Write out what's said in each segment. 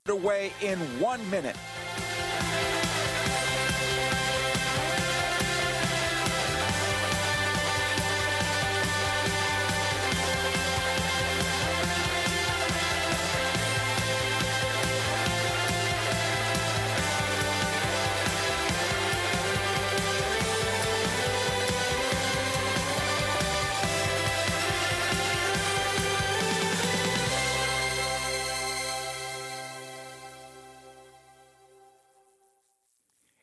Away in 1 minute.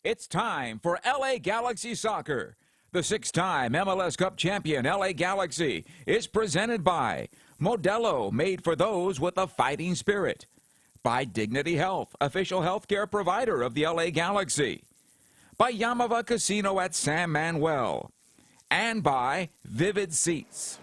It's time for LA Galaxy Soccer. The six-time MLS Cup champion LA Galaxy is presented by Modelo, made for those with a fighting spirit. By Dignity Health, official healthcare provider of the LA Galaxy. By Yamava Casino at San Manuel. And by Vivid Seats.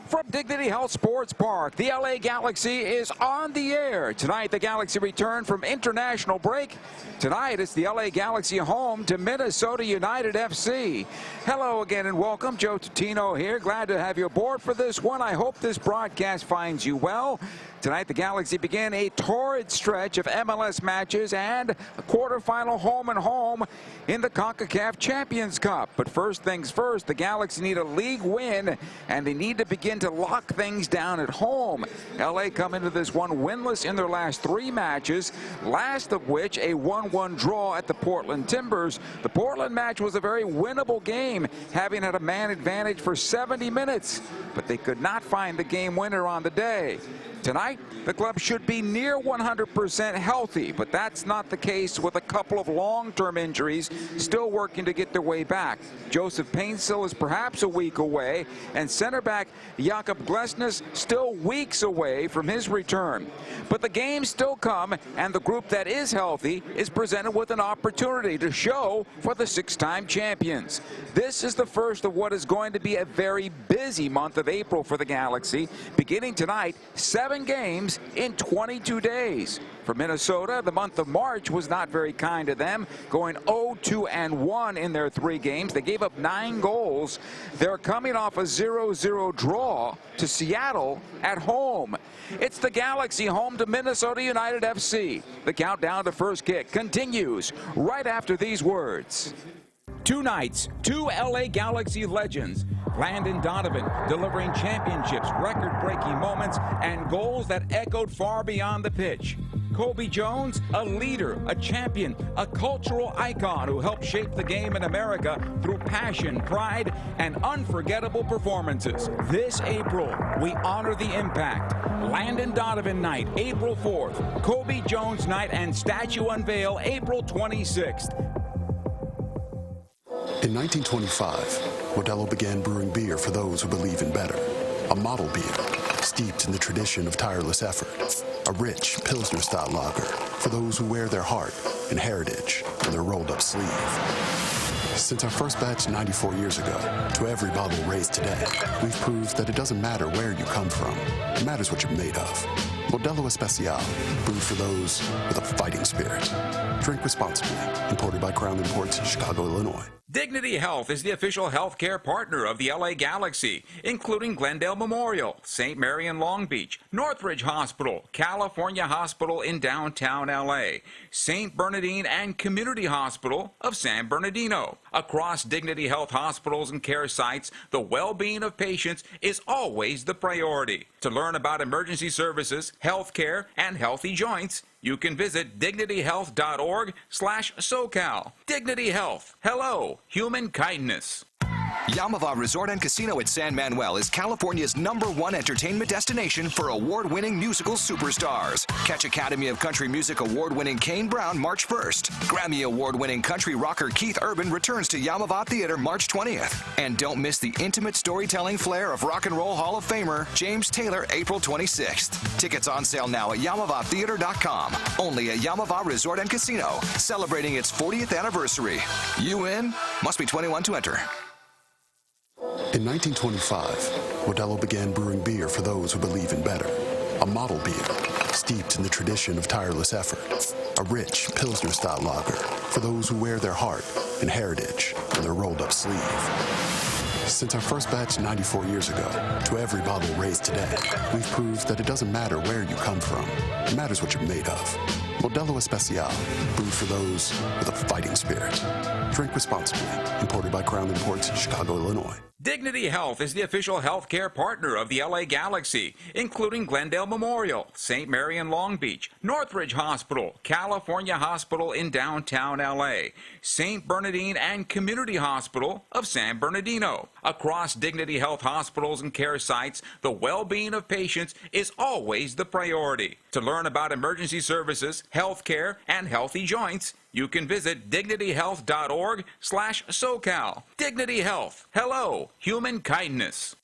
From Dignity Health Sports Park, the LA Galaxy is on the air. Tonight, the Galaxy return from international break. Tonight, it's the LA Galaxy home to Minnesota United FC. Hello again and welcome. Joe Tutino here. Glad to have you aboard for this one. I hope this broadcast finds you well. Tonight, the Galaxy began a torrid stretch of MLS matches and a quarterfinal home-and-home in the CONCACAF Champions Cup. But first things first, the Galaxy need a league win, and they need to begin to lock things down at home. LA come into this one winless in their last 3 matches, last of which a 1-1 draw at the Portland Timbers. The Portland match was a very winnable game, having had a man advantage for 70 minutes, but they could not find the game winner on the day. Tonight, the club should be near 100% healthy, but that's not the case with a couple of long-term injuries still working to get their way back. Joseph Paintsill is perhaps a week away, and center back Jakob Glesnes still weeks away from his return. But the games still come, and the group that is healthy is presented with an opportunity to show for the 6-time champions. This is the first of what is going to be a very busy month of April for the Galaxy. Beginning tonight, 7 games in 22 days. For Minnesota, the month of March was not very kind to them, going 0-2-1 in their 3 games. They gave up 9 goals. They're coming off a 0-0 draw to Seattle at home. It's the Galaxy home to Minnesota United FC. The countdown to first kick continues right after these words. 2 nights, 2 LA Galaxy legends. Landon Donovan delivering championships, record-breaking moments, and goals that echoed far beyond the pitch. Kobe Jones, a leader, a champion, a cultural icon who helped shape the game in America through passion, pride, and unforgettable performances. This April, we honor the impact. Landon Donovan Night, April 4th. Kobe Jones Night and statue unveil, April 26th. In 1925, Modelo began brewing beer for those who believe in better. A model beer, steeped in the tradition of tireless effort. A rich Pilsner-style lager for those who wear their heart and heritage on their rolled-up sleeve. Since our first batch 94 years ago, to every bottle raised today, we've proved that it doesn't matter where you come from. It matters what you're made of. Modelo Especial, brewed for those with a fighting spirit. Drink responsibly. Imported by Crown Imports, Chicago, Illinois. Dignity Health is the official healthcare partner of the LA Galaxy, including Glendale Memorial, St. Mary in Long Beach, Northridge Hospital, California Hospital in downtown LA, St. Bernardine and Community Hospital of San Bernardino. Across Dignity Health hospitals and care sites, the well-being of patients is always the priority. To learn about emergency services, healthcare, and healthy joints, you can visit dignityhealth.org/SoCal. Dignity Health. Hello, human kindness. Yamava Resort and Casino at San Manuel is California's #1 entertainment destination for award-winning musical superstars. Catch Academy of Country Music award-winning Kane Brown March 1st. Grammy award-winning country rocker Keith Urban returns to Yamava Theater March 20th. And don't miss the intimate storytelling flair of Rock and Roll Hall of Famer James Taylor April 26th. Tickets on sale now at YamavaTheater.com. Only at Yamava Resort and Casino, celebrating its 40th anniversary. You in? Must be 21 to enter. In 1925, Modelo began brewing beer for those who believe in better. A model beer, steeped in the tradition of tireless effort. A rich Pilsner-style lager for those who wear their heart and heritage on their rolled-up sleeve. Since our first batch 94 years ago to every bottle raised today, we've proved that it doesn't matter where you come from. It matters what you're made of. Modelo Especial, brewed for those with a fighting spirit. Drink responsibly. Imported by Crown Imports, Chicago, Illinois. Dignity Health is the official healthcare partner of the LA Galaxy, including Glendale Memorial, St. Mary in Long Beach, Northridge Hospital, California Hospital in downtown LA, St. Bernardine and Community Hospital of San Bernardino. Across Dignity Health hospitals and care sites, the well-being of patients is always the priority. To learn about emergency services, healthcare, and healthy joints, you can visit dignityhealth.org/SoCal. Dignity Health. Hello, human kindness.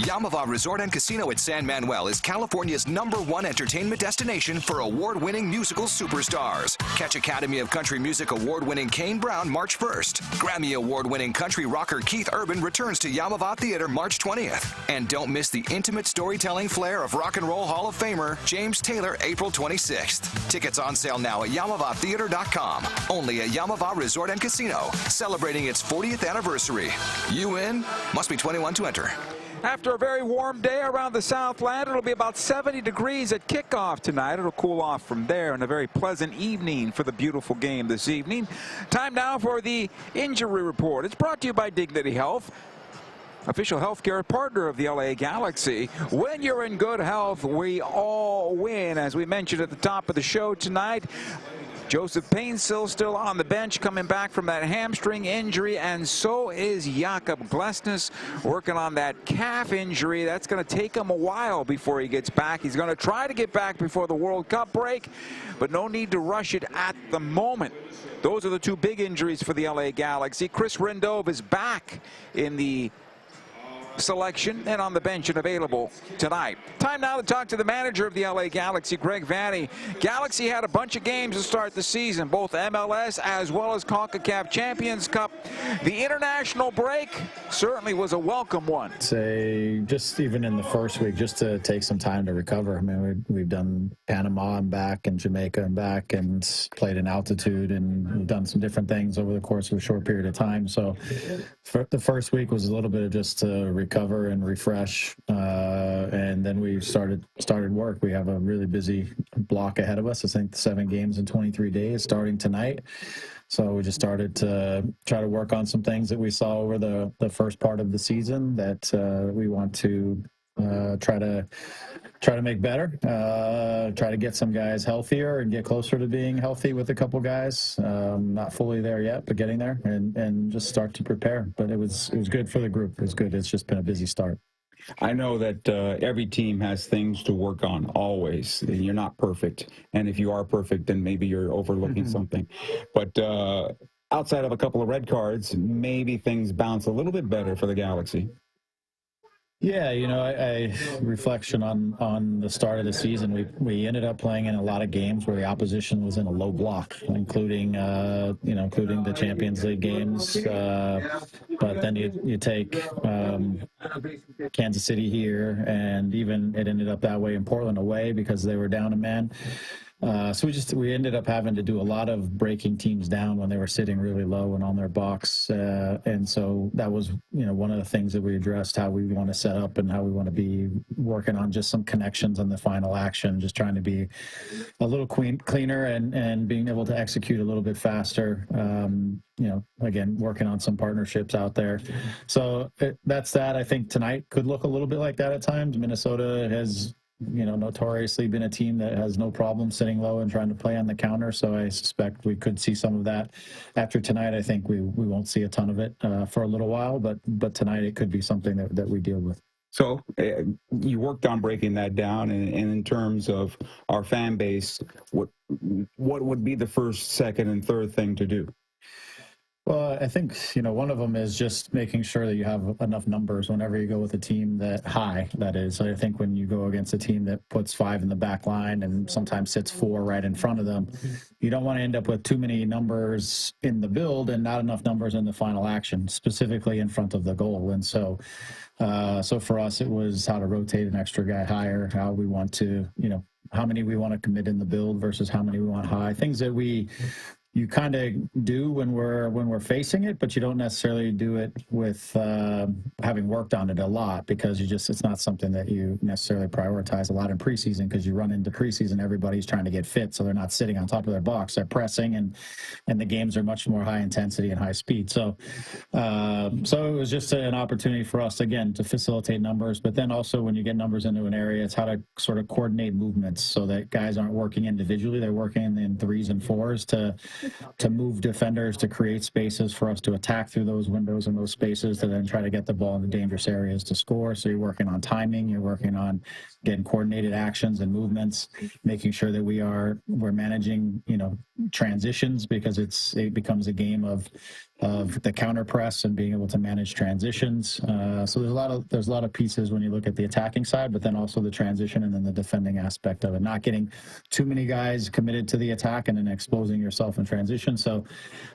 Yamava Resort and Casino at San Manuel is California's #1 entertainment destination for award-winning musical superstars. Catch Academy of Country Music award-winning Kane Brown March 1st. Grammy award-winning country rocker Keith Urban returns to Yamava Theater March 20th. And don't miss the intimate storytelling flair of Rock and Roll Hall of Famer James Taylor April 26th. Tickets on sale now at YamavaTheater.com. Only at Yamava Resort and Casino, celebrating its 40th anniversary. You in? Must be 21 to enter. After a very warm day around the Southland, it'll be about 70 degrees at kickoff tonight. It'll cool off from there, and a very pleasant evening for the beautiful game this evening. Time now for the injury report. It's brought to you by Dignity Health, official healthcare partner of the LA Galaxy. When you're in good health, we all win. As we mentioned at the top of the show tonight, Joseph Painsil still on the bench, coming back from that hamstring injury, and so is Jakob Glesnes, working on that calf injury. That's going to take him a while before he gets back. He's going to try to get back before the World Cup break, but no need to rush it at the moment. Those are the two big injuries for the LA Galaxy. Chris Rendove is back in the selection and on the bench and available tonight. Time now to talk to the manager of the LA Galaxy, Greg Vanney. Galaxy had a bunch of games to start the season, both MLS as well as CONCACAF Champions Cup. The international break certainly was a welcome one. Say just even in the first week, just to take some time to recover. I mean, we've done Panama and back and Jamaica and back and played in altitude, and we've done some different things over the course of a short period of time. So for the first week was a little bit of just to recover and refresh, and then we started work. We have a really busy block ahead of us. I think 7 games in 23 days starting tonight. So we just started to try to work on some things that we saw over the first part of the season that we want to try to make better, try to get some guys healthier and get closer to being healthy with a couple guys. Not fully there yet, but getting there, and just start to prepare. But it was good for the group. It was good. It's just been a busy start. I know that every team has things to work on always. You're not perfect. And if you are perfect, then maybe you're overlooking something. But outside of a couple of red cards, maybe things bounce a little bit better for the Galaxy. Yeah, I reflection on the start of the season. We ended up playing in a lot of games where the opposition was in a low block, including the Champions League games. But then you take Kansas City here, and even it ended up that way in Portland away because they were down a man. So we ended up having to do a lot of breaking teams down when they were sitting really low and on their box. And so that was, one of the things that we addressed, how we want to set up and how we want to be working on just some connections on the final action, just trying to be a little cleaner and being able to execute a little bit faster. Again, working on some partnerships out there. So that's that. I think tonight could look a little bit like that at times. Minnesota has notoriously been a team that has no problem sitting low and trying to play on the counter. So I suspect we could see some of that after tonight. I think we won't see a ton of it for a little while, but tonight it could be something that we deal with. So you worked on breaking that down, and in terms of our fan base, what would be the first, second, and third thing to do? Well, I think, one of them is just making sure that you have enough numbers whenever you go with a team that is. I think when you go against a team that puts 5 in the back line and sometimes sits 4 right in front of them, you don't want to end up with too many numbers in the build and not enough numbers in the final action, specifically in front of the goal. And so for us, it was how to rotate an extra guy higher, how we want to, how many we want to commit in the build versus how many we want high. Things that we you kind of do when we're facing it, but you don't necessarily do it with having worked on it a lot, because it's not something that you necessarily prioritize a lot in preseason, because you run into preseason, everybody's trying to get fit, so they're not sitting on top of their box, they're pressing, and the games are much more high intensity and high speed. So it was just an opportunity for us, again, to facilitate numbers, but then also when you get numbers into an area, it's how to sort of coordinate movements so that guys aren't working individually, they're working in threes and fours to move defenders, to create spaces for us to attack through those windows and those spaces, to then try to get the ball in the dangerous areas to score. So you're working on timing, you're working on getting coordinated actions and movements, making sure that we're managing, transitions, because it becomes a game of the counter press and being able to manage transitions. So there's a lot of pieces when you look at the attacking side, but then also the transition and then the defending aspect of it, not getting too many guys committed to the attack and then exposing yourself in transition. So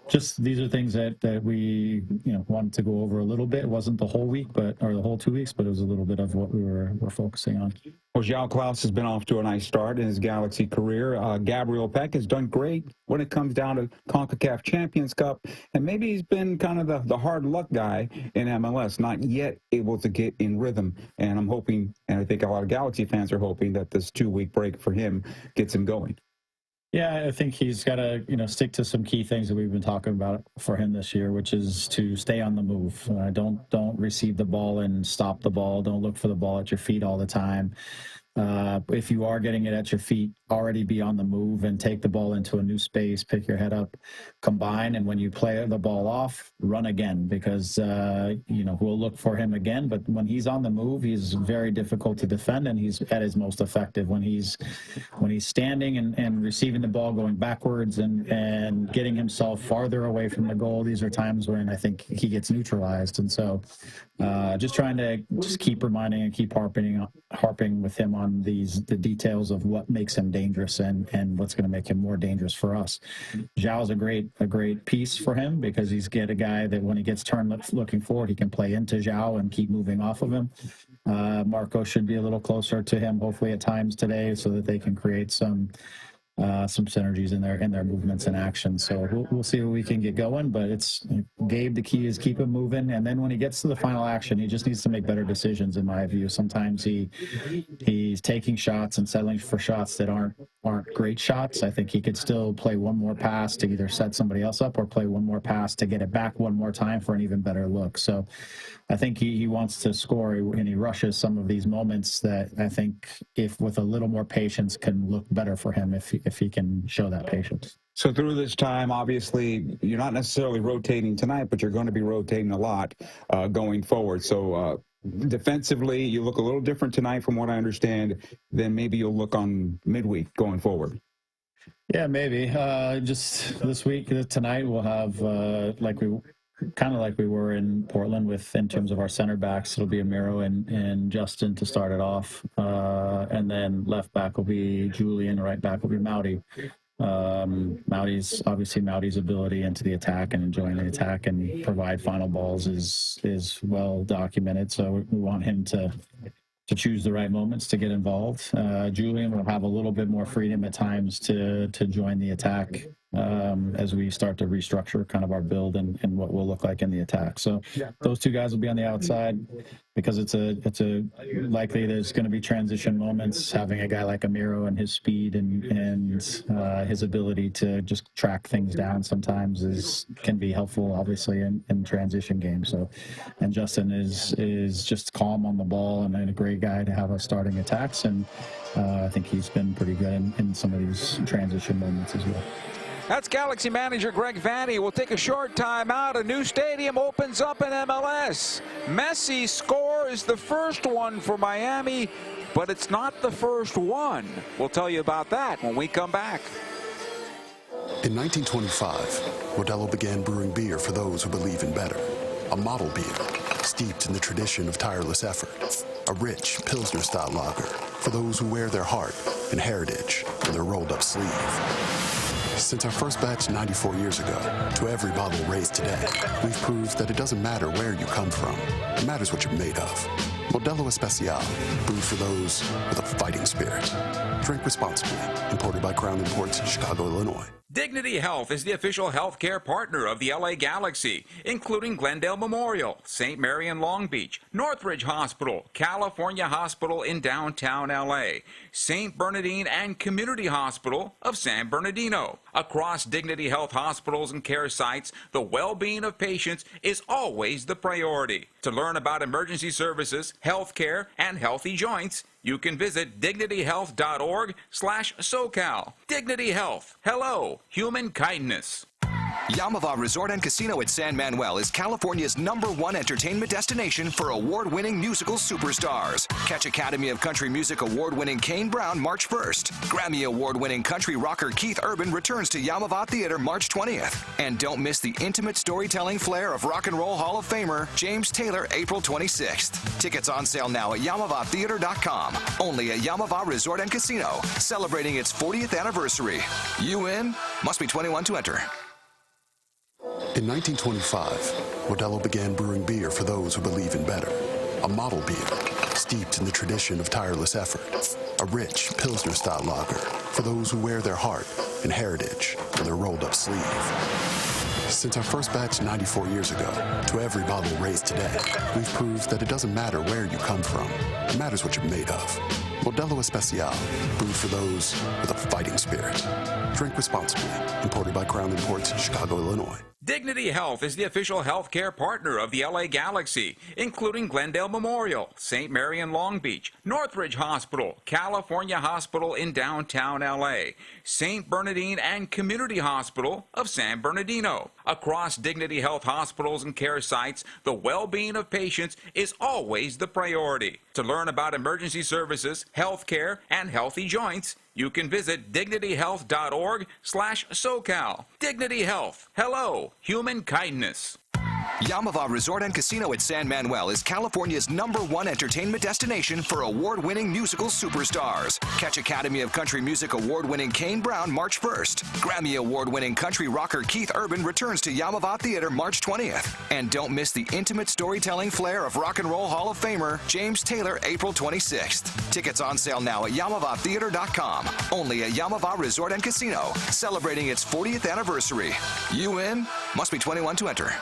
just these are things that we wanted to go over a little bit. It wasn't the whole week, or the whole 2 weeks, but it was a little bit of what we're focusing on. Well, João Klaus has been off to a nice start in his Galaxy career. Gabriel Peck has done great when it comes down to CONCACAF Champions Cup, and maybe he's been kind of the hard luck guy in MLS, not yet able to get in rhythm. And I'm hoping, and I think a lot of Galaxy fans are hoping, that this 2-week break for him gets him going. Yeah, I think he's got to, stick to some key things that we've been talking about for him this year, which is to stay on the move. Don't receive the ball and stop the ball. Don't look for the ball at your feet all the time. If you are getting it at your feet, already be on the move and take the ball into a new space, pick your head up, combine, and when you play the ball off, run again, because we'll look for him again. But when he's on the move, he's very difficult to defend, and he's at his most effective when he's standing and receiving the ball, going backwards and getting himself farther away from the goal. These are times when I think he gets neutralized, and so just trying to keep reminding and keep harping with him on the details of what makes him dangerous and what's going to make him more dangerous for us. Zhao's a great piece for him, because he's a guy that when he gets turned looking forward, he can play into Zhao and keep moving off of him. Marco should be a little closer to him, hopefully at times today, so that they can create some synergies in their movements and actions. So we'll see what we can get going, but it's Gabe. The key is keep him moving, and then when he gets to the final action, he just needs to make better decisions, in my view. Sometimes he's taking shots and settling for shots that aren't great shots. I think he could still play one more pass to either set somebody else up or play one more pass to get it back one more time for an even better look. So I think he wants to score, and he rushes some of these moments that I think, if with a little more patience, can look better for him if he can show that patience. So through this time, obviously, you're not necessarily rotating tonight, but you're going to be rotating a lot going forward. So defensively, you look a little different tonight, from what I understand, than maybe you'll look on midweek going forward. Yeah, maybe. Just this week, tonight, we'll have like we were in Portland in terms of our center backs. It'll be Amiro and Justin to start it off, and then left back will be Julian, right back will be Maudy. Maudy's ability into the attack and enjoying the attack and provide final balls is well documented. So we want him to choose the right moments to get involved. Julian will have a little bit more freedom at times to join the attack as we start to restructure kind of our build and what will look like in the attack. So those two guys will be on the outside, because it's a likely there's going to be transition moments. Having a guy like Amiro and his speed and his ability to just track things down sometimes can be helpful, obviously, in transition games. So, and Justin is just calm on the ball and a great guy to have us starting attacks. And I think he's been pretty good in some of these transition moments as well. That's Galaxy manager Greg Vanney. We'll take a short time out. A new stadium opens up in MLS. Messi scores the first one for Miami, but it's not the first one. We'll tell you about that when we come back. In 1925, Modelo began brewing beer for those who believe in better. A model beer, steeped in the tradition of tireless effort. A rich Pilsner-style lager for those who wear their heart and heritage in their rolled-up sleeve. Since our first batch 94 years ago, to every bottle raised today, we've proved that it doesn't matter where you come from. It matters what you're made of. Modelo Especial, brewed for those with a fighting spirit. Drink responsibly. Imported by Crown Imports, Chicago, Illinois. Dignity Health is the official healthcare partner of the LA Galaxy, including Glendale Memorial, St. Mary in Long Beach, Northridge Hospital, California Hospital in downtown LA, St. Bernardine and Community Hospital of San Bernardino. Across Dignity Health hospitals and care sites, the well-being of patients is always the priority. To learn about emergency services, healthcare, and healthy joints, you can visit dignityhealth.org/SoCal. Dignity Health. Hello, human kindness. Yamava Resort and Casino at San Manuel is California's #1 entertainment destination for award-winning musical superstars. Catch Academy of Country Music award-winning Kane Brown March 1st. Grammy award-winning country rocker Keith Urban returns to Yamava Theater March 20th. And don't miss the intimate storytelling flair of Rock and Roll Hall of Famer James Taylor April 26th. Tickets on sale now at YamavaTheater.com. Only at Yamava Resort and Casino, celebrating its 40th anniversary. You in? Must be 21 to enter. In 1925, Modelo began brewing beer for those who believe in better. A model beer, steeped in the tradition of tireless effort. A rich Pilsner-style lager for those who wear their heart and heritage on their rolled-up sleeve. Since our first batch 94 years ago, to every bottle raised today, we've proved that it doesn't matter where you come from. It matters what you're made of. Modelo Especial, brewed for those with a fighting spirit. Drink responsibly. Imported by Crown Imports, Chicago, Illinois. Dignity Health is the official healthcare partner of the LA Galaxy, including Glendale Memorial, St. Mary in Long Beach, Northridge Hospital, California Hospital in downtown LA, St. Bernardine and Community Hospital of San Bernardino. Across Dignity Health hospitals and care sites, the well-being of patients is always the priority. To learn about emergency services, healthcare, and healthy joints, you can visit dignityhealth.org/SoCal. Dignity Health. Hello, human kindness. Yamava Resort and Casino at San Manuel is California's #1 entertainment destination for award-winning musical superstars. Catch Academy of Country Music award-winning Kane Brown March 1st. Grammy award-winning country rocker Keith Urban returns to Yamava Theater March 20th. And don't miss the intimate storytelling flair of Rock and Roll Hall of Famer James Taylor April 26th. Tickets on sale now at YamavaTheater.com. Only at Yamava Resort and Casino, celebrating its 40th anniversary. You in? Must be 21 to enter.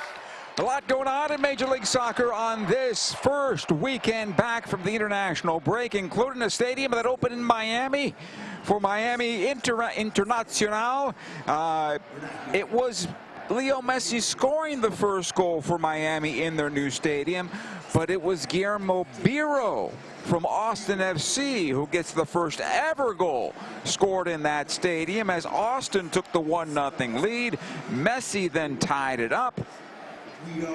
A lot going on in Major League Soccer on this first weekend back from the international break, including a stadium that opened in Miami for Miami Internacional. It was Leo Messi scoring the first goal for Miami in their new stadium, but it was Guillermo Biro from Austin FC who gets the first ever goal scored in that stadium as Austin took the 1-0 lead. Messi then tied it up.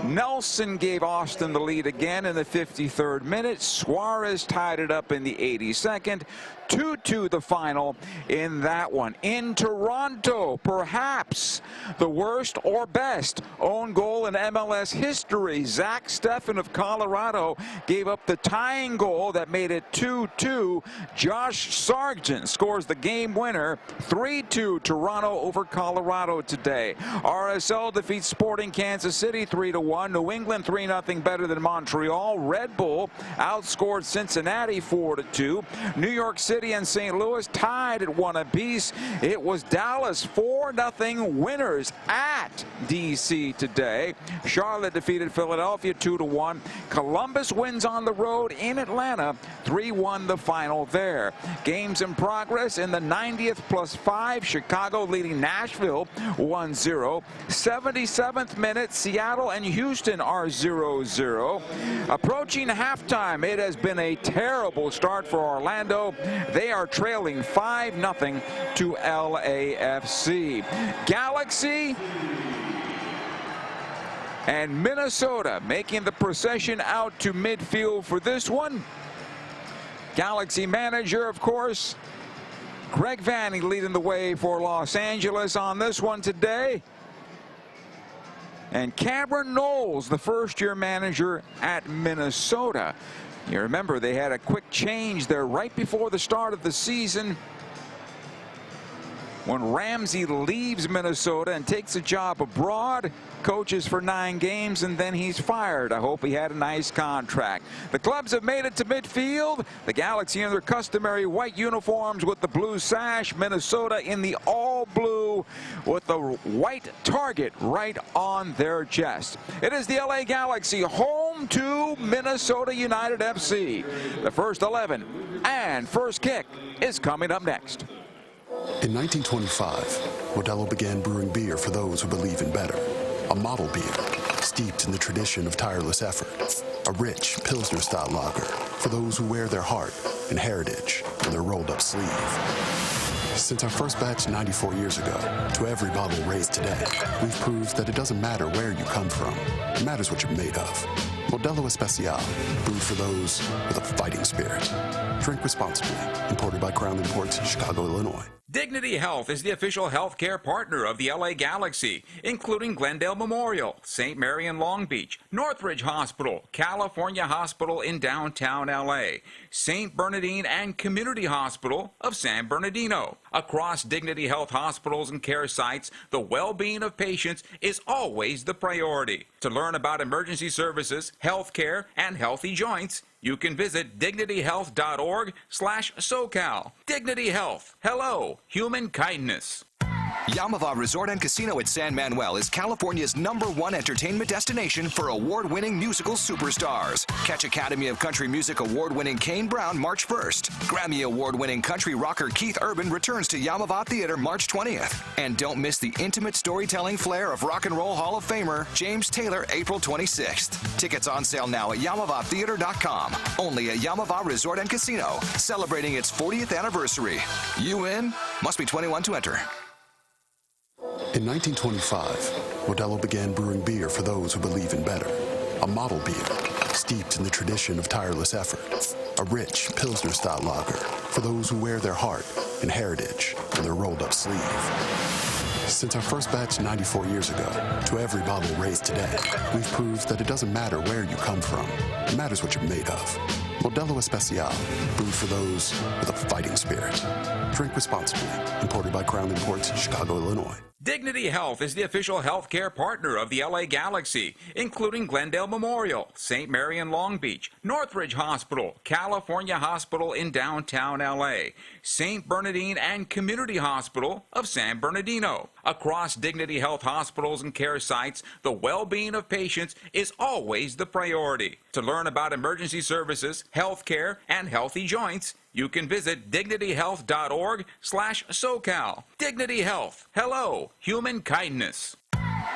Nelson gave Austin the lead again in the 53rd minute. Suarez tied it up in the 82nd. 2-2 the final in that one. In Toronto, perhaps the worst or best own goal in MLS history. Zach Steffen of Colorado gave up the tying goal that made it 2-2. Josh Sargent scores the game winner. 3-2 Toronto over Colorado today. RSL defeats Sporting Kansas City 3-1. New England 3-0 better than Montreal. Red Bull outscored Cincinnati 4-2. New York City and St. Louis tied at 1 apiece. It was Dallas 4-0 winners at DC today. Charlotte defeated Philadelphia 2-1. Columbus wins on the road in Atlanta 3-1 the final there. Games in progress in the 90th +5. Chicago leading Nashville 1-0. 77th minute, Seattle and Houston are 0-0. Approaching halftime, it has been a terrible start for Orlando. They are trailing 5-0 to LAFC. Galaxy and Minnesota making the procession out to midfield for this one. Galaxy manager, of course, Greg Vanney leading the way for Los Angeles on this one today. And Cameron Knowles, the first-year manager at Minnesota. You remember they had a quick change there right before the start of the season when Ramsey leaves Minnesota and takes a job abroad, coaches for 9 games, and then he's fired. I hope he had a nice contract. The Clubs have made it to midfield. The Galaxy in their customary white uniforms with the blue sash. Minnesota in the all blue with the white target right on their chest. It is the LA Galaxy home to Minnesota United FC. The first 11 and first kick is coming up next. In 1925, Modelo began brewing beer for those who believe in better. A model beer, steeped in the tradition of tireless effort. A rich Pilsner-style lager for those who wear their heart and heritage on their rolled-up sleeve. Since our first batch 94 years ago, to every bottle raised today, we've proved that it doesn't matter where you come from. It matters what you're made of. Modelo Especial, brewed for those with a fighting spirit. Drink responsibly. Imported by Crown Imports, Chicago, Illinois. Dignity Health is the official healthcare partner of the LA Galaxy, including Glendale Memorial, St. Mary in Long Beach, Northridge Hospital, California Hospital in downtown LA, St. Bernardine and Community Hospital of San Bernardino. Across Dignity Health hospitals and care sites, the well-being of patients is always the priority. To learn about emergency services, healthcare, and healthy joints, you can visit dignityhealth.org/SoCal. Dignity Health. Hello, human kindness. Yamava Resort and Casino at San Manuel is California's #1 entertainment destination for award-winning musical superstars. Catch Academy of Country Music award-winning Kane Brown March 1st. Grammy award-winning country rocker Keith Urban returns to Yamava Theater March 20th. And don't miss the intimate storytelling flair of Rock and Roll Hall of Famer James Taylor April 26th. Tickets on sale now at YamavaTheater.com. Only at Yamava Resort and Casino, celebrating its 40th anniversary. You in? Must be 21 to enter. In 1925, Modelo began brewing beer for those who believe in better. A model beer, steeped in the tradition of tireless effort. A rich Pilsner-style lager for those who wear their heart and heritage on their rolled-up sleeve. Since our first batch 94 years ago, to every bottle raised today, we've proved that it doesn't matter where you come from. It matters what you're made of. Modelo Especial, brewed for those with a fighting spirit. Drink responsibly. Imported by Crown Imports, Chicago, Illinois. Dignity Health is the official healthcare partner of the LA Galaxy, including Glendale Memorial, St. Mary in Long Beach, Northridge Hospital, California Hospital in downtown LA, St. Bernardine and Community Hospital of San Bernardino. Across Dignity Health hospitals and care sites, the well-being of patients is always the priority. To learn about emergency services, healthcare, and healthy joints, you can visit dignityhealth.org/SoCal. Dignity Health. Hello, human kindness.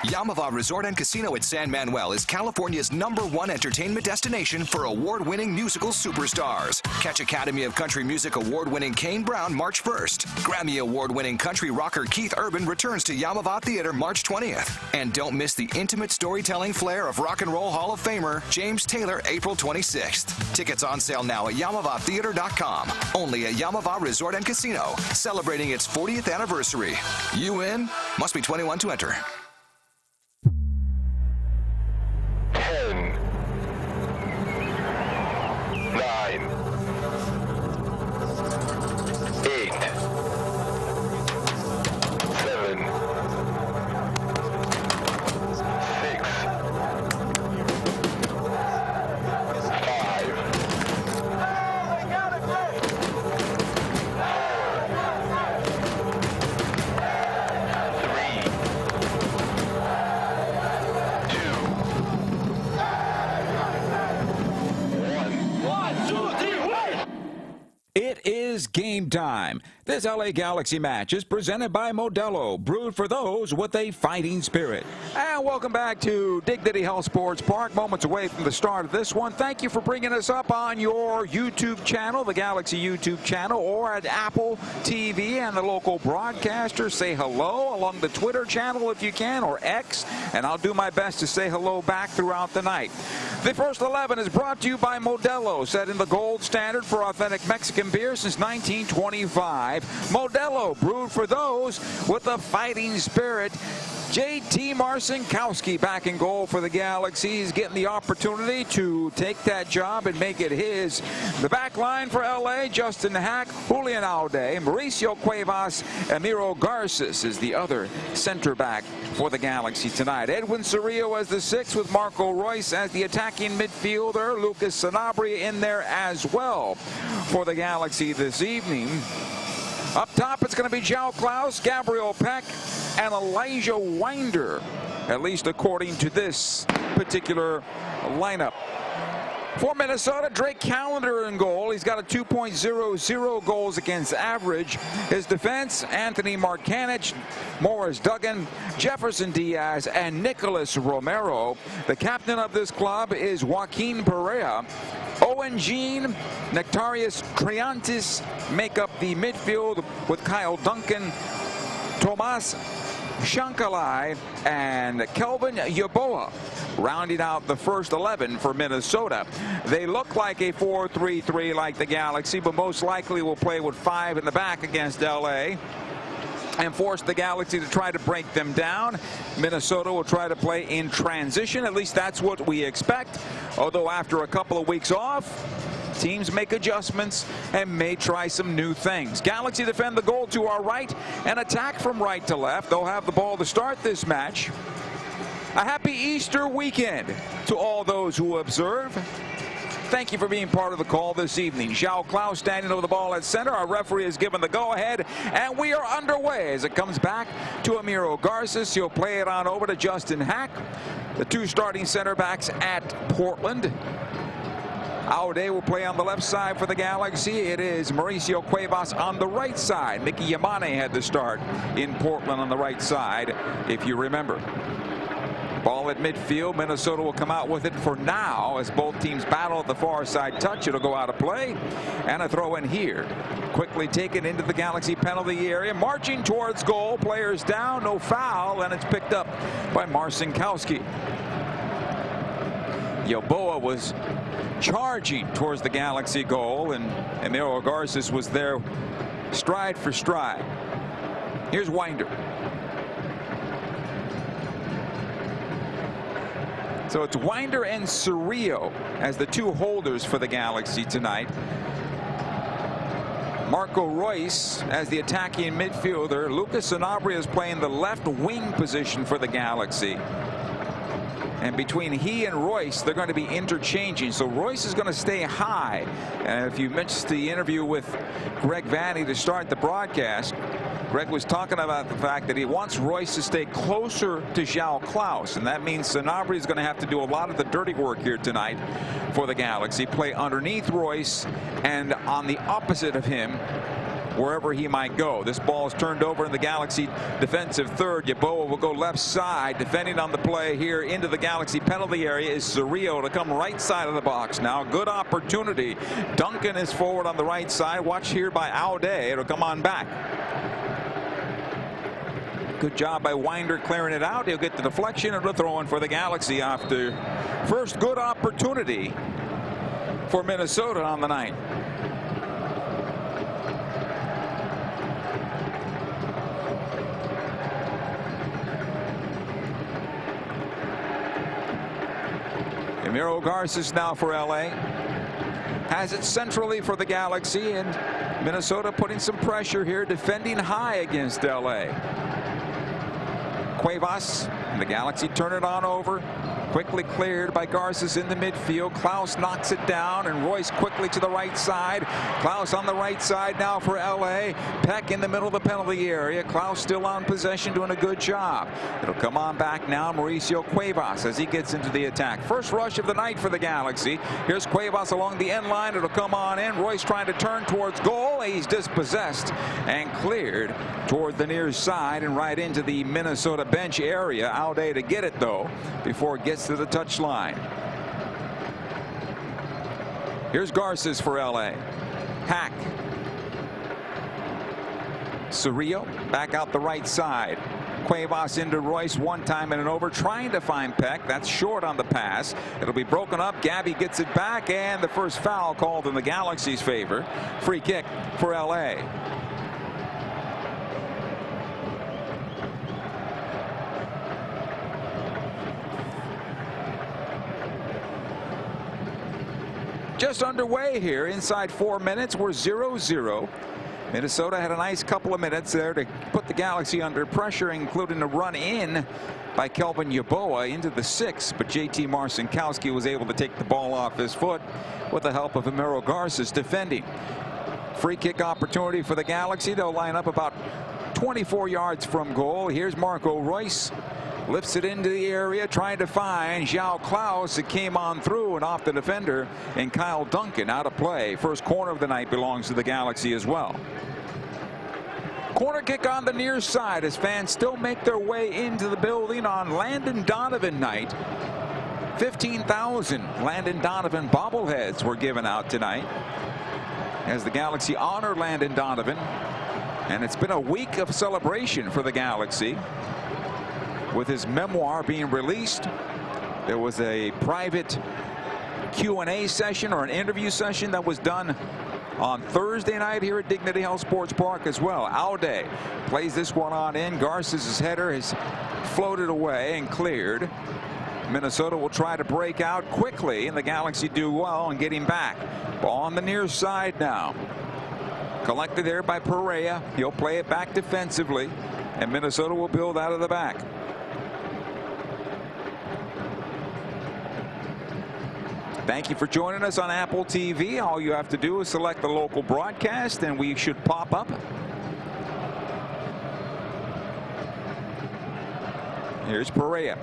Yamava Resort and Casino at San Manuel is California's #1 entertainment destination for award-winning musical superstars. Catch Academy of Country Music award-winning Kane Brown March 1st. Grammy award-winning country rocker Keith Urban returns to Yamava Theater March 20th. And don't miss the intimate storytelling flair of Rock and Roll Hall of Famer James Taylor April 26th. Tickets on sale now at YamavaTheater.com. Only at Yamava Resort and Casino, celebrating its 40th anniversary. You in? Must be 21 to enter. 10, 9, 8, 7, 6, 5, 3, It is game time. This LA Galaxy match is presented by Modelo, brewed for those with a fighting spirit. And welcome back to Dignity Health Sports Park. Moments away from the start of this one. Thank you for bringing us up on your YouTube channel, the Galaxy YouTube channel, or at Apple TV and the local broadcasters. Say hello along the Twitter channel if you can, or X, and I'll do my best to say hello back throughout the night. The first 11 is brought to you by Modelo, setting the gold standard for authentic Mexican beer since 1925. Modelo, brewed for those with a fighting spirit. JT Marcinkowski back in goal for the Galaxy. He's getting the opportunity to take that job and make it his. The back line for LA, Justin Hack, Julian Aude, Mauricio Cuevas, Emiro Garces is the other center back for the Galaxy tonight. Edwin Cerrillo as the 6 with Marco Royce as the attacking midfielder. Lucas Sanabria in there as well for the Galaxy this evening. Up top, it's going to be João Klaus, Gabriel Peck, and Elijah Winder, at least according to this particular lineup. For Minnesota, Drake Callender in goal. He's got a 2.00 goals against average. His defense, Anthony Markanich, Morris Duggan, Jefferson Diaz, and Nicholas Romero. The captain of this club is Joaquin Pereira. Owen Jean, Nectarius Triantis make up the midfield with Kyle Duncan, Tomas Shankalai, and Kelvin Yaboa rounding out the first 11 for Minnesota. They look like a 4-3-3 like the Galaxy, but most likely will play with 5 in the back against LA and force the Galaxy to try to break them down. Minnesota will try to play in transition. At least that's what we expect. Although after a couple of weeks off, teams make adjustments and may try some new things. Galaxy defend the goal to our right and attack from right to left. They'll have the ball to start this match. A happy Easter weekend to all those who observe. Thank you for being part of the call this evening. João Klaus standing over the ball at center. Our referee has given the go-ahead, and we are underway as it comes back to Emiro Garces. He'll play it on over to Justin Hack. The 2 starting center backs at Portland. Aude will play on the left side for the Galaxy. It is Mauricio Cuevas on the right side. Mickey Yamane had the start in Portland on the right side, if you remember. Ball at midfield. Minnesota will come out with it for now as both teams battle at the far side touch. It'll go out of play. And a throw in here. Quickly taken into the Galaxy penalty area. Marching towards goal. Players down. No foul. And it's picked up by Marcinkowski. Yaboa was charging towards the Galaxy goal. And Emiro Garces was there stride for stride. Here's Winder. So it's Winder and Cerrillo as the 2 holders for the Galaxy tonight. Marco Royce as the attacking midfielder. Lucas Sanabria is playing the left wing position for the Galaxy. And between he and Royce, they're going to be interchanging. So Royce is going to stay high. And if you missed the interview with Greg Vanney to start the broadcast, Greg was talking about the fact that he wants Royce to stay closer to João Klaus, and that means Sanabria is going to have to do a lot of the dirty work here tonight for the Galaxy. Play underneath Royce and on the opposite of him wherever he might go. This ball is turned over in the Galaxy defensive third. Yaboa will go left side. Defending on the play here into the Galaxy penalty area is Cerrillo to come right side of the box now. Good opportunity. Duncan is forward on the right side. Watch here by Aude. It'll come on back. Good job by Winder clearing it out. He'll get the deflection and the throw in for the Galaxy after first good opportunity for Minnesota on the night. Emiro Garces now for LA. Has it centrally for the Galaxy, and Minnesota putting some pressure here, defending high against LA. Cuevas, and the Galaxy turn it on over. Quickly cleared by Garces in the midfield. Klaus knocks it down, and Royce quickly to the right side. Klaus on the right side now for LA. Peck in the middle of the penalty area. Klaus still on possession, doing a good job. It'll come on back now. Mauricio Cuevas as he gets into the attack. First rush of the night for the Galaxy. Here's Cuevas along the end line. It'll come on in. Royce trying to turn towards goal. He's dispossessed and cleared toward the near side and right into the Minnesota bench area. Aude to get it though before it gets to the touch line. Here's Garces for LA. Hack. Cerrillo back out the right side. Cuevas into Royce one time and an over, trying to find Peck. That's short on the pass. It'll be broken up. Gabby gets it back, and the first foul called in the Galaxy's favor. Free kick for LA. just underway here. Inside 4 minutes, we're 0-0. Minnesota had a nice couple of minutes there to put the Galaxy under pressure, including a run in by Kelvin Yeboah into the 6th, but JT Marcinkowski was able to take the ball off his foot with the help of Emiro Garces defending. Free kick opportunity for the Galaxy. They'll line up about 24 yards from goal. Here's Marco Reus. Lifts it into the area, trying to find João Klaus. It came on through and off the defender, and Kyle Duncan out of play. First corner of the night belongs to the Galaxy as well. Corner kick on the near side as fans still make their way into the building on Landon Donovan night. 15,000 Landon Donovan bobbleheads were given out tonight as the Galaxy honor Landon Donovan. And it's been a week of celebration for the Galaxy, with his memoir being released. There was a private Q&A session or an interview session that was done on Thursday night here at Dignity Health Sports Park as well. Aude plays this one on in. Garces' header has floated away and cleared. Minnesota will try to break out quickly, and the Galaxy do well in getting back. Ball on the near side now. Collected there by Perea. He'll play it back defensively, and Minnesota will build out of the back. Thank you for joining us on Apple TV. All you have to do is select the local broadcast and we should pop up. Here's Perea.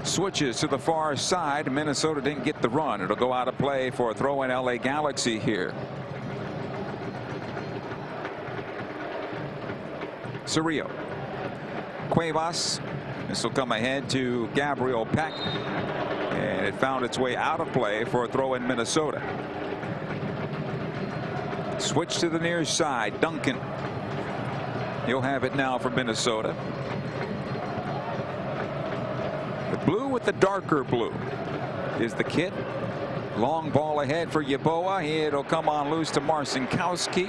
Switches to the far side. Minnesota didn't get the run. It'll go out of play for a throw in LA Galaxy here. Cerrillo. Cuevas. This will come ahead to Gabriel Peck. And it found its way out of play for a throw in Minnesota. Switch to the near side. Duncan. He'll have it now for Minnesota. The blue with the darker blue is the kit. Long ball ahead for Yeboah. It'll come on loose to Marcinkowski.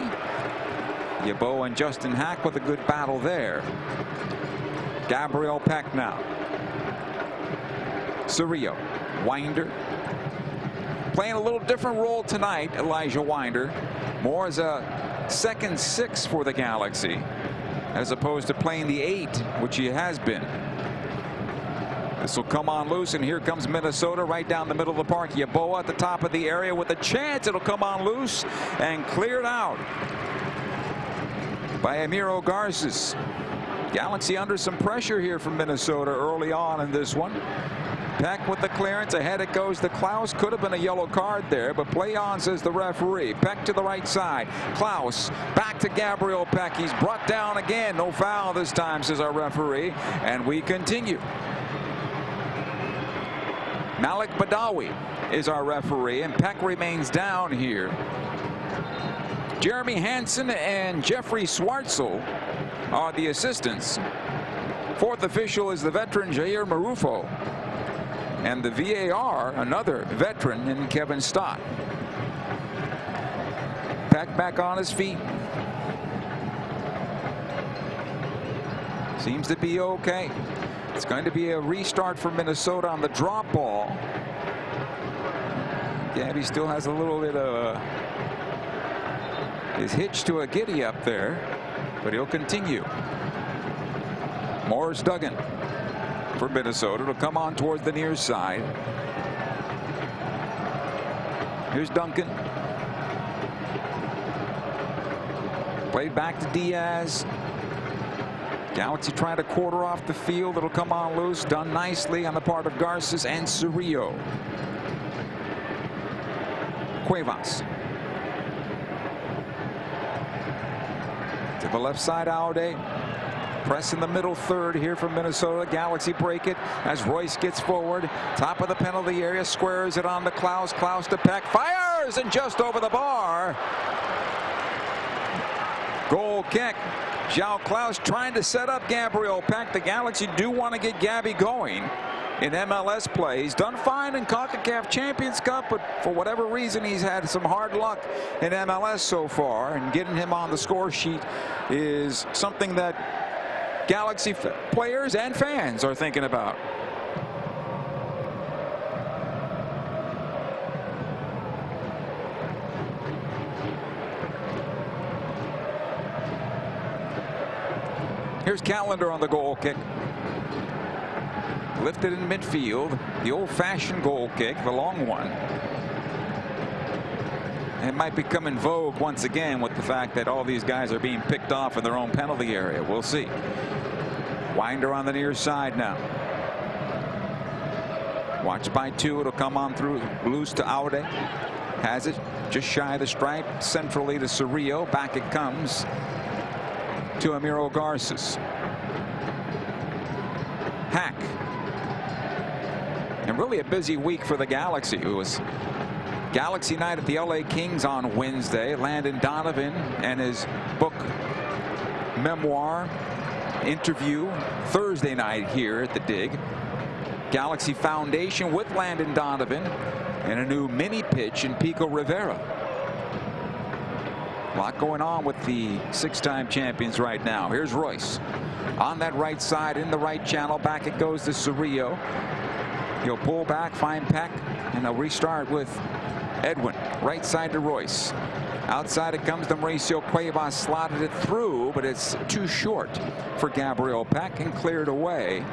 Yeboah and Justin Hack with a good battle there. Gabriel Peck now. Cerrillo. Winder playing a little different role tonight. Elijah Winder more as a second 6 for the Galaxy as opposed to playing the 8, which he has been. This will come on loose, and here comes Minnesota right down the middle of the park. Yeboah at the top of the area with a chance. It'll come on loose and cleared out by Emiro Garces. Galaxy under some pressure here from Minnesota early on in this one. Peck with the clearance. Ahead it goes to Klaus. Could have been a yellow card there, but play on, says the referee. Peck to the right side. Klaus back to Gabriel Peck. He's brought down again. No foul this time, says our referee. And we continue. Malik Badawi is our referee, and Peck remains down here. Jeremy Hansen and Jeffrey Schwartzel are the assistants. Fourth official is the veteran Jair Marufo. And the VAR, another veteran in Kevin Stott. Peck back on his feet. Seems to be okay. It's going to be a restart for Minnesota on the drop ball. Gabby still has a little bit of his hitch to a giddy up there, but he'll continue. Morris Duggan for Minnesota. It'll come on towards the near side. Here's Duncan. Played back to Diaz. Galaxy trying to quarter off the field. It'll come on loose. Done nicely on the part of Garces and Cerrillo. Cuevas. To the left side, Aude. Press in the middle third here from Minnesota. Galaxy break it as Royce gets forward. Top of the penalty area. Squares it on to Klaus. Klaus to Peck. Fires and just over the bar. Goal kick. João Klaus trying to set up Gabriel Peck. The Galaxy do want to get Gabby going in MLS play. He's done fine in CONCACAF Champions Cup, but for whatever reason he's had some hard luck in MLS so far, and getting him on the score sheet is something that Galaxy players and fans are thinking about. Here's Callender on the goal kick. Lifted in midfield. The old-fashioned goal kick, the long one. And it might become in vogue once again with the fact that all these guys are being picked off in their own penalty area. We'll see. Winder on the near side now. Watched by two. It'll come on through loose to Aude. Has it just shy of the stripe. Centrally to Cerrillo. Back it comes to Amiro Garces. Hack. And really a busy week for the Galaxy. It was Galaxy night at the LA Kings on Wednesday. Landon Donovan and his book memoir interview Thursday night here at the Dig. Galaxy Foundation with Landon Donovan and a new mini pitch in Pico Rivera. A lot going on with the six-time champions right now. Here's Royce on that right side in the right channel. Back it goes to Cerrillo. He'll pull back, find Peck, and they'll restart with Edwin. Right side to Royce. Outside it comes to Mauricio Cuevas. Slotted it through, but it's too short for Gabriel Peck and cleared away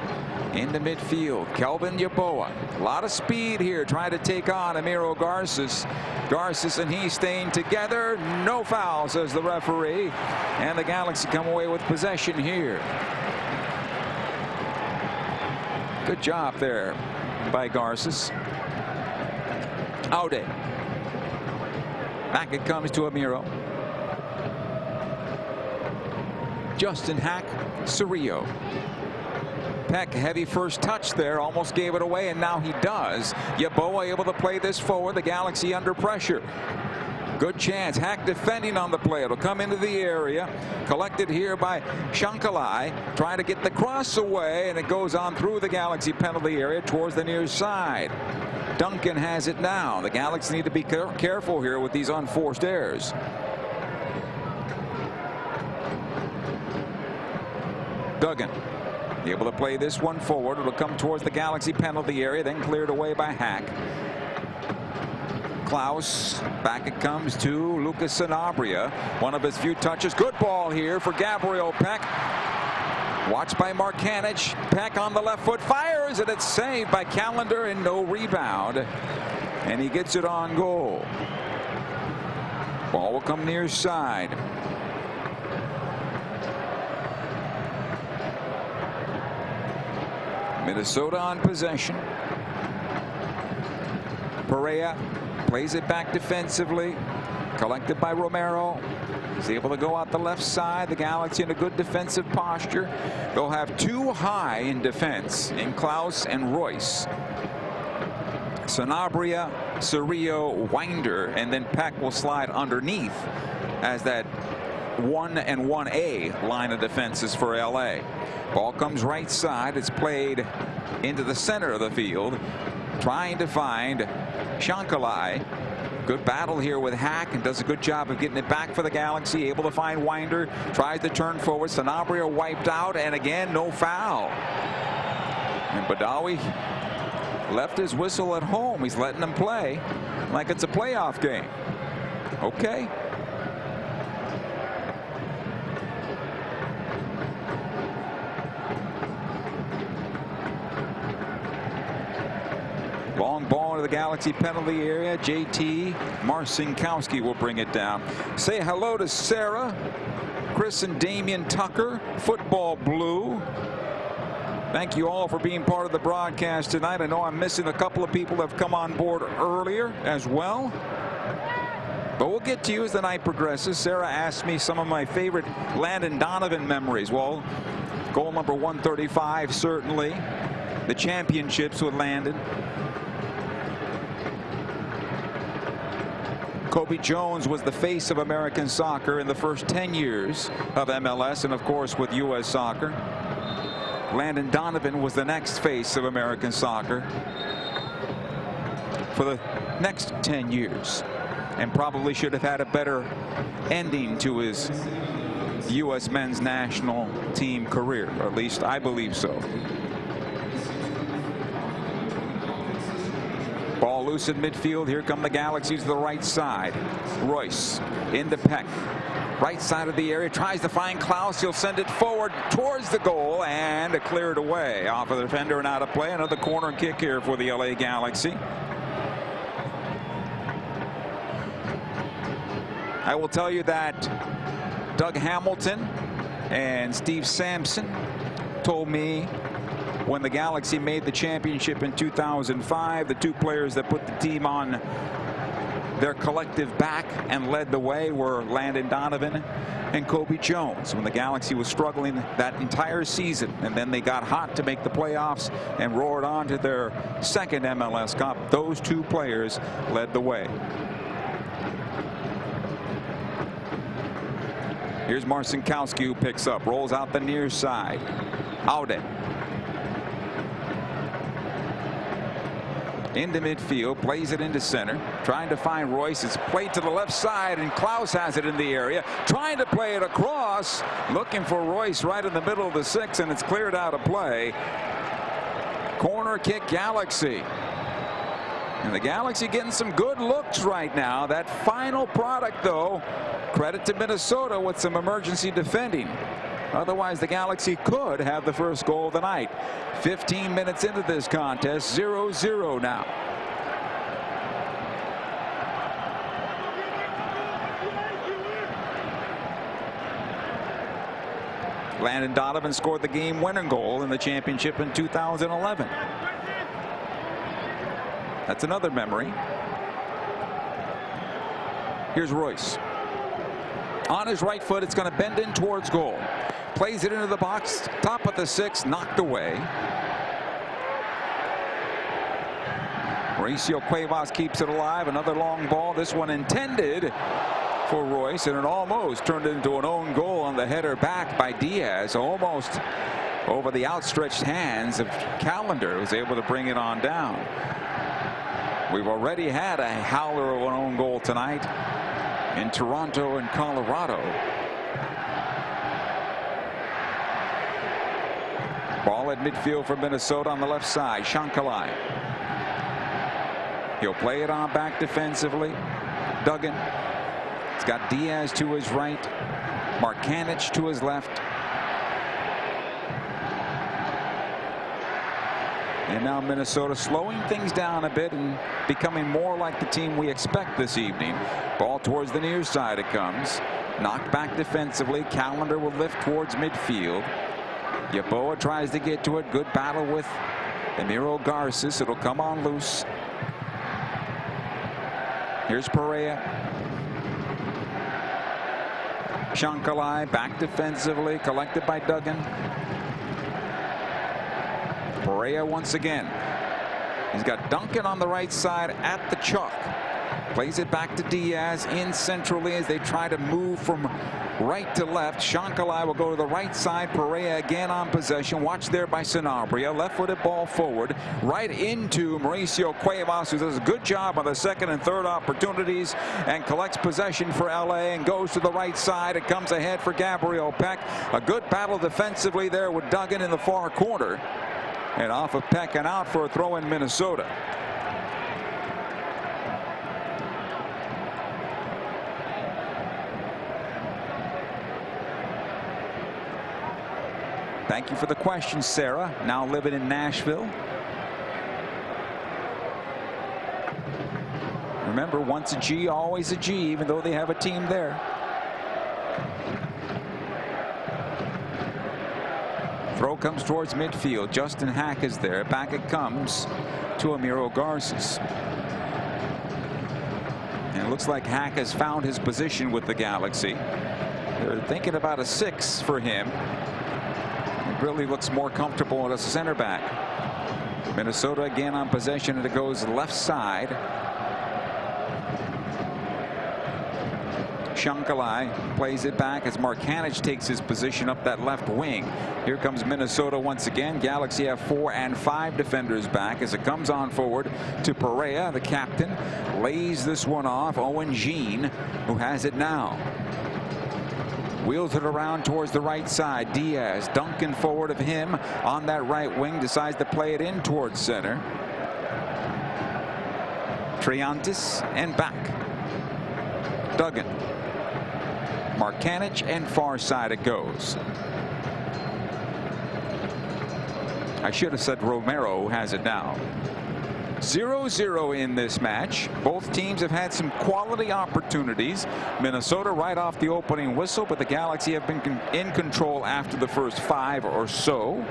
into midfield. Kelvin Yeboah. A lot of speed here trying to take on Amiro Garces. Garces and he staying together. No foul, says the referee. And the Galaxy come away with possession here. Good job there by Garces. Aude. Back it comes to Amiro. Justin Hack. Cerrillo. Peck, heavy first touch there, almost gave it away, and now he does. Yeboah able to play this forward. The Galaxy under pressure. Good chance. Hack defending on the play. It'll come into the area. Collected here by Shankalai. Trying to get the cross away, and it goes on through the Galaxy penalty area towards the near side. Duncan has it now. The Galaxy need to be careful here with these unforced errors. Duggan able to play this one forward. It'll come towards the Galaxy penalty area, then cleared away by Hack. Klaus. Back it comes to Lucas Sanabria. One of his few touches. Good ball here for Gabriel Peck. Watched by Markanich. Peck on the left foot fires, and it's saved by Callender and no rebound. And he gets it on goal. Ball will come near side. Minnesota on possession. Perea plays it back defensively. Collected by Romero. He's able to go out the left side. The Galaxy in a good defensive posture. They'll have two high in defense in Klaus and Royce. Sanabria, Cerrillo, Winder, and then Peck will slide underneath as that 1 and 1A line of defenses for LA. Ball comes right side. It's played into the center of the field. Trying to find Shankalai. Good battle here with Hack and does a good job of getting it back for the Galaxy. Able to find Winder. Tries to turn forward. Sanabria wiped out, and again no foul. And Badawi left his whistle at home. He's letting them play like it's a playoff game. Okay. Long ball to the Galaxy penalty area. JT Marcinkowski will bring it down. Say hello to Sarah, Chris, and Damian Tucker. Football Blue. Thank you all for being part of the broadcast tonight. I know I'm missing a couple of people that have come on board earlier as well. But we'll get to you as the night progresses. Sarah asked me some of my favorite Landon Donovan memories. Well, goal number 135, certainly. The championships with Landon. Kobe Jones was the face of American soccer in the first 10 years of MLS and, of course, with U.S. soccer. Landon Donovan was the next face of American soccer for the next 10 years and probably should have had a better ending to his U.S. men's national team career, or at least I believe so. Ball loose in midfield. Here come the Galaxy to the right side. Royce into Peck. Right side of the area, tries to find Klaus. He'll send it forward towards the goal and cleared away off of the defender and out of play. Another corner kick here for the LA Galaxy. I will tell you that Doug Hamilton and Steve Sampson told me when the Galaxy made the championship in 2005, the two players that put the team on their collective back and led the way were Landon Donovan and Kobe Jones. When the Galaxy was struggling that entire season, and then they got hot to make the playoffs and roared on to their second MLS Cup, those two players led the way. Here's Marcinkowski, who picks up, rolls out the near side. Aude into midfield, plays it into center, trying to find Royce. It's played to the left side, and Klaus has it in the area, trying to play it across, looking for Royce right in the middle of the 6, and it's cleared out of play. Corner kick, Galaxy. And the Galaxy getting some good looks right now. That final product, though, credit to Minnesota with some emergency defending. Otherwise, the Galaxy could have the first goal of the night. 15 minutes into this contest, 0-0 now. Landon Donovan scored the game-winning goal in the championship in 2011. That's another memory. Here's Royce. On his right foot, it's going to bend in towards goal. Plays it into the box, top of the 6, knocked away. Mauricio Cuevas keeps it alive. Another long ball. This one intended for Royce, and it almost turned into an own goal on the header back by Diaz. Almost over the outstretched hands of Callender, who was able to bring it on down. We've already had a howler of an own goal tonight in Toronto and Colorado. Ball at midfield for Minnesota on the left side. Shankalai. He'll play it on back defensively. Duggan. He's got Diaz to his right. Markanich to his left. And now Minnesota slowing things down a bit and becoming more like the team we expect this evening. Ball towards the near side it comes. Knocked back defensively. Callender will lift towards midfield. Yeboah tries to get to it. Good battle with Emiro Garces. It'll come on loose. Here's Perea. Shankalai back defensively, collected by Duggan. Perea once again. He's got Duncan on the right side at the chalk. Plays it back to Diaz in centrally as they try to move from right to left. Shankalai will go to the right side. Perea again on possession. Watched there by Sanabria. Left-footed ball forward. Right into Mauricio Cuevas, who does a good job on the second and third opportunities and collects possession for LA and goes to the right side. It comes ahead for Gabriel Peck. A good battle defensively there with Duggan in the far corner. And off of Peck and out for a throw in Minnesota. Thank you for the question, Sarah. Now living in Nashville. Remember, once a G, always a G, even though they have a team there. Throw comes towards midfield. Justin Hack is there. Back it comes to Emiro Garces. And it looks like Hack has found his position with the Galaxy. They're thinking about a 6 for him. It really looks more comfortable as a center back. Minnesota again on possession, and it goes left side. Shankalai plays it back as Markanich takes his position up that left wing. Here comes Minnesota once again. Galaxy have 4 and 5 defenders back as it comes on forward to Perea, the captain. Lays this one off. Owen Jean, who has it now. Wheels it around towards the right side. Diaz, Duncan forward of him on that right wing, decides to play it in towards center. Triantis and back. Duggan. Markanich, and far side it goes. I should have said Romero has it now. 0-0 in this match. Both teams have had some quality opportunities. Minnesota right off the opening whistle, but the Galaxy have been in control after the first 5 or so.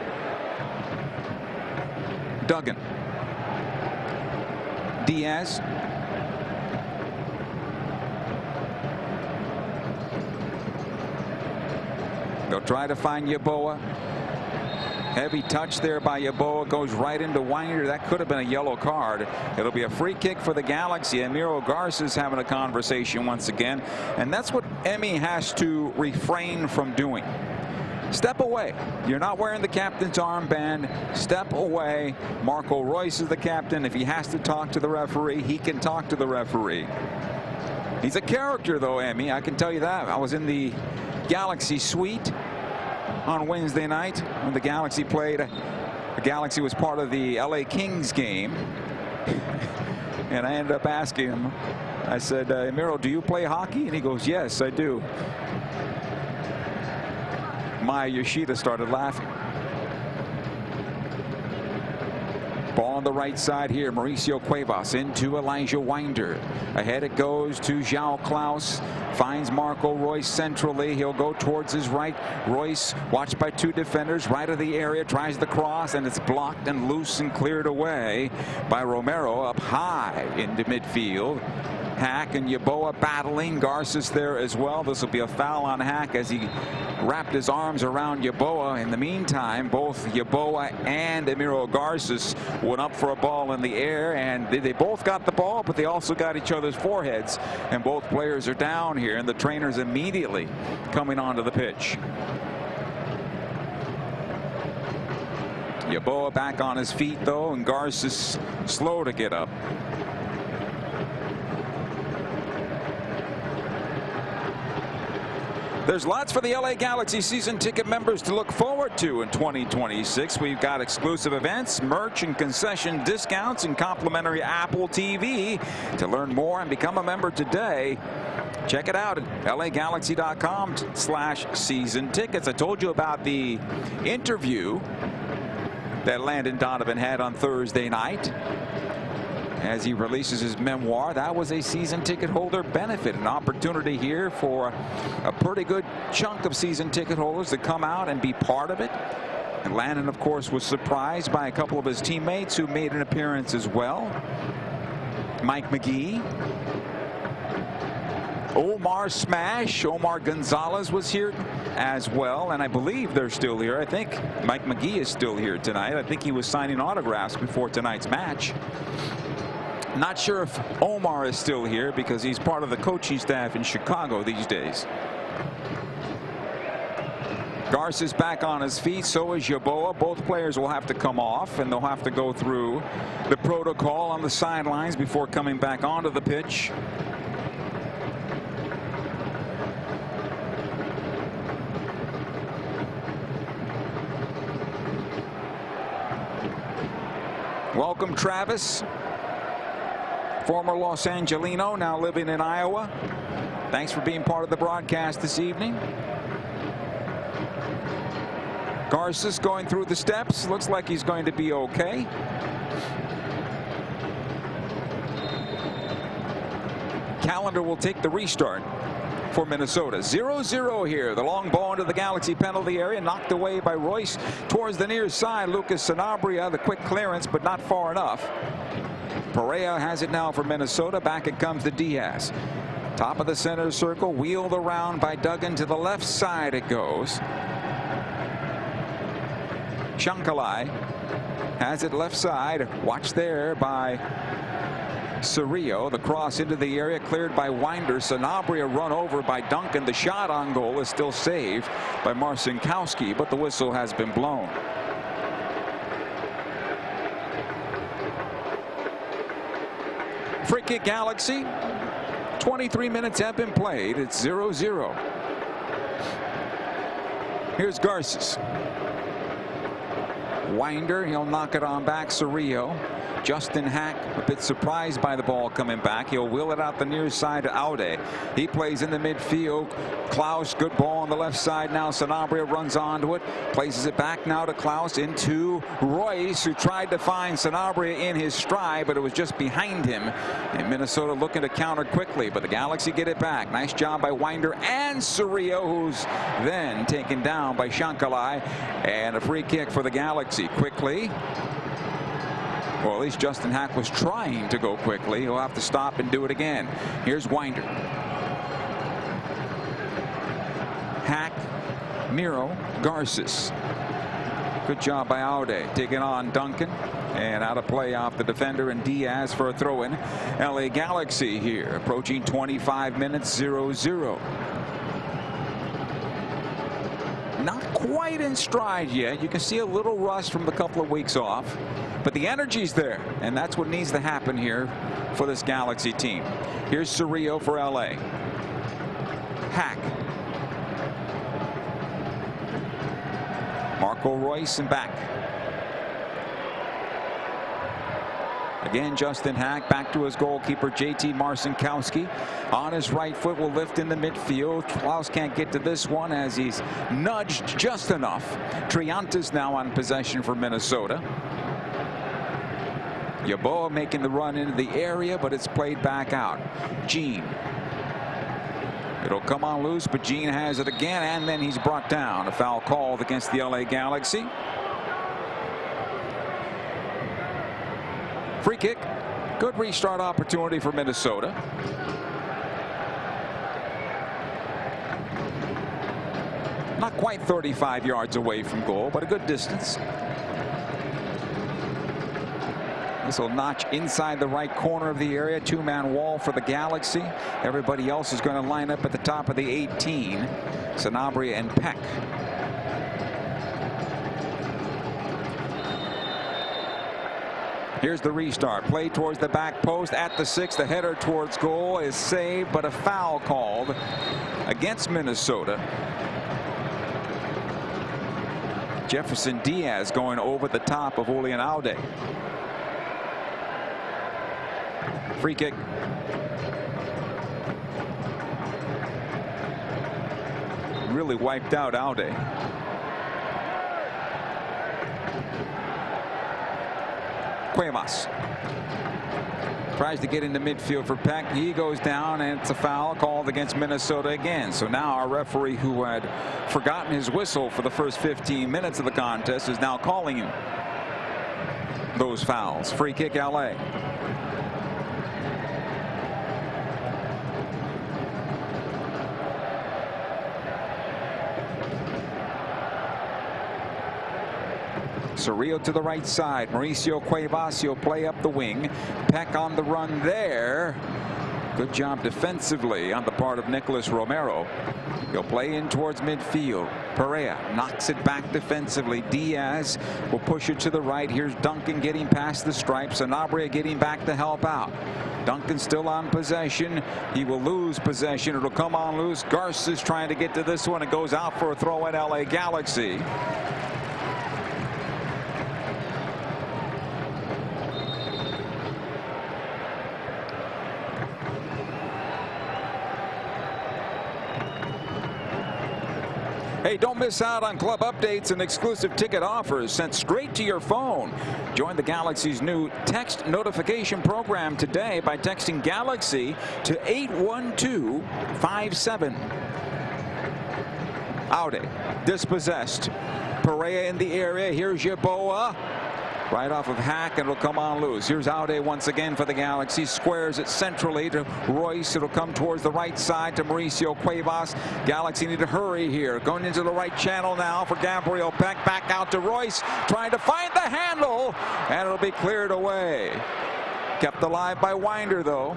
Duggan. Diaz. They'll try to find Yeboah. Heavy touch there by Yeboah, goes right into Winder. That could have been a yellow card. It'll be a free kick for the Galaxy. Emiro Garces having a conversation once again, and that's what Emmy has to refrain from doing. Step away. You're not wearing the captain's armband. Step away. Marco Royce is the captain. If he has to talk to the referee, he can talk to the referee. He's a character, though, Emmy. I can tell you that. I was in the Galaxy suite on Wednesday night when the Galaxy played. The Galaxy was part of the LA Kings game. And I ended up asking him, I said, Emiro, do you play hockey? And he goes, yes, I do. Maya Yoshida started laughing. Ball on the right side here. Mauricio Cuevas into Elijah Winder. Ahead it goes to João Klaus. Finds Marco Royce centrally. He'll go towards his right. Royce watched by 2 defenders right of the area. Tries the cross and it's blocked and loose and cleared away by Romero up high into midfield. Hack and Yeboah battling. Garces there as well. This will be a foul on Hack as he wrapped his arms around Yeboah. In the meantime, both Yeboah and Emiro Garces went up for a ball in the air, and they both got the ball, but they also got each other's foreheads, and both players are down here, and the trainer's immediately coming onto the pitch. Yeboah back on his feet, though, and Garces slow to get up. There's lots for the LA Galaxy season ticket members to look forward to in 2026. We've got exclusive events, merch, and concession discounts, and complimentary Apple TV. To learn more and become a member today, check it out at lagalaxy.com/season tickets. I told you about the interview that Landon Donovan had on Thursday night as he releases his memoir. That was a season ticket holder benefit, an opportunity here for a pretty good chunk of season ticket holders to come out and be part of it. And Landon, of course, was surprised by a couple of his teammates who made an appearance as well. Mike McGee, Omar Smash, Omar Gonzalez was here as well, and I believe they're still here. I think Mike McGee is still here tonight. I think he was signing autographs before tonight's match. Not sure if Omar is still here because he's part of the coaching staff in Chicago these days. Garces back on his feet. So is Yeboah. Both players will have to come off, and they'll have to go through the protocol on the sidelines before coming back onto the pitch. Welcome, Travis. Former Los Angelino, now living in Iowa. Thanks for being part of the broadcast this evening. Garces going through the steps. Looks like he's going to be okay. Callender will take the restart for Minnesota. 0-0 here. The long ball into the Galaxy penalty area, knocked away by Royce towards the near side. Lucas Sanabria, the quick clearance, but not far enough. Perea has it now for Minnesota. Back it comes to Diaz. Top of the center circle, wheeled around by Duggan to the left side it goes. Shankalai has it left side. Watch there by Cerrillo. The cross into the area cleared by Winder. Sanabria run over by Duncan. The shot on goal is still saved by Marcinkowski, but the whistle has been blown. Free kick Galaxy. 23 minutes have been played. It's 0-0. Here's Garces. Winder, he'll knock it on back. Cerrillo. Justin Hack, a bit surprised by the ball coming back. He'll wheel it out the near side to Aude. He plays in the midfield. Klaus, good ball on the left side now. Sanabria runs onto it. Places it back now to Klaus into Royce, who tried to find Sanabria in his stride, but it was just behind him. And Minnesota looking to counter quickly, but the Galaxy get it back. Nice job by Winder and Cerrillo, who's then taken down by Shankalai. And a free kick for the Galaxy. Quickly. Or at least Justin Hack was trying to go quickly. He'll have to stop and do it again. Here's Winder. Hack, Miro, Garces. Good job by Aude. Taking on Duncan. And out of play off the defender, and Diaz for a throw-in. LA Galaxy here approaching 25 minutes, 0-0. Not quite in stride yet. You can see a little rust from the couple of weeks off, but the energy's there, and that's what needs to happen here for this Galaxy team. Here's Cerrillo for LA. Hack. Marco Royce and back. Again, Justin Hack back to his goalkeeper, JT Marcinkowski. On his right foot, will lift in the midfield. Klaus can't get to this one as he's nudged just enough. Trianta's now on possession for Minnesota. Yeboah making the run into the area, but it's played back out. Gene. It'll come on loose, but Gene has it again, and then he's brought down. A foul called against the LA Galaxy. Free kick. Good restart opportunity for Minnesota. Not quite 35 yards away from goal, but a good distance. This will notch inside the right corner of the area. Two-man wall for the Galaxy. Everybody else is going to line up at the top of the 18. Sanabria and Peck. Here's the restart. Play towards the back post at the 6. The header towards goal is saved, but a foul called against Minnesota. Jefferson Diaz going over the top of Julian Aude. Free kick. Really wiped out Aude. Cuevas tries to get into midfield for Peck. He goes down, and it's a foul called against Minnesota again. So now our referee, who had forgotten his whistle for the first 15 minutes of the contest, is now calling him those fouls. Free kick, LA. Cerrillo to the right side. Mauricio Cuevas, he'll play up the wing. Peck on the run there. Good job defensively on the part of Nicholas Romero. He'll play in towards midfield. Perea knocks it back defensively. Diaz will push it to the right. Here's Duncan getting past the stripes. Sanabria getting back to help out. Duncan still on possession. He will lose possession. It'll come on loose. Garces trying to get to this one. It goes out for a throw at LA Galaxy. Hey, don't miss out on club updates and exclusive ticket offers sent straight to your phone. Join the Galaxy's new text notification program today by texting Galaxy to 81257. Aude dispossessed. Perea in the area. Here's Yeboah. Right off of Hack, and it'll come on loose. Here's Aude once again for the Galaxy. Squares it centrally to Royce. It'll come towards the right side to Mauricio Cuevas. Galaxy need to hurry here. Going into the right channel now for Gabriel Peck. Back out to Royce, trying to find the handle, and it'll be cleared away. Kept alive by Winder, though.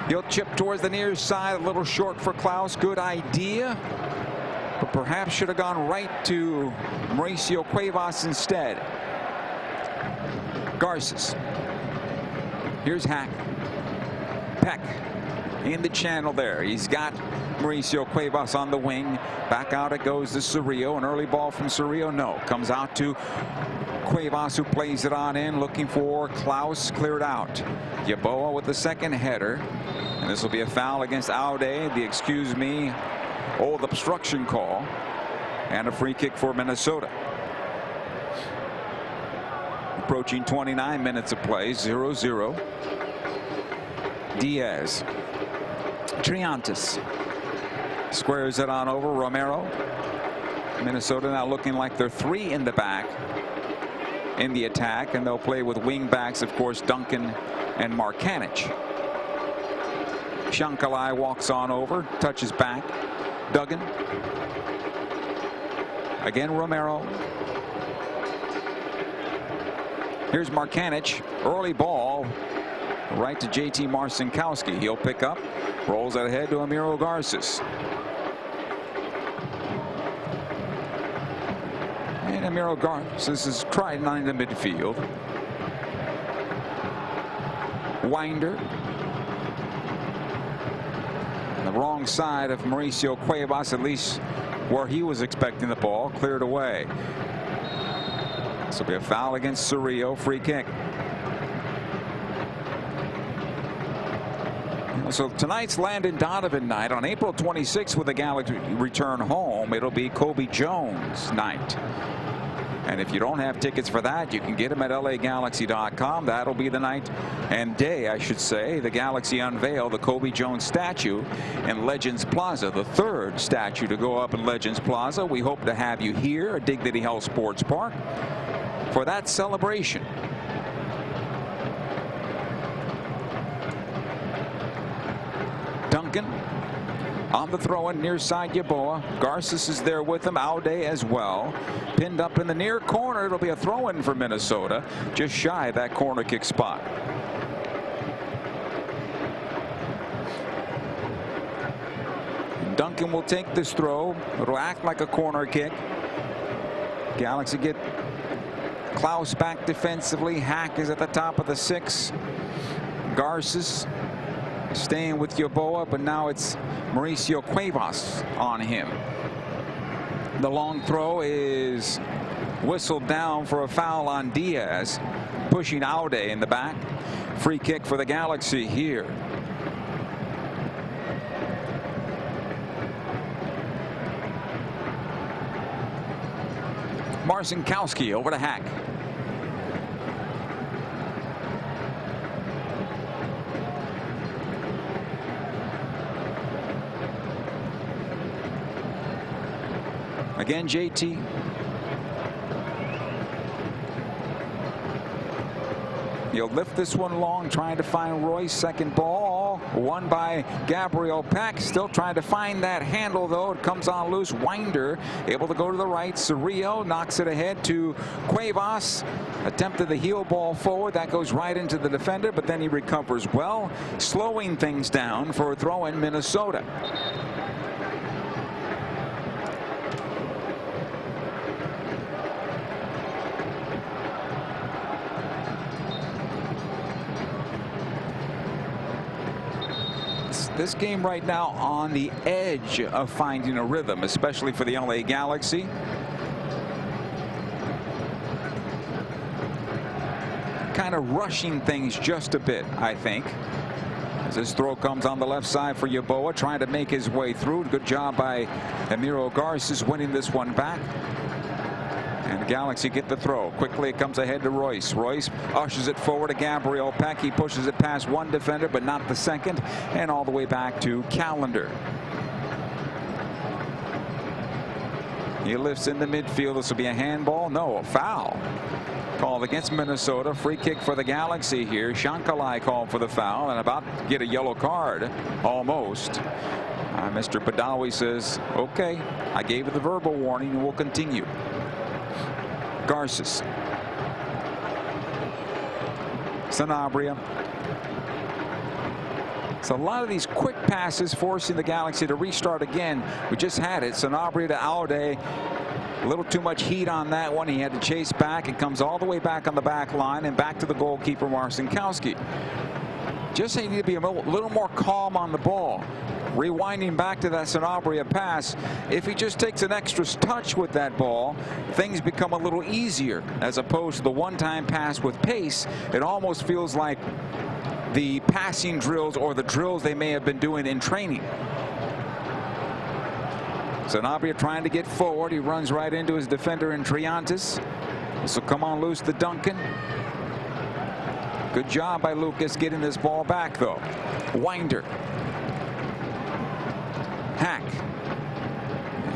He'll chip towards the near side, a little short for Klaus. Good idea, but perhaps should have gone right to Mauricio Cuevas instead. Garces. Here's Hack. Peck. in the channel there. He's got Mauricio Cuevas on the wing. Back out it goes to Cerrillo. An early ball from Cerrillo. No. Comes out to Cuevas, who plays it on in, looking for Klaus, cleared out. Yeboah with the second header. And this will be a foul against Aude. The old obstruction call. And a free kick for Minnesota. Approaching 29 minutes of play, 0-0. Diaz. Triantis squares it on over. Romero. Minnesota now looking like they're 3 in the back in the attack, and they'll play with wing backs, of course, Duncan and Markanich. Shankalai walks on over, touches back. Duggan. Again, Romero. Here's Markanich. Early ball right to JT Marcinkowski. He'll pick up. Rolls it ahead to Amiro Garces. And Amiro Garces is trying on the midfield. Winder. On the wrong side of Mauricio Cuevas, at least where he was expecting the ball. Cleared away. This will be a foul against Cerrillo. Free kick. So tonight's Landon Donovan night. On April 26th, with the Galaxy return home, it'll be Kobe Jones night. And if you don't have tickets for that, you can get them at LAGalaxy.com. That'll be the night and day, I should say. The Galaxy unveil the Kobe Jones statue in Legends Plaza, the 3rd statue to go up in Legends Plaza. We hope to have you here at Dignity Health Sports Park for that celebration. Duncan on the throw-in near side. Yeboah. Garces is there with him. Aude as well. Pinned up in the near corner. It'll be a throw-in for Minnesota, just shy of that corner kick spot. Duncan will take this throw. It'll act like a corner kick. Galaxy get Klaus back defensively. Hack is at the top of the 6. Garces staying with Yeboah, but now it's Mauricio Cuevas on him. The long throw is whistled down for a foul on Diaz, pushing Aude in the back. Free kick for the Galaxy here. Marcinkowski over to Hack. Again, JT. He'll lift this one long, trying to find Royce. Second ball, won by Gabriel Peck. Still trying to find that handle, though. It comes on loose. Winder able to go to the right. Cerrillo knocks it ahead to Cuevas. Attempted the heel ball forward. That goes right into the defender, but then he recovers well, slowing things down for a throw in Minnesota. This game right now on the edge of finding a rhythm, especially for the LA Galaxy. Kind of rushing things just a bit, I think. As this throw comes on the left side for Yeboah, trying to make his way through. Good job by Amiro Garces winning this one back. And the Galaxy get the throw. Quickly it comes ahead to Royce. Royce ushers it forward to Gabriel Peck. He pushes it past one defender, but not the second. And all the way back to Callender. He lifts in the midfield. This will be a handball. No, a foul. Called against Minnesota. Free kick for the Galaxy here. Shankalai called for the foul and about to get a yellow card. Almost. Mr. Badawi says, okay, I gave you the verbal warning and we'll continue. Garces. Sanabria. So a lot of these quick passes forcing the Galaxy to restart again. We just had it. Sanabria to Aude. A little too much heat on that one. He had to chase back. It comes all the way back on the back line and back to the goalkeeper Marcinkowski. just need to be a little more calm on the ball. Rewinding back to that Sanabria pass, if he just takes an extra touch with that ball, things become a little easier, as opposed to the one-time pass with pace. It almost feels like the passing drills or the drills they may have been doing in training. Sanabria trying to get forward. He runs right into his defender in Triantis. This will come on loose to Duncan. Good job by Lucas getting this ball back, though. Winder. Hack.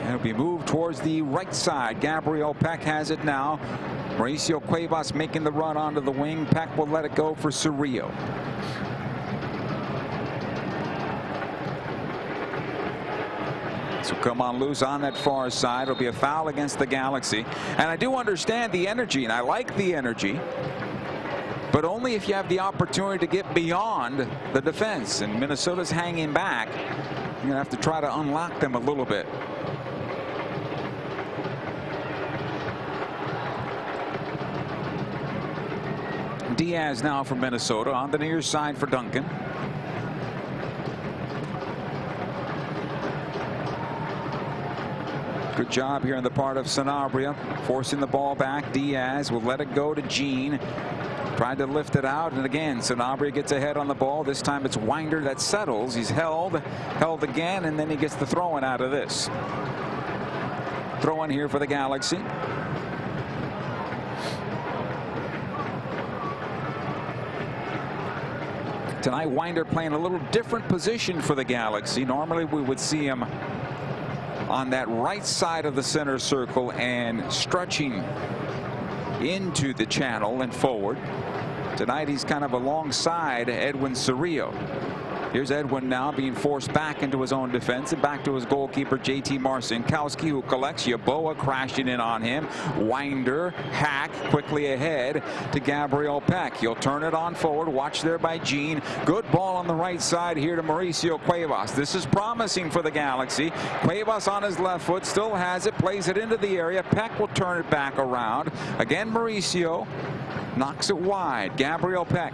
It'll be moved towards the right side. Gabriel Peck has it now. Mauricio Cuevas making the run onto the wing. Peck will let it go for Cerrillo. So come on loose on that far side. It'll be a foul against the Galaxy. And I do understand the energy, and I like the energy, but only if you have the opportunity to get beyond the defense. And Minnesota's hanging back. You're going to have to try to unlock them a little bit. Diaz now for Minnesota on the near side for Duncan. Good job here on the part of Sanabria, forcing the ball back. Diaz will let it go to Jean. Tried to lift it out, and again Sanabria gets ahead on the ball. This time it's Winder that settles. He's held again, and then he gets the throw-in out of this. Throw-in here for the Galaxy. Tonight Winder playing a little different position for the Galaxy. Normally we would see him on that right side of the center circle and stretching into the channel and forward. Tonight he's kind of alongside Edwin Cerrillo. Here's Edwin now being forced back into his own defense and back to his goalkeeper JT Marcinkowski, who collects. Yeboah crashing in on him. Winder, Hack quickly ahead to Gabriel Peck. He'll turn it on forward. Watch there by Jean. Good ball on the right side here to Mauricio Cuevas. This is promising for the Galaxy. Cuevas on his left foot still has it, plays it into the area. Peck will turn it back around. Again Mauricio knocks it wide. Gabriel Peck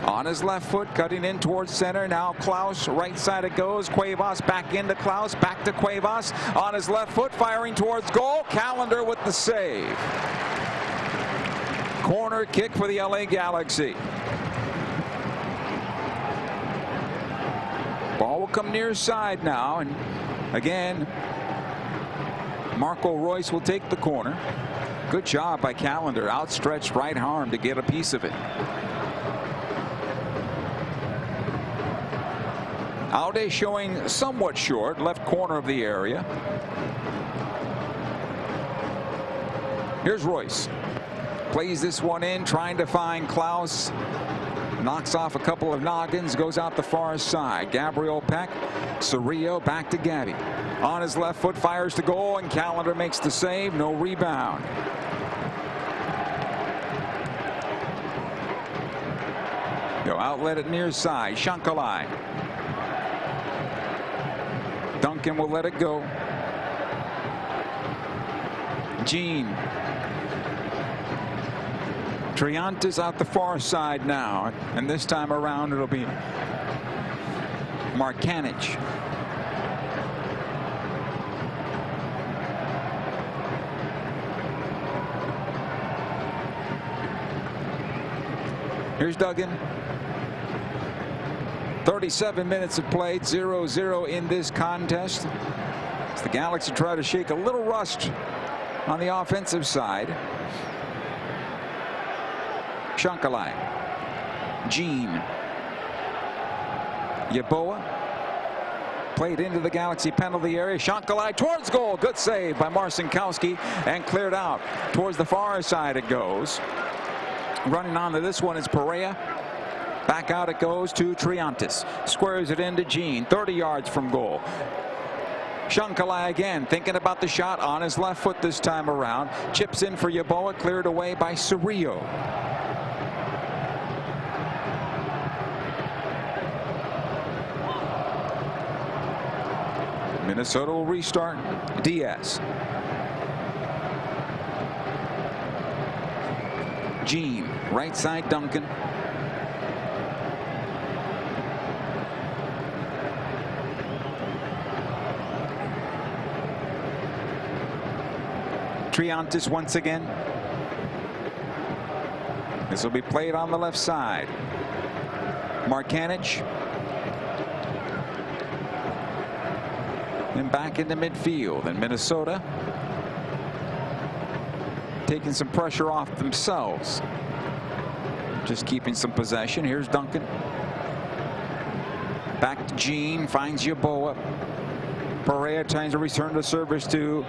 on his left foot, cutting in towards center. Now Klaus, right side it goes. Cuevas back into Klaus, back to Cuevas on his left foot, firing towards goal. Callender with the save. Corner kick for the LA Galaxy. Ball will come near side now, and again Marco Royce will take the corner. Good job by Callender, outstretched right arm to get a piece of it. Aude showing somewhat short, left corner of the area. Here's Royce. Plays this one in, trying to find Klaus. Knocks off a couple of noggins, goes out the far side. Gabriel Peck, Cerrillo back to Gabby. On his left foot, fires to goal, and Callender makes the save. No rebound. Go outlet it near side. Shankalai. Duncan will let it go. Jean. Triantis out the far side now, and this time around it'll be Markanich. Here's Duggan. 37 minutes of play, 0-0 in this contest. As the Galaxy try to shake a little rust on the offensive side. Shankalai. Jean. Yeboah. Played into the Galaxy penalty area. Shankalai towards goal. Good save by Marcinkowski, and cleared out. Towards the far side it goes. Running onto this one is Perea. Back out it goes to Triantis. Squares it into Jean, 30 yards from goal. Shankalai again, thinking about the shot on his left foot this time around. Chips in for Yeboah, cleared away by Cerrillo. Minnesota will restart. Diaz. Jean, right side Duncan. Triantis once again. This will be played on the left side. Markanich. And back into midfield. And Minnesota taking some pressure off themselves. Just keeping some possession. Here's Duncan. Back to Jean. Finds Yeboah. Perea tries to return the service to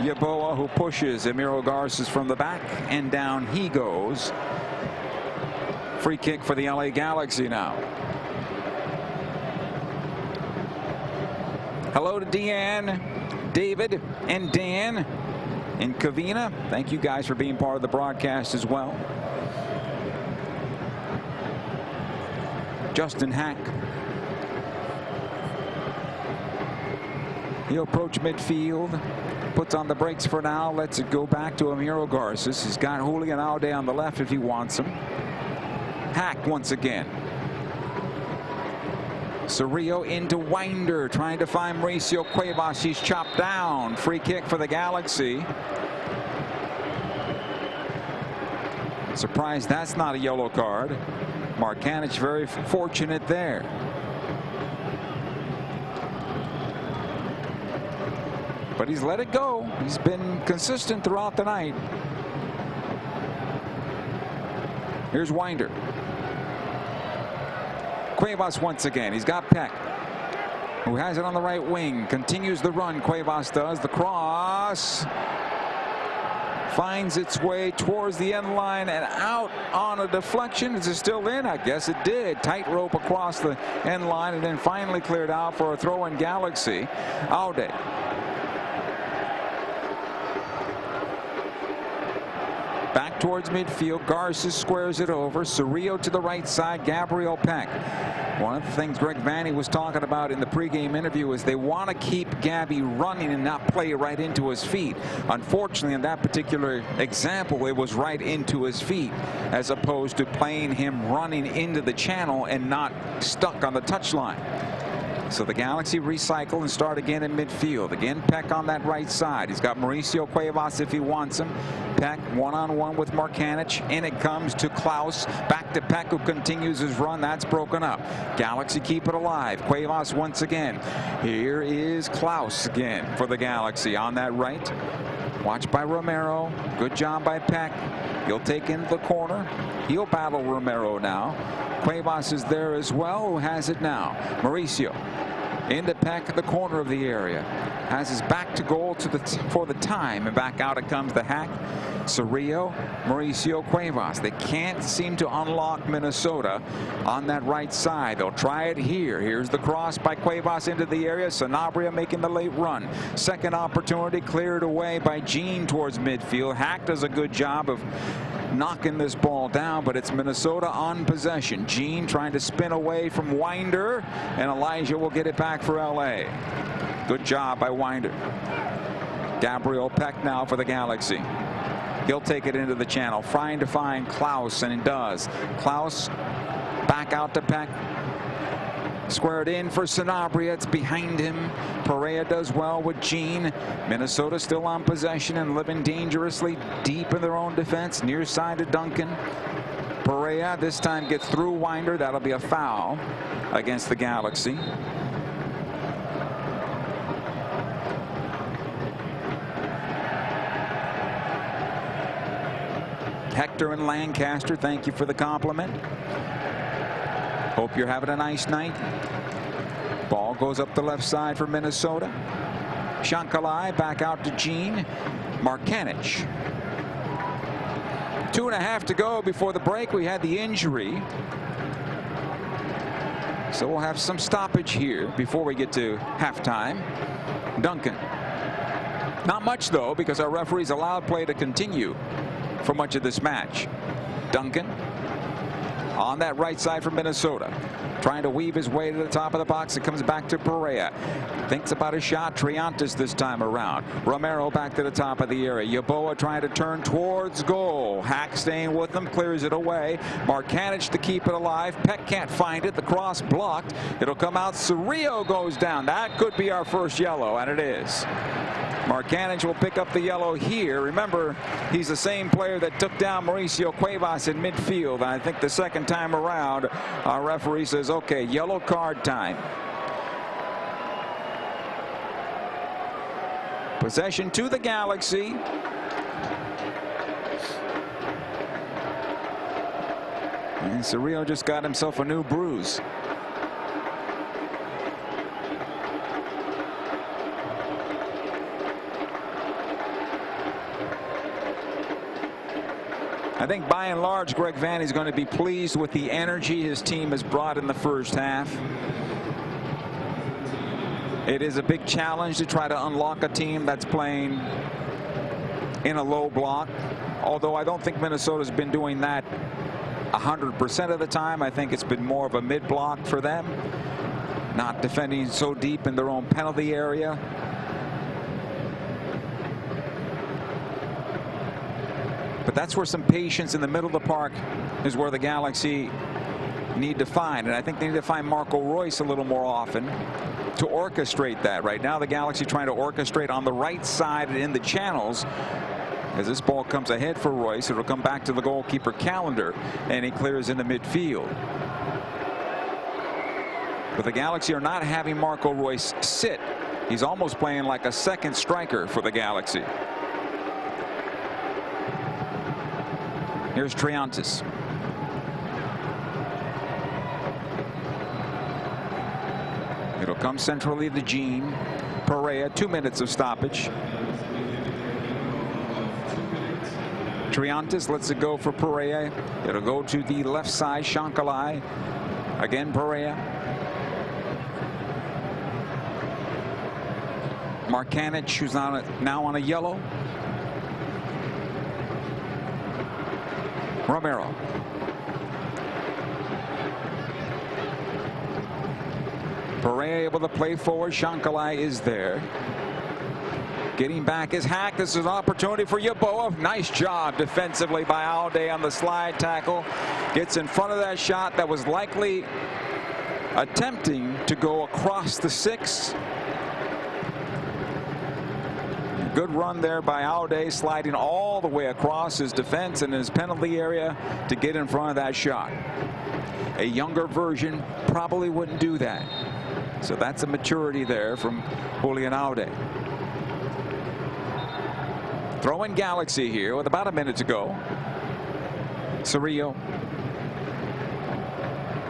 Yeboah, who pushes Emiro Garces from the back, and down he goes. Free kick for the LA Galaxy now. Hello to Deanne, David, and Dan, and Kavina. Thank you guys for being part of the broadcast as well. Justin Hack. He'll approach midfield. Puts on the brakes for now. Lets it go back to Emiro Garces. He's got Julian Aude on the left if he wants him. Hack once again. Cerrillo into Winder, trying to find Mauricio Cuevas. He's chopped down. Free kick for the Galaxy. Surprised that's not a yellow card. Markanich very fortunate there. But he's let it go. He's been consistent throughout the night. Here's Winder. Cuevas once again. He's got Peck, who has it on the right wing. Continues the run. Cuevas does. The cross finds its way towards the end line and out on a deflection. Is it still in? I guess it did. Tightrope across the end line and then finally cleared out for a throw in Galaxy. Aude. Back towards midfield. Garces squares it over. Cerrillo to the right side. Gabriel Peck. One of the things Greg Vanney was talking about in the pregame interview is they want to keep Gabby running and not play right into his feet. Unfortunately, in that particular example, it was right into his feet as opposed to playing him running into the channel and not stuck on the touchline. So the Galaxy recycle and start again in midfield. Again, Peck on that right side. He's got Mauricio Cuevas if he wants him. Peck one-on-one with Markanich. In it comes to Klaus. Back to Peck, who continues his run. That's broken up. Galaxy keep it alive. Cuevas once again. Here is Klaus again for the Galaxy on that right. Watched by Romero. Good job by Peck. He'll take into the corner. He'll battle Romero now. Cuevas is there as well, who has it now. Mauricio into Peck at the corner of the area. Has his back to goal for the time, and back out it comes the Hack. Cerrillo, Mauricio Cuevas. They can't seem to unlock Minnesota on that right side. They'll try it here. Here's the cross by Cuevas into the area. Sanabria making the late run. Second opportunity cleared away by Jean towards midfield. Hack does a good job of knocking this ball down, but it's Minnesota on possession. Jean trying to spin away from Winder, and Elijah will get it back for LA. Good job by Winder. Gabriel Peck now for the Galaxy. He'll take it into the channel, trying to find Klaus, and he does. Klaus back out to Peck. Squared in for Sanabria. It's behind him. Perea does well with Jean. Minnesota still on possession and living dangerously deep in their own defense. Near side to Duncan. Perea this time gets through Winder. That'll be a foul against the Galaxy. Hector and Lancaster, thank you for the compliment. Hope you're having a nice night. Ball goes up the left side for Minnesota. Shankalai back out to Jean. Markanich. 2.5 to go before the break. We had the injury. So we'll have some stoppage here before we get to halftime. Duncan. Not much, though, because our referees allowed play to continue for much of this match. Duncan on that right side for Minnesota, trying to weave his way to the top of the box. It comes back to Perea. Thinks about a shot. Triantis this time around. Romero back to the top of the area. Yeboah trying to turn towards goal. Hack staying with them, clears it away. Markanich to keep it alive. Peck can't find it. The cross blocked. It'll come out. Cerrillo goes down. That could be our first yellow, and it is. Markanich will pick up the yellow here. Remember, he's the same player that took down Mauricio Cuevas in midfield. And I think the second time around, our referee says, okay, yellow card time. Possession to the Galaxy. And Cerrillo just got himself a new bruise. I think by and large, Greg Vanney is going to be pleased with the energy his team has brought in the first half. It is a big challenge to try to unlock a team that's playing in a low block, although I don't think Minnesota's been doing that 100% of the time. I think it's been more of a mid-block for them, not defending so deep in their own penalty area. But that's where some patience in the middle of the park is where the Galaxy need to find. And I think they need to find Marco Royce a little more often to orchestrate that. Right now, the Galaxy trying to orchestrate on the right side and in the channels. As this ball comes ahead for Royce, it'll come back to the goalkeeper Callender, and he clears into midfield. But the Galaxy are not having Marco Royce sit. He's almost playing like a second striker for the Galaxy. Here's Triantis. It'll come centrally to Jean. Perea, 2 minutes of stoppage. Triantis lets it go for Perea. It'll go to the left side. Shankalai. Again, Perea. Markanich, who's now on a yellow. Romero. Perea able to play forward. Shankalai is there. Getting back is Hack. This is an opportunity for Yeboah. Nice job defensively by Alday on the slide tackle. Gets in front of that shot that was likely attempting to go across the 6. Good run there by Alday, sliding all the way across his defense and his penalty area to get in front of that shot. A younger version probably wouldn't do that. So that's a maturity there from Julian Alday. Throwing Galaxy here with about a minute to go. Cerrillo.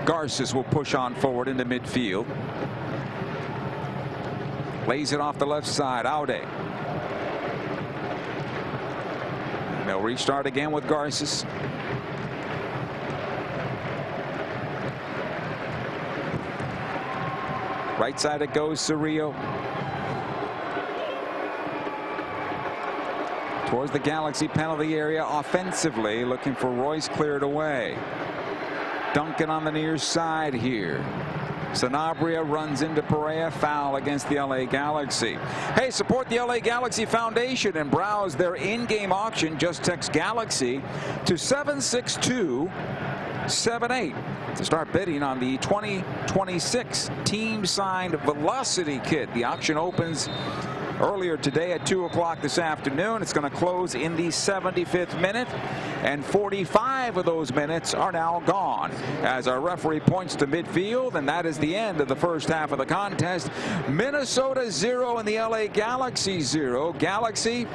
Garces will push on forward into midfield. Lays it off the left side. Alday. They'll restart again with Garces. Right side it goes, Cerrillo. Towards the Galaxy penalty area offensively, looking for Royce cleared away. Duncan on the near side here. Sanabria runs into Perea. Foul against the LA Galaxy. Hey, support the LA Galaxy Foundation and browse their in-game auction. Just text Galaxy to 76278 to start bidding on the 2026 team signed Velocity kit. The auction opens earlier today at 2 o'clock this afternoon. It's going to close in the 75th minute, and 45 of those minutes are now gone as our referee points to midfield, and that is the end of the first half of the contest. Minnesota 0 and the LA Galaxy 0. Galaxy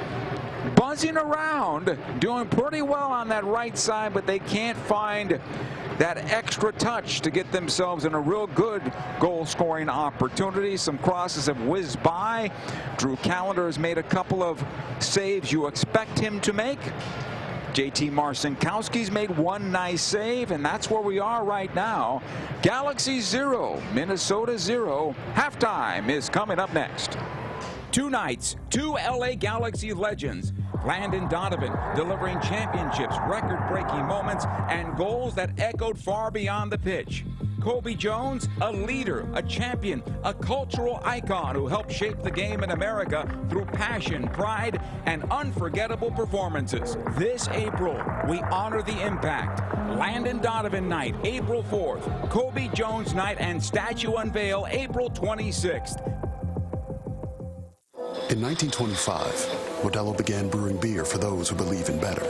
buzzing around, doing pretty well on that right side, but they can't find that extra touch to get themselves in a real good goal-scoring opportunity. Some crosses have whizzed by. Drew Callender has made a couple of saves you expect him to make. JT Marcinkowski's made one nice save, and that's where we are right now. Galaxy 0, Minnesota 0. Halftime is coming up next. Two nights, two LA Galaxy legends. Landon Donovan delivering championships, record-breaking moments, and goals that echoed far beyond the pitch. Kobe Jones, a leader, a champion, a cultural icon who helped shape the game in America through passion, pride, and unforgettable performances. This April, we honor the impact. Landon Donovan Night, April 4th. Kobe Jones Night and statue unveil, April 26th. In 1925, Modelo began brewing beer for those who believe in better.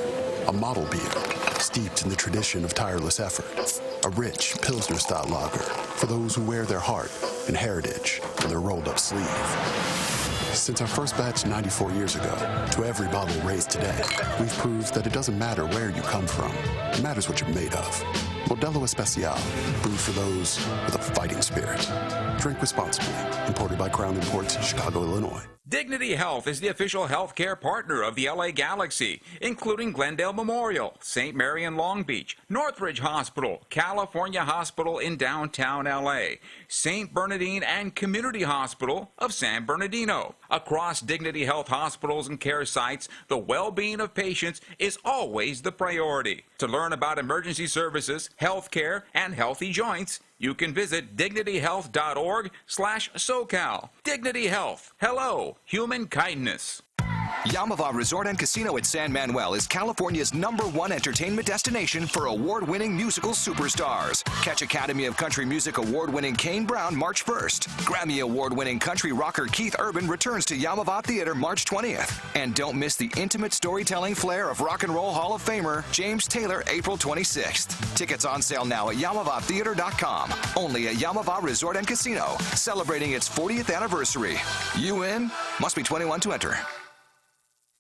A model beer, steeped in the tradition of tireless effort. A rich Pilsner-style lager for those who wear their heart and heritage on their rolled-up sleeve. Since our first batch 94 years ago, to every bottle raised today, we've proved that it doesn't matter where you come from. It matters what you're made of. Modelo Especial, brewed for those with a fighting spirit. Drink responsibly. Imported by Crown Imports, Chicago, Illinois. Dignity Health is the official healthcare partner of the LA Galaxy, including Glendale Memorial, St. Mary in Long Beach, Northridge Hospital, California Hospital in downtown LA, St. Bernardine and Community Hospital of San Bernardino. Across Dignity Health hospitals and care sites, the well-being of patients is always the priority. To learn about emergency services, healthcare, and healthy joints, you can visit dignityhealth.org/SoCal. Dignity Health. Hello, human kindness. Yamava Resort and Casino at San Manuel is California's #1 entertainment destination for award-winning musical superstars. Catch Academy of Country Music award-winning Kane Brown March 1st. Grammy award-winning country rocker Keith Urban returns to Yamava Theater March 20th. And don't miss the intimate storytelling flair of Rock and Roll Hall of Famer James Taylor April 26th. Tickets on sale now at YamavaTheater.com. Only at Yamava Resort and Casino, celebrating its 40th anniversary. You in? Must be 21 to enter.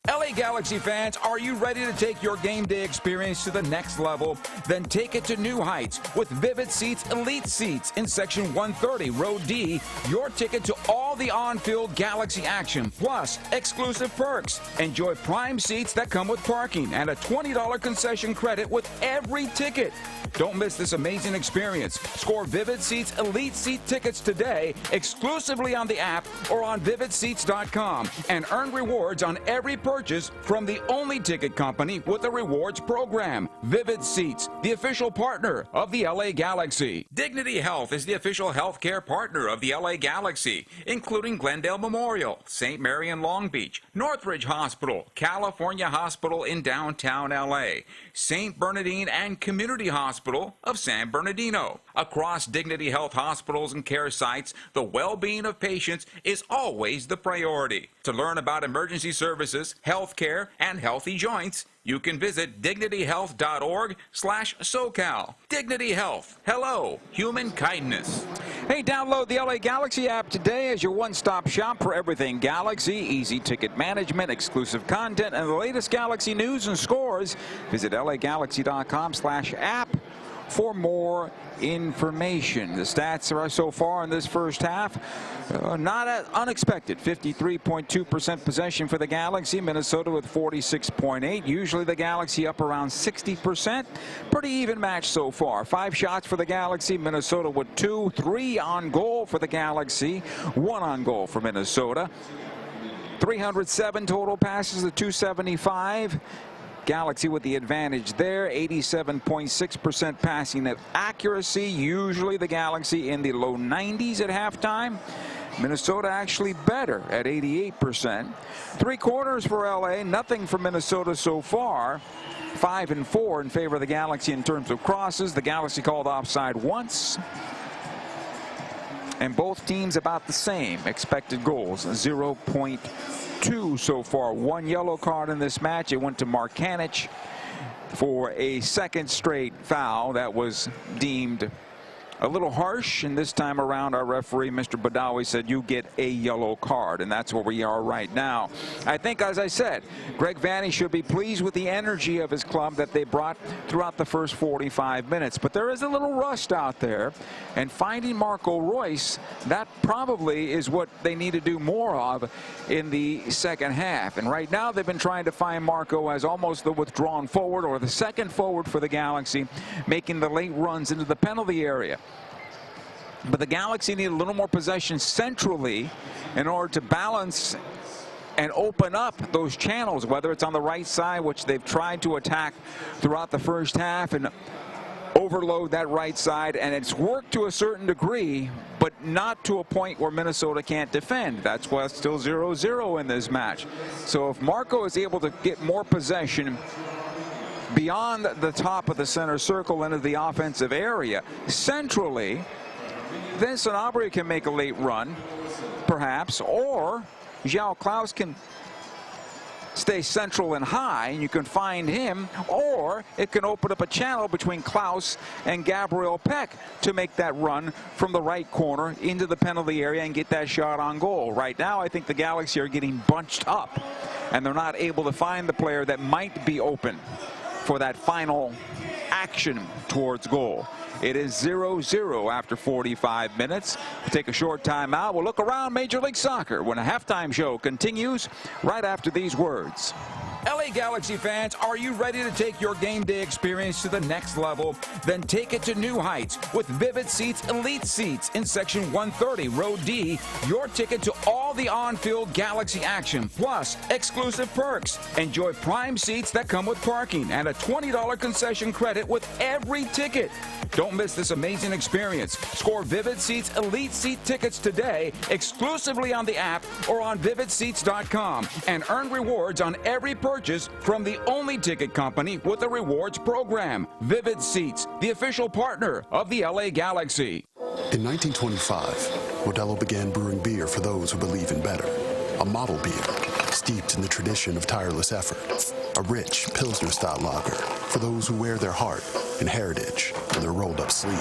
LA Galaxy fans, are you ready to take your game day experience to the next level? Then take it to new heights with Vivid Seats Elite Seats in Section 130, Row D. Your ticket to all the on-field Galaxy action, plus exclusive perks. Enjoy prime seats that come with parking and a $20 concession credit with every ticket. Don't miss this amazing experience. Score Vivid Seats Elite Seat tickets today exclusively on the app or on vividseats.com and earn rewards on every purchase from the only ticket company with a rewards program. Vivid Seats, the official partner of the LA Galaxy. Dignity Health is the official healthcare partner of the LA Galaxy, including Glendale Memorial, St. Mary in Long Beach, Northridge Hospital, California Hospital in downtown LA, St. Bernardine and Community Hospital of San Bernardino. Across Dignity Health hospitals and care sites, the well-being of patients is always the priority. To learn about emergency services, healthcare, and healthy joints, you can visit dignityhealth.org/SoCal. Dignity Health. Hello, human kindness. Hey, download the LA Galaxy app today as your one-stop shop for everything Galaxy, easy ticket management, exclusive content, and the latest Galaxy news and scores. Visit lagalaxy.com/app for more information. The stats are so far in this first half, not as unexpected. 53.2% possession for the Galaxy. Minnesota with 46.8%. Usually the Galaxy up around 60%. Pretty even match so far. 5 shots for the Galaxy. Minnesota with 2. 3 on goal for the Galaxy. 1 on goal for Minnesota. 307 total passes to 275. Galaxy with the advantage there. 87.6% passing accuracy. Usually the Galaxy in the low 90s at halftime. Minnesota actually better at 88%. 3 quarters for LA. Nothing from Minnesota so far. 5-4 in favor of the Galaxy in terms of crosses. The Galaxy called offside once. And both teams about the same. Expected goals, 0.2 so far. 1 yellow card in this match. It went to Markanich for a second straight foul that was deemed a little harsh, and this time around our referee, Mr. Badawi, said you get a yellow card, and that's where we are right now. I think, as I said, Greg Vanney should be pleased with the energy of his club that they brought throughout the first 45 minutes, but there is a little rust out there, and finding Marco Royce, that probably is what they need to do more of in the second half. And right now they've been trying to find Marco as almost the withdrawn forward or the second forward for the Galaxy, making the late runs into the penalty area. But the Galaxy need a little more possession centrally in order to balance and open up those channels, whether it's on the right side, which they've tried to attack throughout the first half, and overload that right side. And it's worked to a certain degree, but not to a point where Minnesota can't defend. That's why it's still 0-0 in this match. So if Marco is able to get more possession beyond the top of the center circle into the offensive area centrally, then Sanabria can make a late run, perhaps, or João Klaus can stay central and high, and you can find him, or it can open up a channel between Klaus and Gabriel Peck to make that run from the right corner into the penalty area and get that shot on goal. Right now, I think the Galaxy are getting bunched up, and they're not able to find the player that might be open for that final action towards goal. It is 0-0 after 45 minutes. We'll take a short time out. We'll look around Major League Soccer when a halftime show continues right after these words. LA Galaxy fans, are you ready to take your game day experience to the next level? Then take it to new heights with Vivid Seats Elite Seats in Section 130, Row D. Your ticket to all the on-field Galaxy action, plus exclusive perks. Enjoy prime seats that come with parking and a $20 concession credit with every ticket. Don't miss this amazing experience. Score Vivid Seats Elite Seat tickets today exclusively on the app or on vividseats.com and earn rewards on every purchase from the only ticket company with a rewards program. Vivid Seats, the official partner of the LA Galaxy. In 1925, Modelo began brewing beer for those who believe in better. A model beer, steeped in the tradition of tireless effort. A rich Pilsner-style lager for those who wear their heart and heritage on their rolled-up sleeve.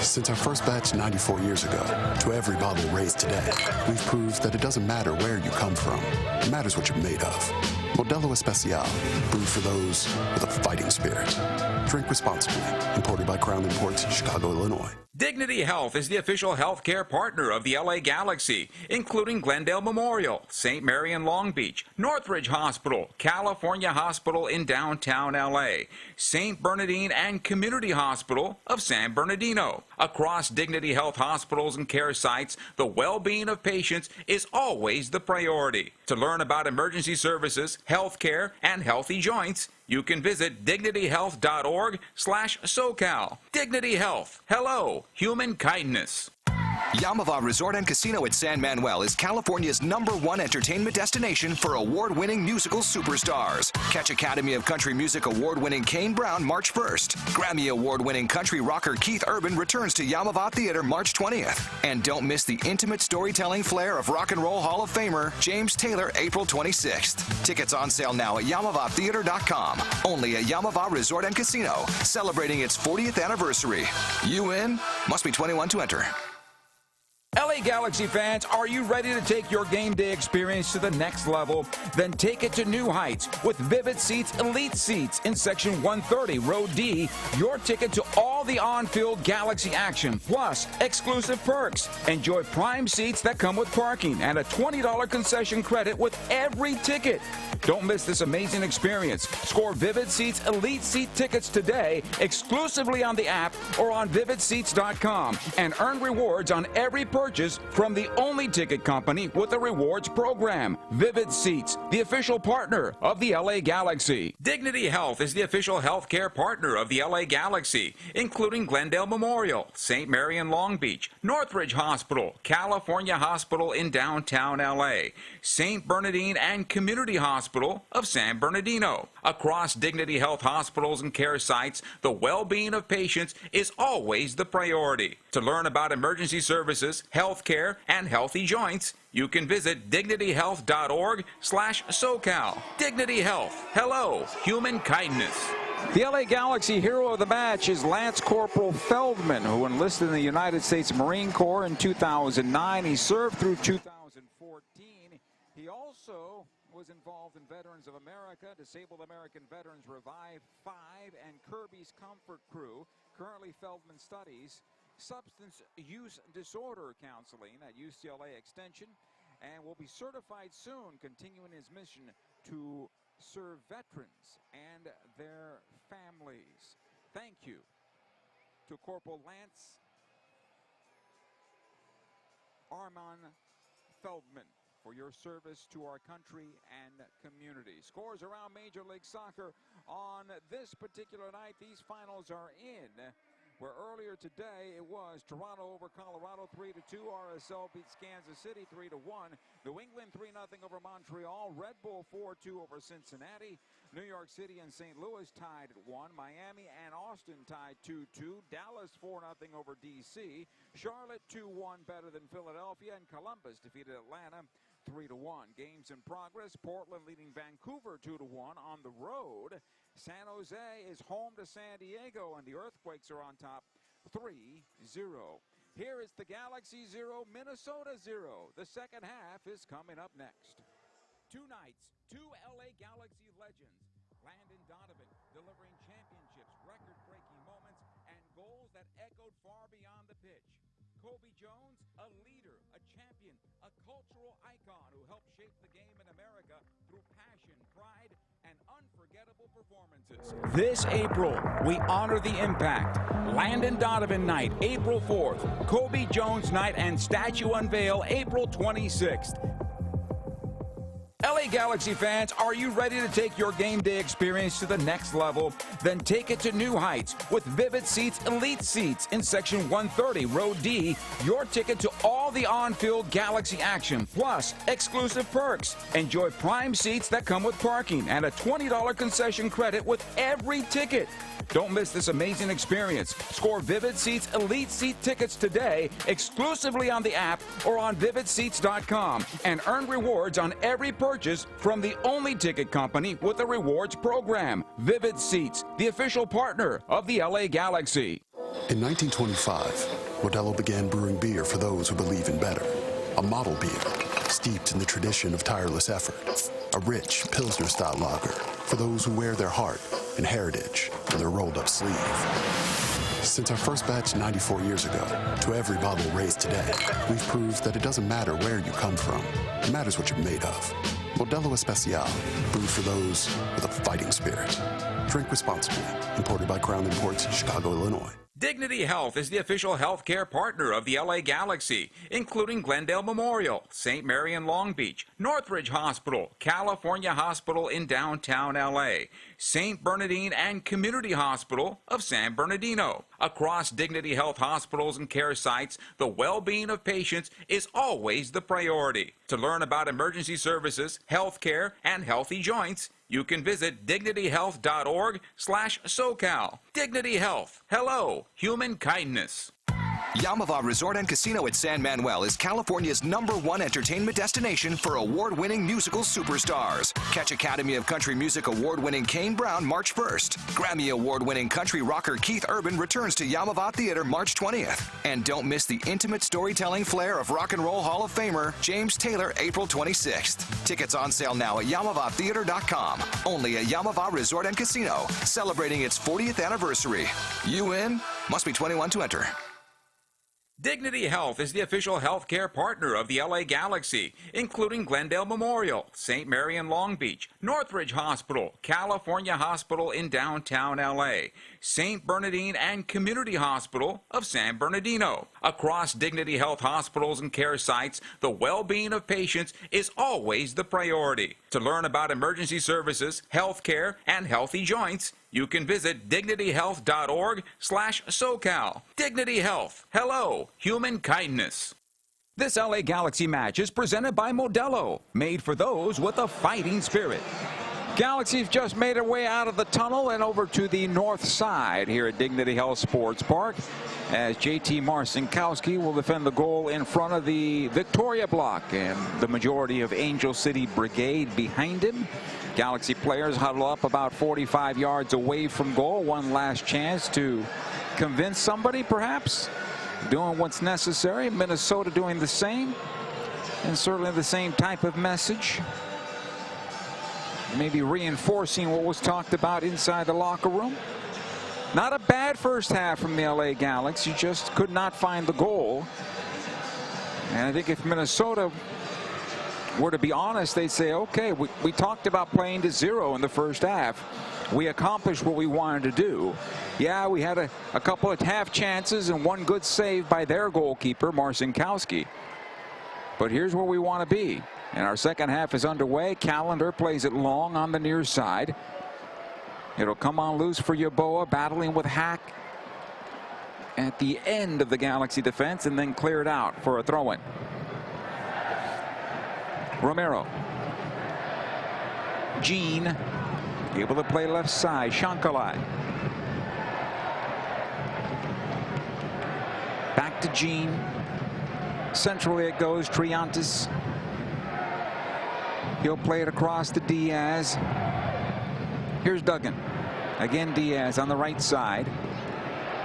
Since our first batch 94 years ago, to every bottle raised today, we've proved that it doesn't matter where you come from. It matters what you're made of. Modelo Especial, brewed for those with a fighting spirit. Drink responsibly. Imported by Crown Imports, Chicago, Illinois. Dignity Health is the official healthcare partner of the LA Galaxy, including Glendale Memorial, St. Mary in Long Beach, Northridge Hospital, California Hospital in downtown LA, St. Bernardine and Community Hospital of San Bernardino. Across Dignity Health hospitals and care sites, the well-being of patients is always the priority. To learn about emergency services, healthcare, and healthy joints, you can visit dignityhealth.org/SoCal. Dignity Health. Hello, human kindness. Yamava Resort and Casino at San Manuel is California's #1 entertainment destination for award-winning musical superstars. Catch Academy of Country Music award-winning Kane Brown March 1st. Grammy award-winning country rocker Keith Urban returns to Yamava Theater March 20th. And don't miss the intimate storytelling flair of Rock and Roll Hall of Famer James Taylor April 26th. Tickets on sale now at YamavaTheater.com. Only at Yamava Resort and Casino, celebrating its 40th anniversary. You in? Must be 21 to enter. LA Galaxy fans, are you ready to take your game day experience to the next level? Then take it to new heights with Vivid Seats Elite Seats in Section 130, Row D. Your ticket to all the on-field Galaxy action, plus exclusive perks. Enjoy prime seats that come with parking and a $20 concession credit with every ticket. Don't miss this amazing experience. Score Vivid Seats Elite Seat tickets today exclusively on the app or on vividseats.com and earn rewards on every purchase from the only ticket company with a rewards program. Vivid Seats, the official partner of the LA Galaxy. Dignity Health is the official healthcare partner of the LA Galaxy, including Glendale Memorial, St. Mary in Long Beach, Northridge Hospital, California Hospital in downtown LA, St. Bernardine and Community Hospital of San Bernardino. Across Dignity Health hospitals and care sites, the well-being of patients is always the priority. To learn about emergency services, healthcare, and healthy joints, you can visit dignityhealth.org/SoCal. Dignity Health. Hello, human kindness. The LA Galaxy hero of the match is Lance Corporal Feldman, who enlisted in the United States Marine Corps in 2009. He served through 2014. He also was involved in Veterans of America, Disabled American Veterans Revive 5, and Kirby's Comfort Crew. Currently, Feldman studies substance use disorder counseling at UCLA Extension and will be certified soon, continuing his mission to serve veterans and their families. Thank you to Corporal Lance Armand Feldman for your service to our country and community. Scores around Major League Soccer on this particular night. These finals are in, where earlier today it was Toronto over Colorado 3-2. RSL beats Kansas City 3-1. New England 3-0 over Montreal. Red Bull 4-2 over Cincinnati. New York City and St. Louis tied at 1. Miami and Austin tied 2-2. Dallas 4-0 over DC. Charlotte 2-1 better than Philadelphia. And Columbus defeated Atlanta 3-1. Games in progress. Portland leading Vancouver 2-1 on the road. San Jose is home to San Diego, and the Earthquakes are on top 3-0. Here is the Galaxy 0, Minnesota 0. The second half is coming up next. Two nights, two LA Galaxy legends. Landon Donovan delivering championships, record-breaking moments, and goals that echoed far beyond the pitch. Kobe Jones, a leader, a champion, a cultural icon who helped shape the game in America through passion, pride, and unforgettable performances. This April, we honor the impact. Landon Donovan Night, April 4th. Kobe Jones Night and Statue Unveil, April 26th. LA Galaxy fans, are you ready to take your game day experience to the next level? Then take it to new heights with Vivid Seats Elite Seats in Section 130, Row D. Your ticket to all the on-field Galaxy action, plus exclusive perks. Enjoy prime seats that come with parking and a $20 concession credit with every ticket. Don't miss this amazing experience. Score Vivid Seats Elite Seat tickets today, exclusively on the app or on vividseats.com, and earn rewards on every purchase from the only ticket company with a rewards program. Vivid Seats, the official partner of the LA Galaxy. In 1925, Modelo began brewing beer for those who believe in better. A model beer, steeped in the tradition of tireless effort. A rich Pilsner-style lager for those who wear their heart and heritage in their rolled-up sleeve. Since our first batch 94 years ago, to every bottle raised today, we've proved that it doesn't matter where you come from. It matters what you're made of. Modelo Especial, brewed for those with a fighting spirit. Drink responsibly. Imported by Crown Imports, Chicago, Illinois. Dignity Health is the official healthcare partner of the LA Galaxy, including Glendale Memorial, St. Mary in Long Beach, Northridge Hospital, California Hospital in downtown LA, St. Bernardine and Community Hospital of San Bernardino. Across Dignity Health hospitals and care sites, the well-being of patients is always the priority. To learn about emergency services, healthcare, and healthy joints, you can visit dignityhealth.org/SoCal. Dignity Health. Hello, human kindness. Yamava Resort and Casino at San Manuel is California's #1 entertainment destination for award-winning musical superstars. Catch Academy of Country Music award-winning Kane Brown March 1st. Grammy award-winning country rocker Keith Urban returns to Yamava Theater March 20th. And don't miss the intimate storytelling flair of Rock and Roll Hall of Famer James Taylor April 26th. Tickets on sale now at YamavaTheater.com. Only at Yamava Resort and Casino, celebrating its 40th anniversary. You in? Must be 21 to enter. Dignity Health is the official healthcare partner of the LA Galaxy, including Glendale Memorial, St. Mary in Long Beach, Northridge Hospital, California Hospital in downtown LA, St. Bernardine and Community Hospital of San Bernardino. Across Dignity Health hospitals and care sites, the well-being of patients is always the priority. To learn about emergency services, healthcare, and healthy joints, you can visit dignityhealth.org/SoCal. Dignity Health. Hello, human kindness. This LA Galaxy match is presented by Modelo, made for those with a fighting spirit. Galaxy's just made their way out of the tunnel and over to the north side here at Dignity Health Sports Park, as JT Marcinkowski will defend the goal in front of the Victoria block and the majority of Angel City Brigade behind him. Galaxy players huddle up about 45 yards away from goal. One last chance to convince somebody, perhaps, doing what's necessary. Minnesota doing the same, and certainly the same type of message. Maybe reinforcing what was talked about inside the locker room. Not a bad first half from the LA Galaxy, just could not find the goal. And I think if Minnesota were to be honest, they'd say, okay, we talked about playing to zero in the first half. We accomplished what we wanted to do. Yeah, we had a couple of half chances and one good save by their goalkeeper, Marcinkowski. But here's where we want to be. And our second half is underway. Callender plays it long on the near side. It'll come on loose for Yeboah, battling with Hack at the end of the Galaxy defense, and then cleared out for a throw-in. Romero. Jean able to play left side. Shankalai. Back to Jean. Centrally it goes. Triantis. He'll play it across to Diaz. Here's Duggan. Again, Diaz on the right side.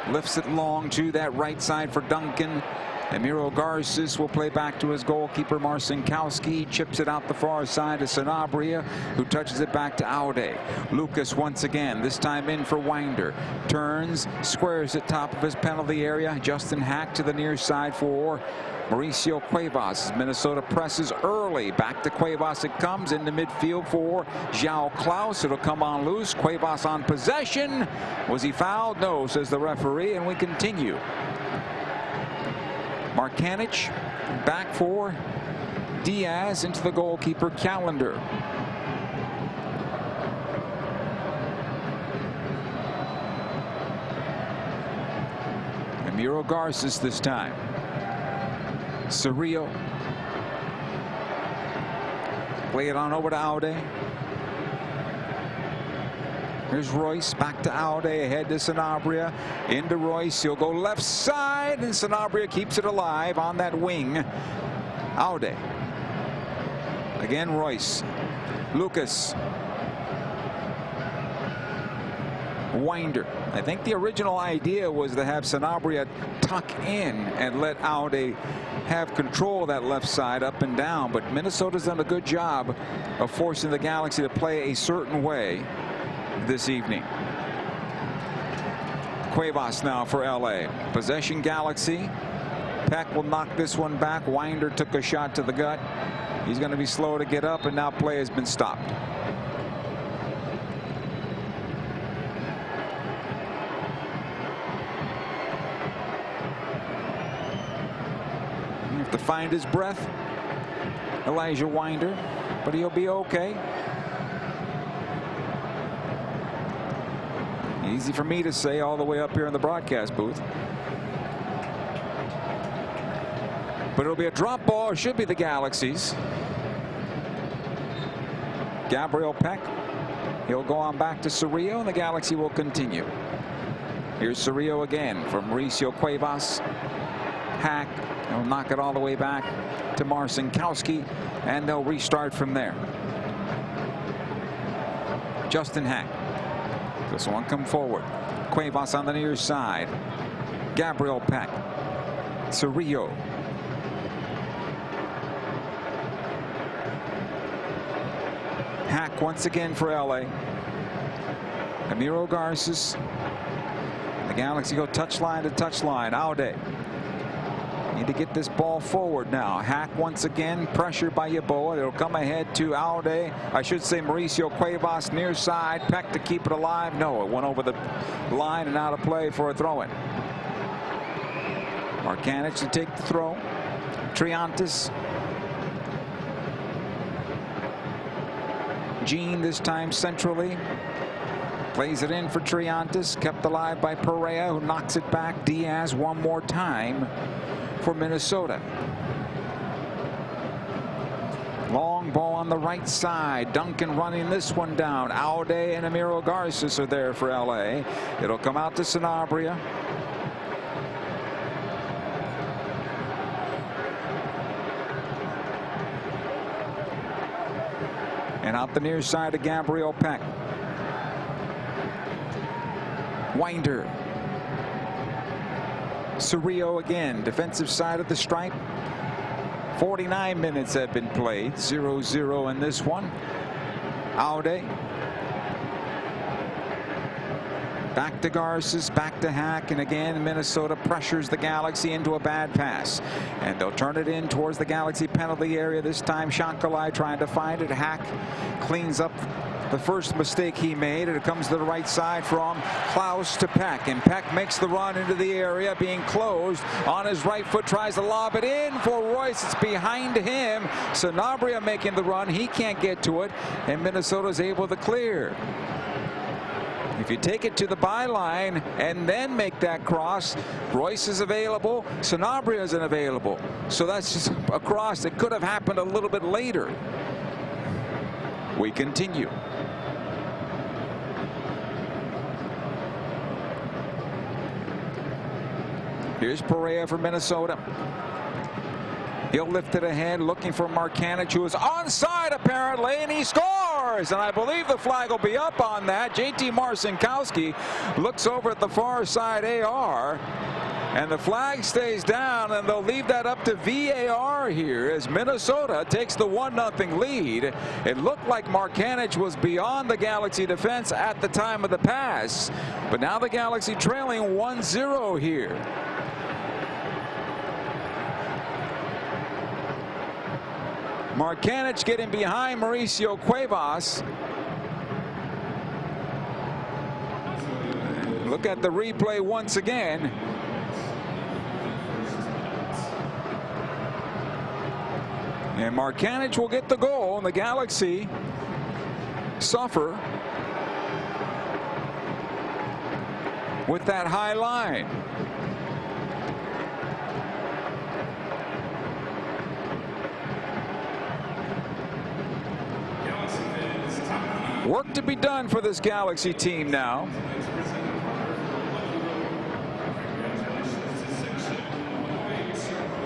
Lifts it long to that right side for Duncan. Emiro Garces will play back to his goalkeeper, Marcinkowski. Chips it out the far side to Sanabria, who touches it back to Aude. Lucas once again, this time in for Winder. Turns, squares at top of his penalty area. Justin Hack to the near side for Mauricio Cuevas. Minnesota presses early. Back to Cuevas it comes into midfield for João Klaus. It'll come on loose. Cuevas on possession. Was he fouled? No, says the referee, and we continue. Markanich back for Diaz into the goalkeeper Calendar. Emiro Garces this time. Cerrillo. Play it on over to Aude. Here's Royce back to Aude, ahead to Sanabria, into Royce. He'll go left side, and Sanabria keeps it alive on that wing. Aude. Again, Royce. Lucas. Winder. I think the original idea was to have Sanabria tuck in and let Aude have control of that left side up and down, but Minnesota's done a good job of forcing the Galaxy to play a certain way this evening. Cuevas now for LA. Possession Galaxy. Peck will knock this one back. Winder took a shot to the gut. He's going to be slow to get up, and now play has been stopped. You have to find his breath, Elijah Winder, but he'll be okay. Easy for me to say all the way up here in the broadcast booth. But it'll be a drop ball. It should be the Galaxies. Gabriel Peck. He'll go on back to Cerrillo, and the Galaxy will continue. Here's Cerrillo again from Mauricio Cuevas. Hack. He'll knock it all the way back to Marcinkowski, and they'll restart from there. Justin Hack. This one come forward. Cuevas on the near side. Gabriel Peck. Cerrillo. Hack once again for LA. Emiro Garces. The Galaxy go touchline to touchline. Aude. Need to get this ball forward now. Hack once again, pressured by Yeboah. It'll come ahead to Aude. I should say Mauricio Cuevas near side. Peck to keep it alive. No, it went over the line and out of play for a throw-in. Markanich to take the throw. Triantis. Jean this time centrally. Plays it in for Triantis. Kept alive by Perea, who knocks it back. Diaz one more time for Minnesota. Long ball on the right side. Duncan running this one down. Aude and Emiro Garces are there for LA. It'll come out to Sanabria. And out the near side to Gabriel Peck. Winder. Cerrillo again, defensive side of the stripe. 49 minutes have been played. 0-0 in this one. Aude. Back to Garces, back to Hack, and again Minnesota pressures the Galaxy into a bad pass. And they'll turn it in towards the Galaxy penalty area. This time Shankalai trying to find it. Hack cleans up the first mistake he made, and it comes to the right side from Klaus to Peck, and Peck makes the run into the area, being closed on his right foot, tries to lob it in for Royce. It's behind him. Sanabria making the run. He can't get to it, and Minnesota's able to clear. If you take it to the byline and then make that cross, Royce is available, Sanabria isn't available. So that's just a cross that could have happened a little bit later. We continue. Here's Perea for Minnesota. He'll lift it ahead, looking for Markanich, who is onside apparently, and he scores! And I believe the flag will be up on that. JT Marcinkowski looks over at the far side AR, and the flag stays down, and they'll leave that up to VAR here as Minnesota takes the 1-0 lead. It looked like Markanich was beyond the Galaxy defense at the time of the pass, but now the Galaxy trailing 1-0 here. Markanich getting behind Mauricio Cuevas. Look at the replay once again. And Markanich will get the goal, and the Galaxy suffer with that high line. Work to be done for this Galaxy team now.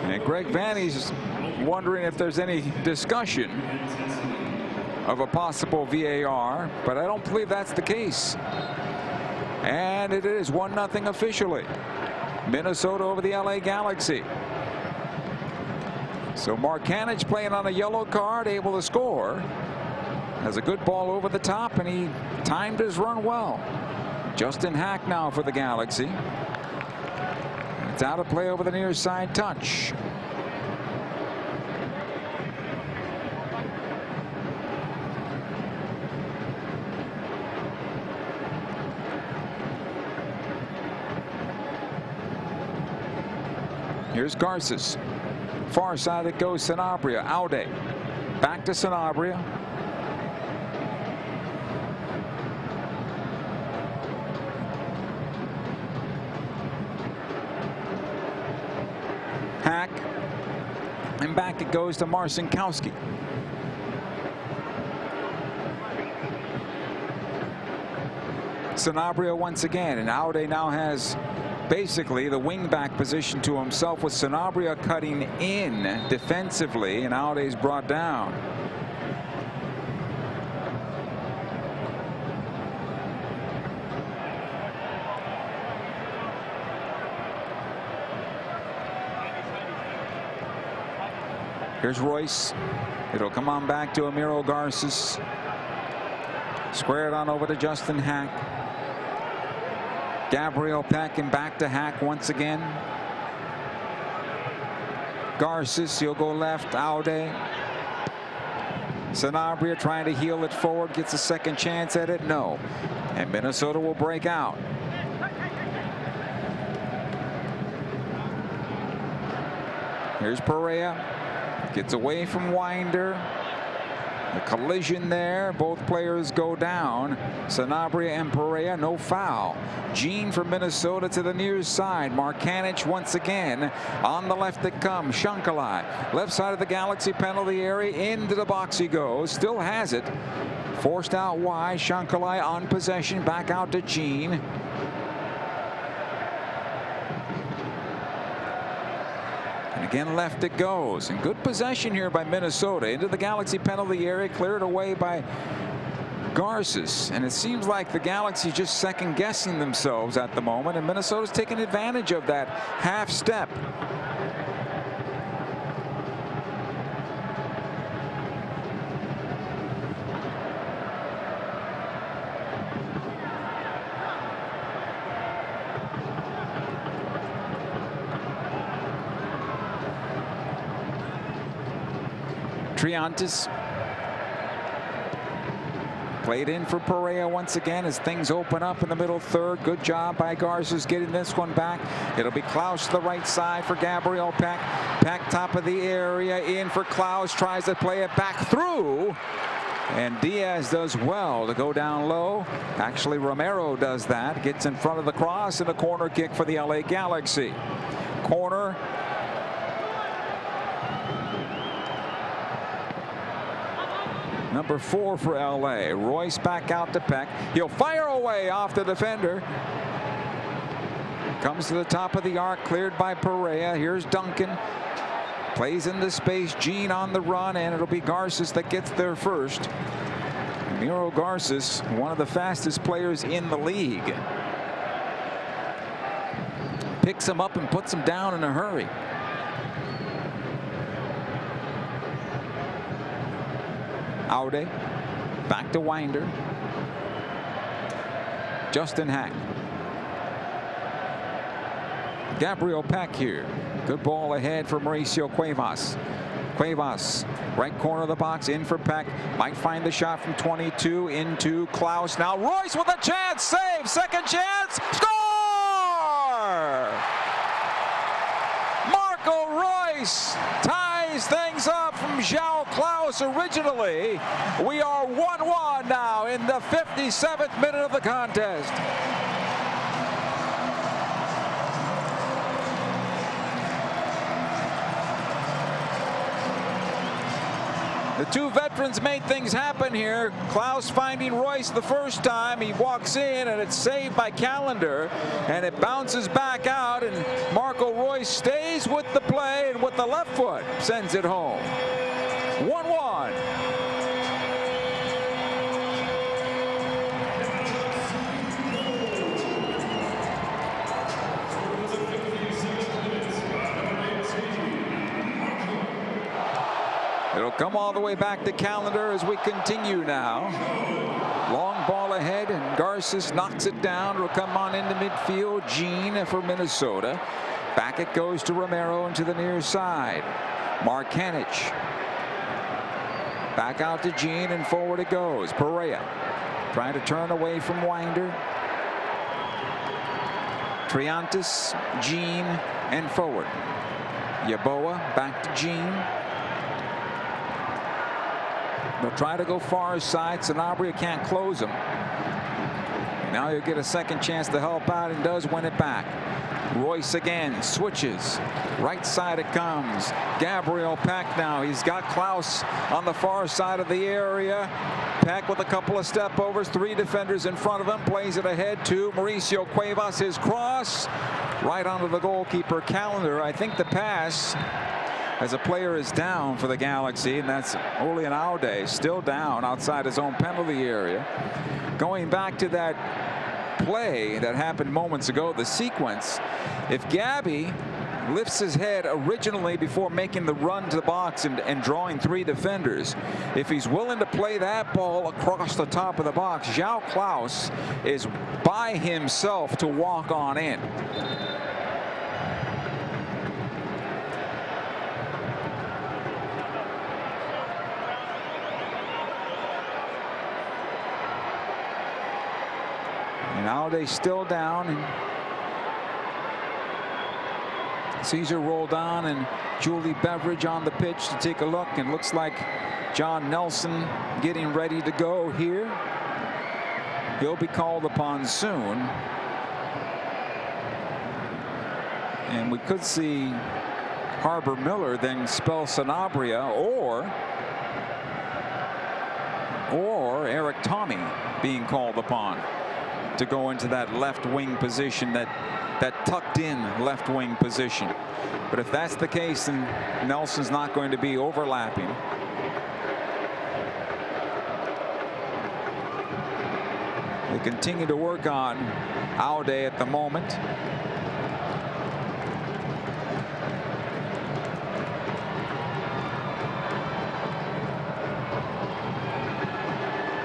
And Greg Vanney's wondering if there's any discussion of a possible VAR, but I don't believe that's the case. And it is 1-0 officially. Minnesota over the LA Galaxy. So Markanich playing on a yellow card, able to score. Has a good ball over the top, and he timed his run well. Justin Hack now for the Galaxy. It's out of play over the near side touch. Here's Garces. Far side it goes Sanabria. Aude. Back to Sanabria. Hack. And back it goes to Marcinkowski. Sanabria once again, and Aude now has basically the wing-back position to himself, with Sanabria cutting in defensively, and Aude's brought down. Here's Royce. It'll come on back to Amiro Garces. Squared on over to Justin Hack. Gabriel Peck and back to Hack once again. Garces, he'll go left. Aude. Sanabria trying to heel it forward. Gets a second chance at it. No. And Minnesota will break out. Here's Perea. Gets away from Winder. A collision there. Both players go down. Sanabria and Perea, no foul. Jean from Minnesota to the near side. Markanich once again. On the left it comes. Shankalai. Left side of the Galaxy penalty area. Into the box he goes. Still has it. Forced out wide. Shankalai on possession. Back out to Jean. Again, left it goes. And good possession here by Minnesota. Into the Galaxy penalty area. Cleared away by Garces. And it seems like the Galaxy just second guessing themselves at the moment. And Minnesota's taking advantage of that half step. Triantis played in for Perea once again as things open up in the middle third. Good job by Garces getting this one back. It'll be Klaus to the right side for Gabriel Peck. Peck top of the area in for Klaus. Tries to play it back through. And Diaz does well to go down low. Actually, Romero does that. Gets in front of the cross, and a corner kick for the LA Galaxy. Corner. Number 4 for LA. Royce back out to Peck. He'll fire away off the defender. Comes to the top of the arc, cleared by Perea. Here's Duncan. Plays into space. Gene on the run, and it'll be Garces that gets there first. Miro Garces, one of the fastest players in the league. Picks him up and puts him down in a hurry. Aude back to Winder. Justin Hack. Gabriel Peck here. Good ball ahead for Mauricio Cuevas. Cuevas, right corner of the box, in for Peck. Might find the shot from 22 into Klaus. Now Royce with a chance. Save. Second chance. Score! Marco Royce ties things up from João Klaus originally. We are 1-1 now in the 57th minute of the contest. The two veterans made things happen here. Klaus finding Royce the first time. He walks in and it's saved by Callender, and it bounces back out, and Marco Royce stays with the play and with the left foot sends it home. 1-1. It'll come all the way back to Callender as we continue now. Long ball ahead, and Garces knocks it down. It'll come on into midfield. Gene for Minnesota. Back it goes to Romero into the near side. Markanich. Back out to Gene, and forward it goes. Perea trying to turn away from Winder. Triantis, Gene, and forward. Yeboah back to Gene. They'll try to go far side. Sanabria can't close him. Now he'll get a second chance to help out, and does win it back. Royce again switches. Right side it comes. Gabriel Peck now. He's got Klaus on the far side of the area. Peck with a couple of step overs. Three defenders in front of him. Plays it ahead to Mauricio Cuevas. His cross right onto the goalkeeper Callender. I think the pass, as a player is down for the Galaxy, and that's Julian Aude, still down outside his own penalty area. Going back to that play that happened moments ago, the sequence, if Gabby lifts his head originally before making the run to the box and drawing three defenders, if he's willing to play that ball across the top of the box, João Klaus is by himself to walk on in. And now they still down, and Cesar rolled on, and Julie Beveridge on the pitch to take a look, and looks like John Nelson getting ready to go here. He'll be called upon soon, and we could see Harbor Miller then spell Sanabria or Eric Tommy being called upon to go into that left wing position, that tucked in left wing position. But if that's the case, then Nelson's not going to be overlapping. They continue to work on Aude at the moment.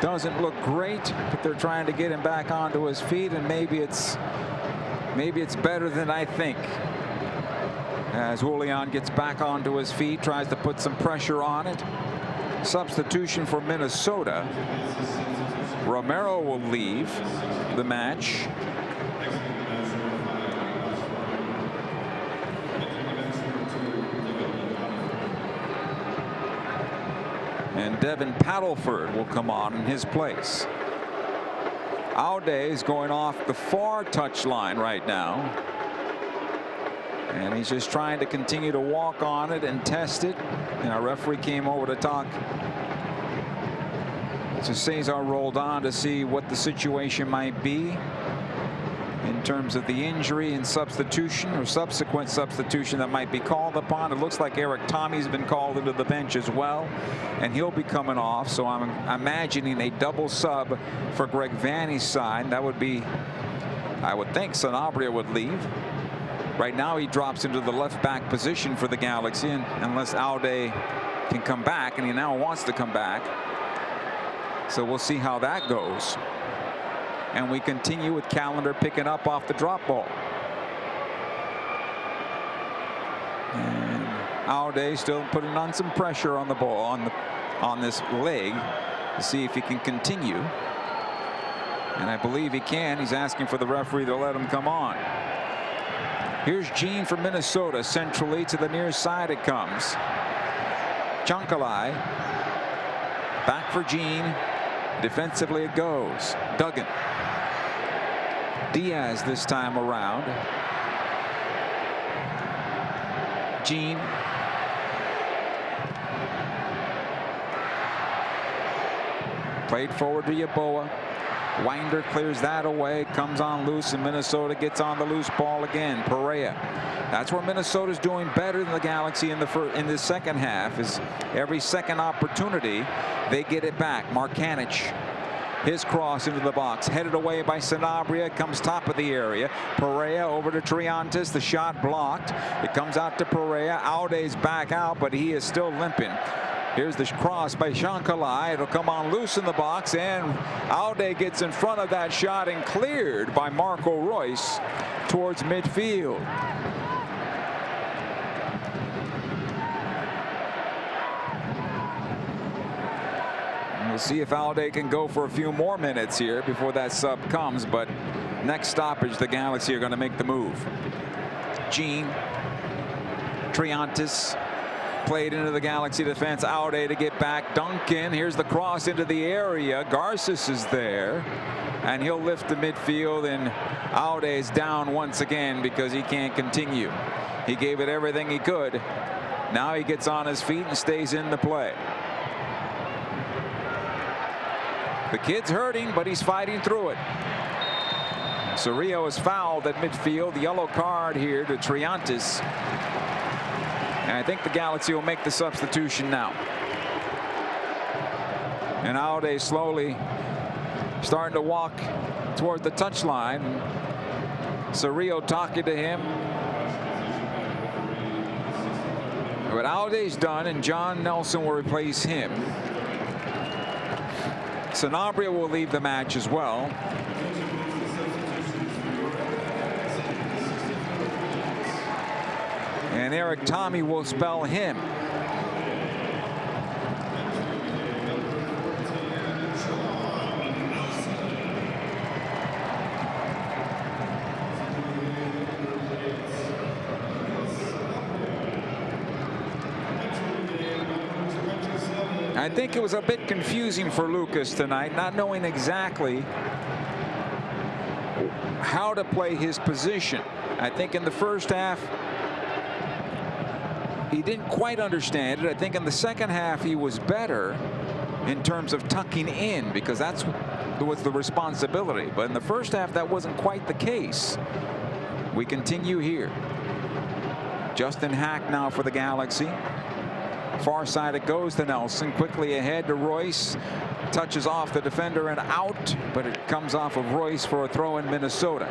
Doesn't look great, but they're trying to get him back onto his feet, and maybe it's better than I think. As Julian gets back onto his feet, tries to put some pressure on it. Substitution for Minnesota. Romero will leave the match. And Devin Paddleford will come on in his place. Aude is going off the far touchline right now. And he's just trying to continue to walk on it and test it. And our referee came over to talk. So Cesar rolled on to see what the situation might be. in terms of the injury and substitution or subsequent substitution that might be called upon. It looks like Eric Tommy's been called into the bench as well, and he'll be coming off. So I'm imagining a double sub for Greg Vanney's side. That would be, I would think, Sanabria would leave. Right now he drops into the left back position for the Galaxy, and unless Aude can come back, and he now wants to come back. So we'll see how that goes. And we continue with Callender picking up off the drop ball. And Aude still putting on some pressure on the ball, on this leg, to see if he can continue. And I believe he can. He's asking for the referee to let him come on. Here's Gene from Minnesota. Centrally to the near side it comes. Chankalai. Back for Gene. Defensively it goes. Duggan. Diaz this time around. Gene. Played forward to Yeboah. Winder clears that away, comes on loose, and Minnesota gets on the loose ball again. Perea. That's where Minnesota's doing better than the Galaxy in the second half. Is every second opportunity they get it back. Markanich. His cross into the box, headed away by Sanabria, comes top of the area. Perea over to Triantis, the shot blocked. It comes out to Perea. Aude's back out, but he is still limping. Here's the cross by Chankalai. It'll come on loose in the box, and Aude gets in front of that shot and cleared by Marco Royce towards midfield. We'll see if Aude can go for a few more minutes here before that sub comes, but next stoppage, the Galaxy are going to make the move. Gene. Triantis. Played into the Galaxy defense. Aude to get back. Duncan. Here's the cross into the area. Garces is there, and he'll lift the midfield, and Aude's down once again because he can't continue. He gave it everything he could. Now he gets on his feet and stays in the play. The kid's hurting, but he's fighting through it. Cerrillo is fouled at midfield. The yellow card here to Triantis. And I think the Galaxy will make the substitution now. And Aude slowly starting to walk toward the touchline. Cerrillo talking to him. But Aude's done, and John Nelson will replace him. Sanabria will leave the match as well. And Eric Tommy will spell him. I think it was a bit confusing for Lucas tonight, not knowing exactly how to play his position. I think in the first half he didn't quite understand it. I think in the second half he was better in terms of tucking in, because that was the responsibility. But in the first half that wasn't quite the case. We continue here. Justin Hack now for the Galaxy. Far side it goes to Nelson. Quickly ahead to Royce. Touches off the defender and out, but it comes off of Royce for a throw in Minnesota.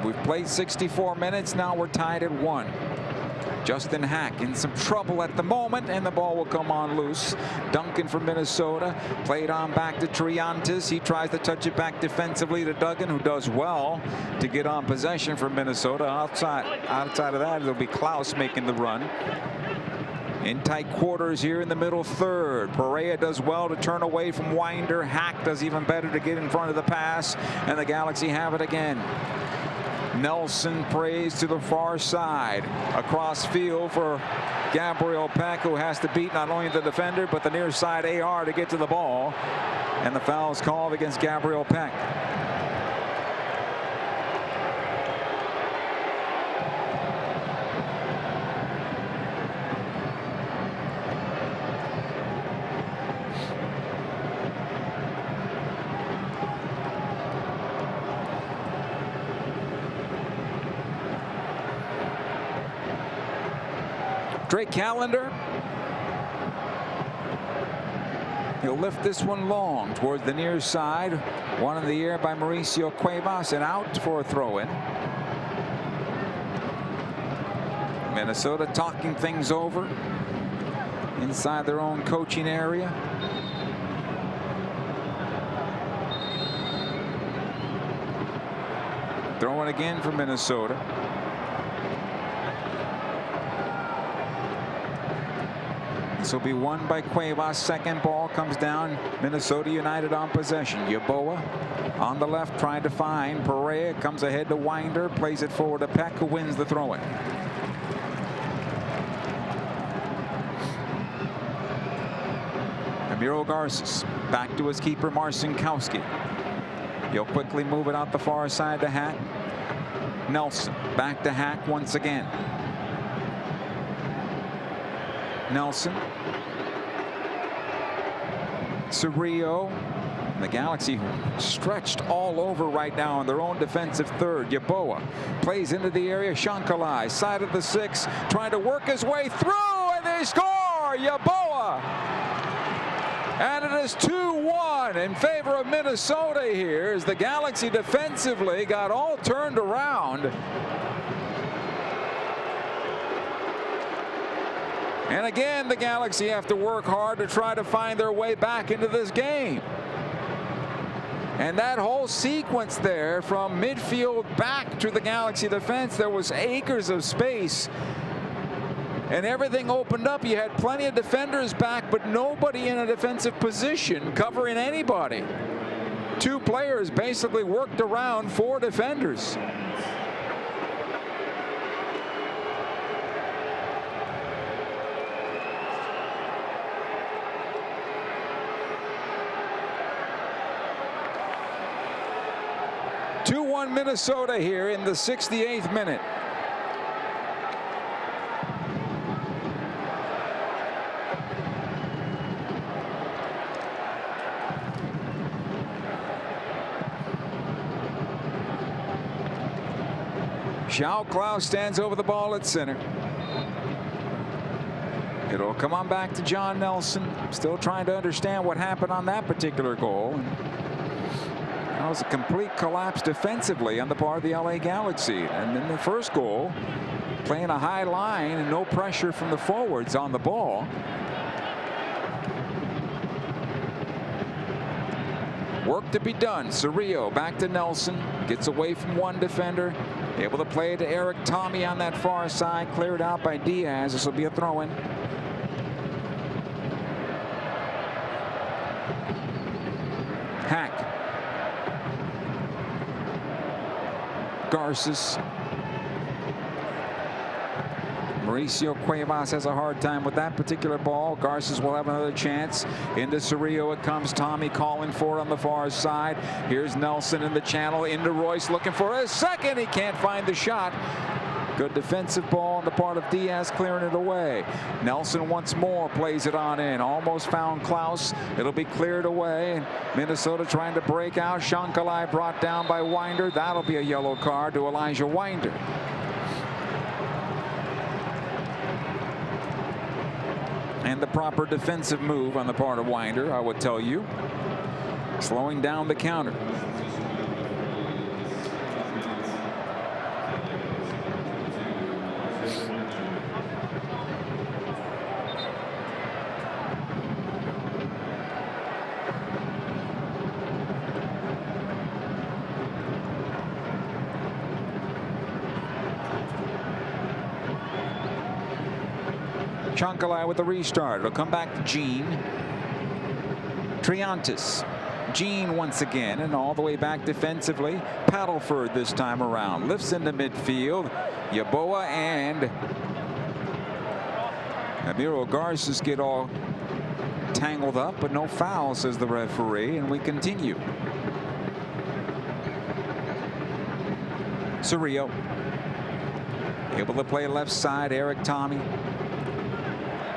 We've played 64 minutes. Now we're tied at 1. Justin Hack in some trouble at the moment, and the ball will come on loose. Duncan from Minnesota played on back to Triantis. He tries to touch it back defensively to Duggan, who does well to get on possession from Minnesota. Outside of that, it'll be Klaus making the run. In tight quarters here in the middle third. Perea does well to turn away from Winder. Hack does even better to get in front of the pass, and the Galaxy have it again. Nelson prays to the far side. Across field for Gabriel Peck, who has to beat not only the defender but the near side AR to get to the ball. And the foul is called against Gabriel Peck. Drake Callender. He'll lift this one long towards the near side. One in the air by Mauricio Cuevas and out for a throw-in. Minnesota talking things over inside their own coaching area. Throwing again for Minnesota. This will be won by Cuevas. Second ball comes down. Minnesota United on possession. Yeboah on the left trying to find Perea. Comes ahead to Winder. Plays it forward to Peck, who wins the throw-in. Ramiro Garces back to his keeper Marcinkowski. He'll quickly move it out the far side to Hack. Nelson back to Hack once again. Nelson. Cerrillo. The Galaxy stretched all over right now on their own defensive third. Yeboah plays into the area. Shankalai, side of the 6, trying to work his way through, and they score! Yeboah! And it is 2-1 in favor of Minnesota here as the Galaxy defensively got all turned around. And again, the Galaxy have to work hard to try to find their way back into this game. And that whole sequence there from midfield back to the Galaxy defense, there was acres of space. And everything opened up. You had plenty of defenders back, but nobody in a defensive position covering anybody. 2 players basically worked around 4 defenders. Minnesota here in the 68th minute. Xiao Klaus stands over the ball at center. It'll come on back to John Nelson. Still trying to understand what happened on that particular goal. That was a complete collapse defensively on the part of the LA Galaxy. And then the first goal, playing a high line and no pressure from the forwards on the ball. Work to be done. Cerrillo back to Nelson. Gets away from one defender. Able to play it to Eric Tommy on that far side. Cleared out by Diaz. This will be a throw-in. Hack. Garces. Mauricio Cuevas has a hard time with that particular ball. Garces will have another chance. Into Cerrillo it comes. Tommy calling for it on the far side. Here's Nelson in the channel. Into Royce looking for a second. He can't find the shot. Good defensive ball on the part of Diaz, clearing it away. Nelson once more plays it on in. Almost found Klaus. It'll be cleared away. Minnesota trying to break out. Shankalai brought down by Winder. That'll be a yellow card to Elijah Winder. And the proper defensive move on the part of Winder, I would tell you. Slowing down the counter. Shankalai with the restart. It'll come back to Gene. Triantis. Gene once again, and all the way back defensively. Paddleford this time around. Lifts into midfield. Yeboah and Ramiro Garces get all tangled up, but no foul, says the referee, and we continue. Cerrillo. Able to play left side. Eric Tommy.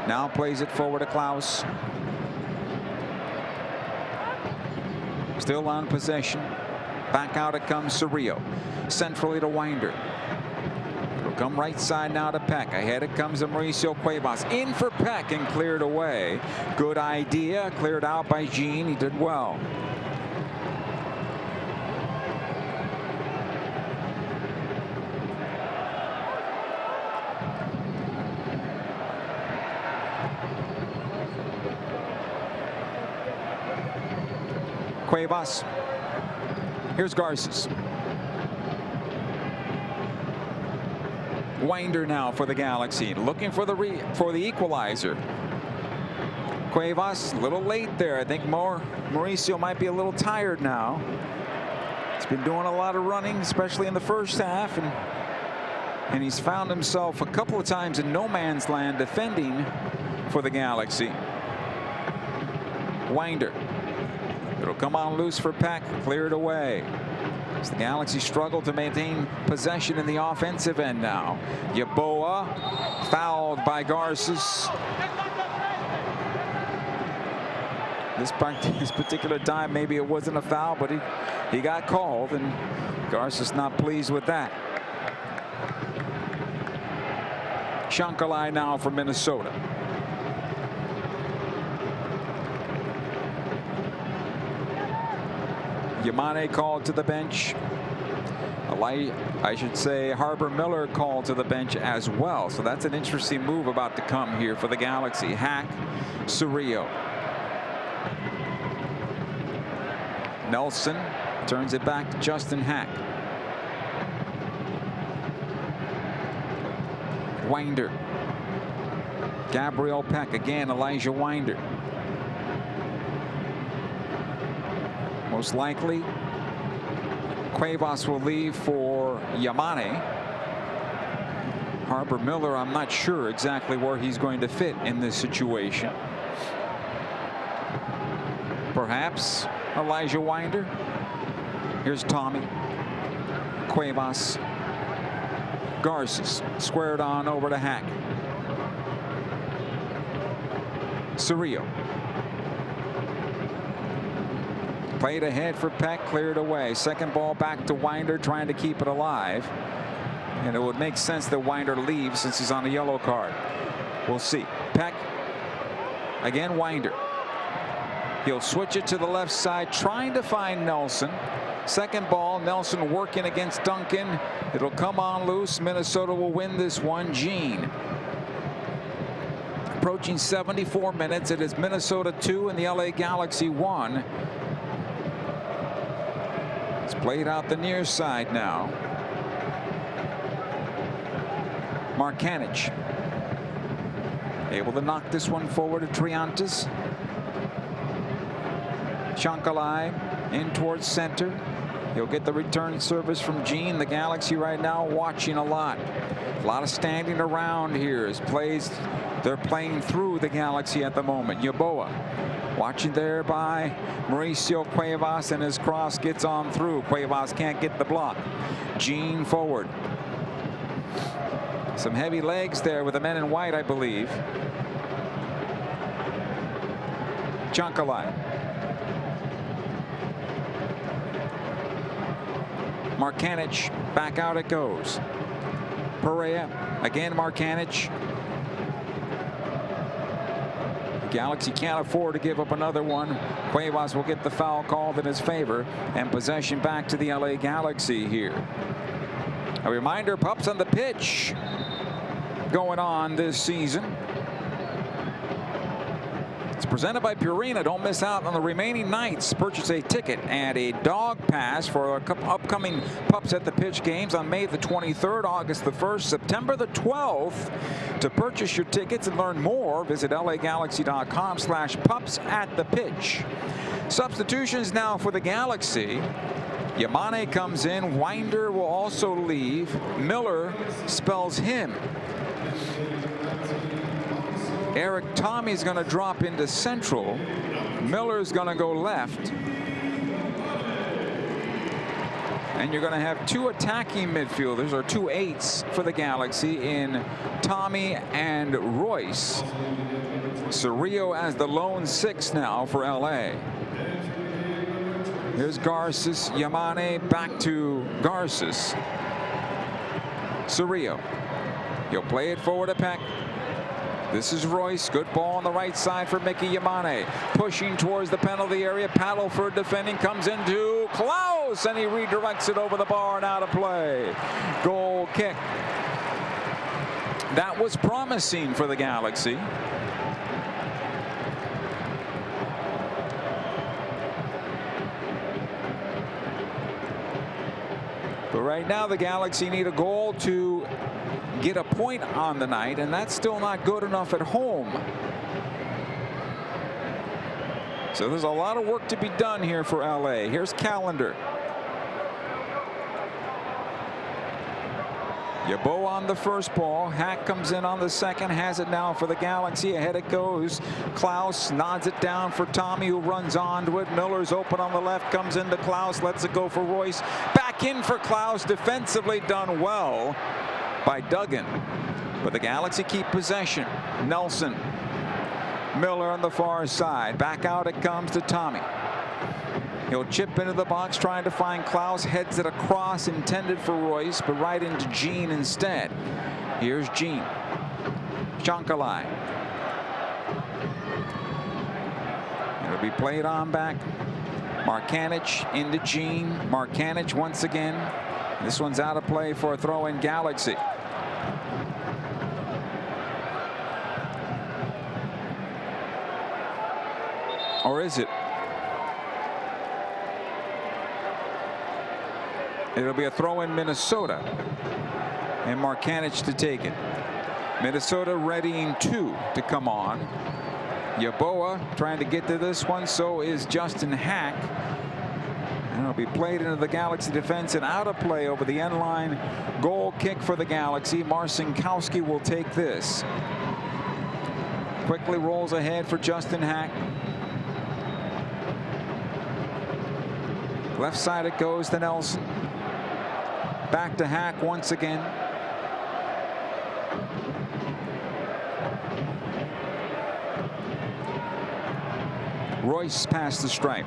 Now plays it forward to Klaus. Still on possession. Back out it comes Cerrillo. Centrally to Winder. It'll come right side now to Peck. Ahead it comes to Mauricio Cuevas. In for Peck and cleared away. Good idea. Cleared out by Gene. He did well. Cuevas. Here's Garces. Winder now for the Galaxy, looking for the equalizer. Cuevas a little late there. I think Mauricio might be a little tired now. He's been doing a lot of running, especially in the first half, and he's found himself a couple of times in no man's land defending for the Galaxy. Winder. It'll come on loose for Peck, cleared away. As the Galaxy struggle to maintain possession in the offensive end now. Yeboah fouled by Garces. This particular time, maybe it wasn't a foul, but he got called, and Garces not pleased with that. Shankalai now for Minnesota. Yamane called to the bench. I should say Harbor Miller called to the bench as well. So that's an interesting move about to come here for the Galaxy. Hack, Cerrillo. Nelson turns it back to Justin Hack. Winder. Gabriel Peck again. Elijah Winder. Most likely, Cuevas will leave for Yamane. Harbor Miller, I'm not sure exactly where he's going to fit in this situation. Perhaps Elijah Winder. Here's Tommy. Cuevas. Garces squared on over to Hack. Cerrillo. Played ahead for Peck, cleared away. Second ball back to Winder, trying to keep it alive. And it would make sense that Winder leaves since he's on a yellow card. We'll see. Peck. Again, Winder. He'll switch it to the left side, trying to find Nelson. Second ball, Nelson working against Duncan. It'll come on loose. Minnesota will win this one. Gene. Approaching 74 minutes. It is Minnesota 2 and the LA Galaxy 1. It's played out the near side now. Markanich able to knock this one forward to Triantes. Shankalai in towards center. He'll get the return service from Gene. The Galaxy right now watching a lot. A lot of standing around here as they're playing through the Galaxy at the moment. Yeboah watching there by Mauricio Cuevas, and his cross gets on through. Cuevas can't get the block. Gene forward. Some heavy legs there with the men in white, I believe. Shankalai. Markanich, back out it goes. Perea, again Markanich. Galaxy can't afford to give up another one. Cuevas will get the foul called in his favor, and possession back to the LA Galaxy here. A reminder, pups on the pitch going on this season. It's presented by Purina. Don't miss out on the remaining nights. Purchase a ticket and a dog pass for upcoming Pups at the Pitch games on May the 23rd, August the 1st, September the 12th. To purchase your tickets and learn more, visit lagalaxy.com/pups-at-the-pitch. Substitutions now for the Galaxy. Yamane comes in. Winder will also leave. Miller spells him. Eric Tommy's going to drop into central. Miller's going to go left. And you're going to have two attacking midfielders, or two eights for the Galaxy, in Tommy and Royce. Cerrillo as the lone six now for LA. Here's Garces. Yamane back to Garces. Cerrillo. He'll play it forward to Peck. This is Royce. Good ball on the right side for Mickey Yamane. Pushing towards the penalty area. Paddleford defending. Comes into Klaus. And he redirects it over the bar and out of play. Goal kick. That was promising for the Galaxy. But right now the Galaxy need a goal to get a point on the night, and that's still not good enough at home. So there's a lot of work to be done here for LA. Here's Callender. Yabo on the first ball. Hack comes in on the second. Has it now for the Galaxy. Ahead it goes. Klaus nods it down for Tommy, who runs onto it. Miller's open on the left. Comes into Klaus. Lets it go for Royce. Back in for Klaus. Defensively done well by Duggan. But the Galaxy keep possession. Nelson. Miller on the far side. Back out it comes to Tommy. He'll chip into the box trying to find Klaus. Heads it across, intended for Royce, but right into Jean instead. Here's Jean. Chankalai. It'll be played on back. Markanich into Jean. Markanich once again. This one's out of play for a throw in Galaxy. Or is it? It'll be a throw in Minnesota. And Markanich to take it. Minnesota readying two to come on. Yeboah trying to get to this one. So is Justin Hack. And it'll be played into the Galaxy defense and out of play over the end line. Goal kick for the Galaxy. Marcinkowski will take this. Quickly rolls ahead for Justin Hack. Left side it goes to Nelson. Back to Hack once again. Royce past the stripe.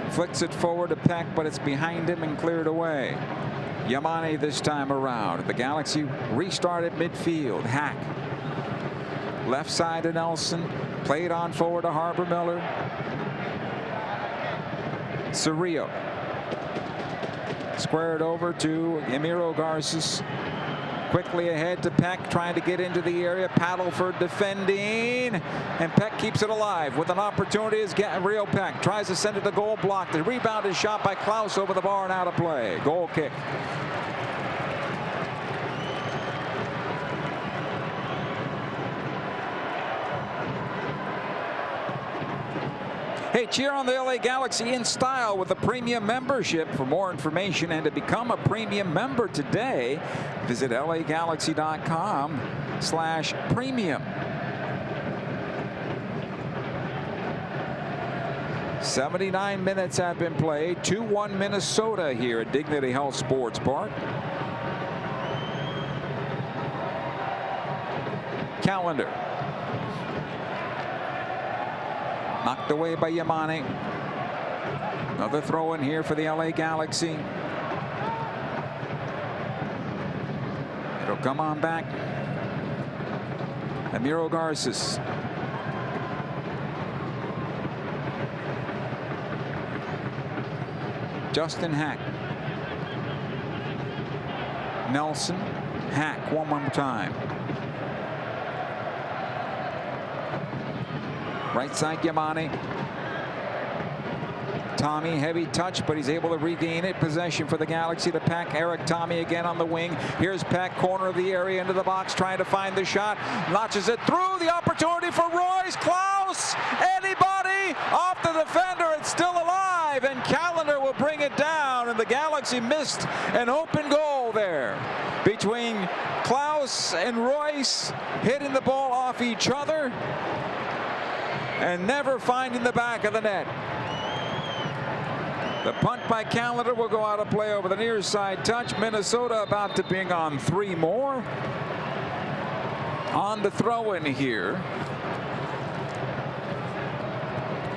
Flicks it forward to Peck, but it's behind him and cleared away. Yamane this time around. The Galaxy restarted midfield. Hack. Left side to Nelson. Played on forward to Harbor Miller. Cerrillo. Squared over to Emiro Garces. Quickly ahead to Peck, trying to get into the area. Paddleford defending. And Peck keeps it alive with an opportunity as Rio Peck tries to send it to goal, blocked. The rebound is shot by Klaus over the bar and out of play. Goal kick. Hey, cheer on the LA Galaxy in style with a premium membership. For more information and to become a premium member today, visit lagalaxy.com/premium. 79 minutes have been played. 2-1 Minnesota here at Dignity Health Sports Park. Callender. Knocked away by Yamane. Another throw in here for the LA Galaxy. It'll come on back. Emiro Garces. Justin Hack. Nelson. Hack one more time. Right side Yamane. Tommy, heavy touch, but he's able to regain it. Possession for the Galaxy to Peck. Eric Tommy again on the wing. Here's Peck, corner of the area into the box, trying to find the shot. Notches it through. The opportunity for Royce. Klaus. Anybody off the defender. It's still alive, and Callender will bring it down. And the Galaxy missed an open goal there between Klaus and Royce, hitting the ball off each other and never finding the back of the net. The punt by Callender will go out of play over the near side touch. Minnesota about to bring on 3 more. On the throw in here.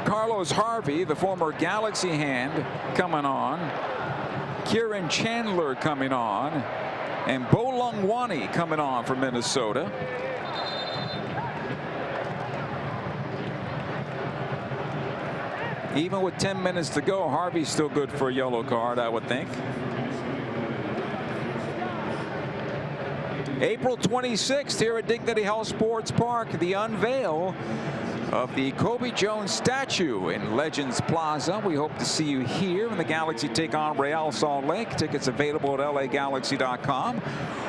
Carlos Harvey, the former Galaxy hand, coming on. Kieran Chandler coming on. And Bolungwani coming on for Minnesota. Even with 10 minutes to go, Harvey's still good for a yellow card, I would think. April 26th here at Dignity Health Sports Park, the unveil of the Kobe Jones statue in Legends Plaza. We hope to see you here when the Galaxy take on Real Salt Lake. Tickets available at lagalaxy.com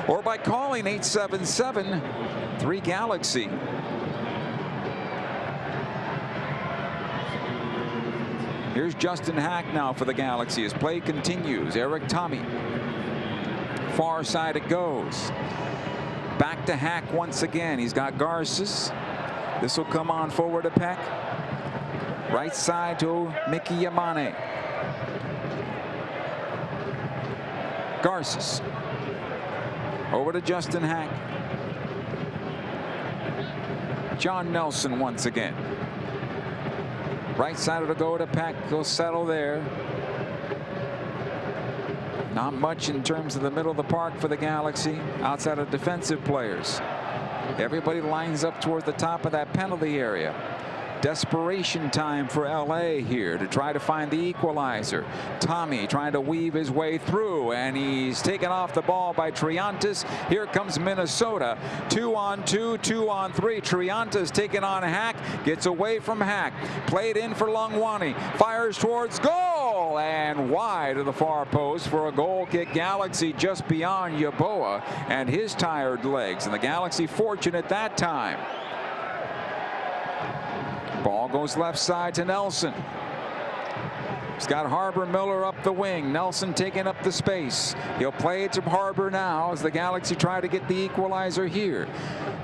or by calling 877-3-GALAXY. Here's Justin Hack now for the Galaxy as play continues. Eric Tommy. Far side it goes. Back to Hack once again. He's got Garces. This will come on forward to Peck. Right side to Mickey Yamane. Garces. Over to Justin Hack. John Nelson once again. Right side will go to Peck. He'll settle there. Not much in terms of the middle of the park for the Galaxy outside of defensive players. Everybody lines up towards the top of that penalty area. Desperation time for LA here to try to find the equalizer. Tommy trying to weave his way through, and he's taken off the ball by Triantis. Here comes Minnesota. 2-on-2, 2-on-3. Triantis taking on Hack, gets away from Hack. Played in for Lungwani. Fires towards goal and wide of the far post for a goal kick. Galaxy just beyond Yeboah and his tired legs, and the Galaxy fortunate that time. Ball goes left side to Nelson. He's got Harbor Miller up the wing. Nelson taking up the space. He'll play it to Harbor now as the Galaxy try to get the equalizer here.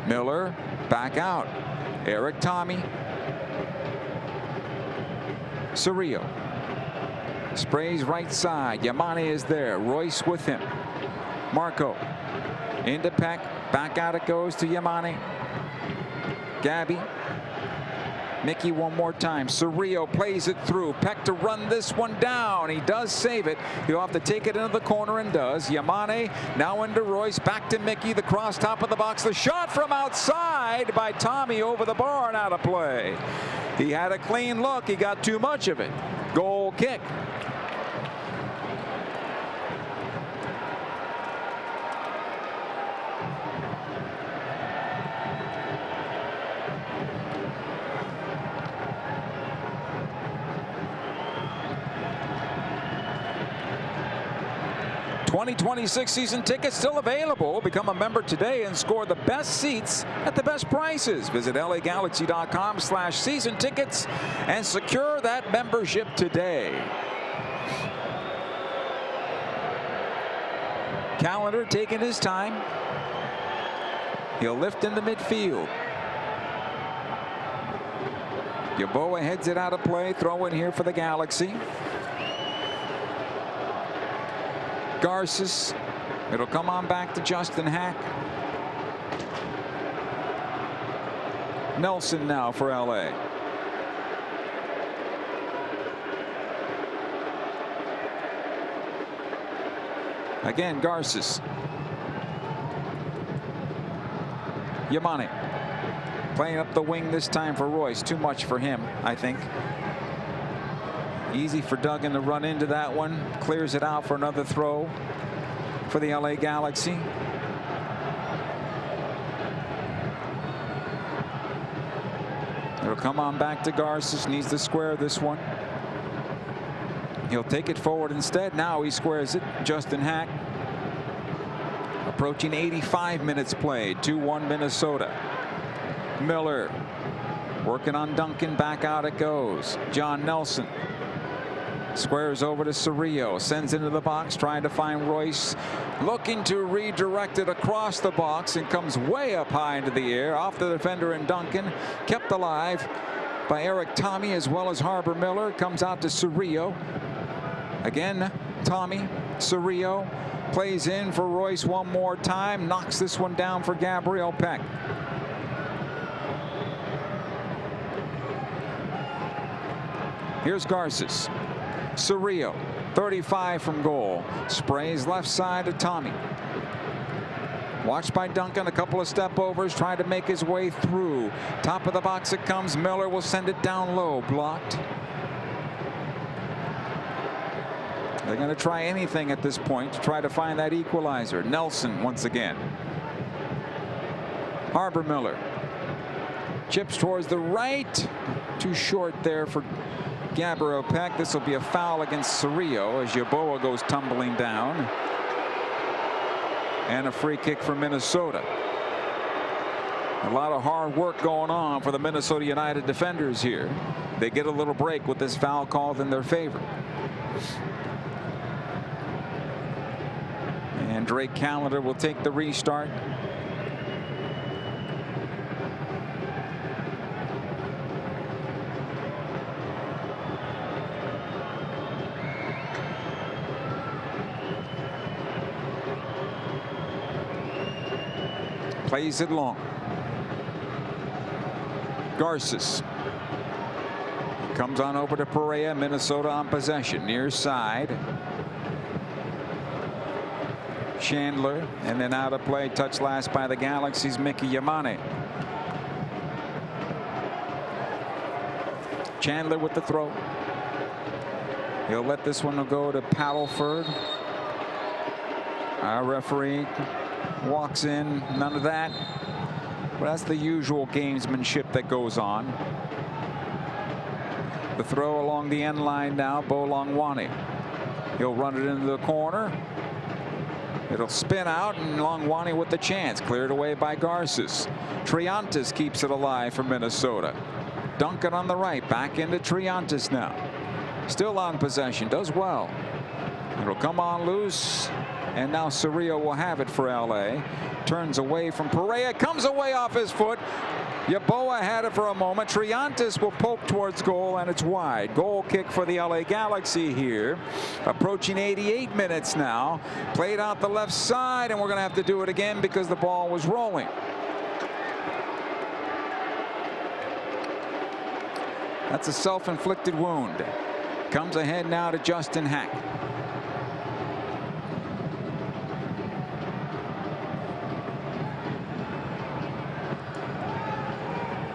Miller back out. Eric Tommy. Cerrillo. Sprays right side. Yamane is there. Royce with him. Marco. Into Peck. Back out it goes to Yamane. Gabby. Mickey one more time. Cerrillo plays it through. Peck to run this one down. He does save it. He'll have to take it into the corner and does. Yamane now into Royce. Back to Mickey. The cross top of the box. The shot from outside by Tommy over the bar and out of play. He had a clean look. He got too much of it. Goal kick. '26 season tickets still available. Become a member today and score the best seats at the best prices. Visit lagalaxy.com/season tickets and secure that membership today. Callender taking his time. He'll lift into midfield. Yeboah heads it out of play. Throw in here for the Galaxy. Garces. It'll come on back to Justin Hack. Nelson now for LA. Again, Garces. Yamane. Playing up the wing this time for Royce. Too much for him, I think. Easy for Duggan to run into that one. Clears it out for another throw for the LA Galaxy. It'll come on back to Garces. Needs to square this one. He'll take it forward instead. Now he squares it. Justin Hack. Approaching 85 minutes played. 2-1 Minnesota. Miller working on Duncan. Back out it goes. John Nelson. Squares over to Cerrillo. Sends into the box. Trying to find Royce. Looking to redirect it across the box. And comes way up high into the air. Off the defender and Duncan. Kept alive by Eric Tommy as well as Harbor Miller. Comes out to Cerrillo. Again, Tommy. Cerrillo. Plays in for Royce one more time. Knocks this one down for Gabriel Peck. Here's Garces. Cerrillo, 35 from goal. Sprays left side to Tommy. Watched by Duncan, a couple of step overs, trying to make his way through. Top of the box it comes. Miller will send it down low. Blocked. They're going to try anything at this point to try to find that equalizer. Nelson once again. Harbor Miller. Chips towards the right. Too short there for Gabriel Peck. This will be a foul against Cerrillo as Yeboah goes tumbling down. And a free kick for Minnesota. A lot of hard work going on for the Minnesota United defenders here. They get a little break with this foul called in their favor. And Drake Callender will take the restart. Plays it long. Garces comes on over to Perea. Minnesota on possession. Near side. Chandler, and then out of play. Touch last by the Galaxy's Mickey Yamane. Chandler with the throw. He'll let this one go to Paddleford. Our referee walks in. None of that. But that's the usual gamesmanship that goes on. The throw along the end line now. Bo Longwani. He'll run it into the corner. It'll spin out, and Longwani with the chance. Cleared away by Garces. Triantis keeps it alive for Minnesota. Duncan on the right. Back into Triantis now. Still on possession. Does well. It'll come on loose. And now Cerrillo will have it for LA. Turns away from Perea. Comes away off his foot. Yeboah had it for a moment. Triantis will poke towards goal, and it's wide. Goal kick for the LA Galaxy here. Approaching 88 minutes now. Played out the left side, and we're going to have to do it again because the ball was rolling. That's a self-inflicted wound. Comes ahead now to Justin Hack.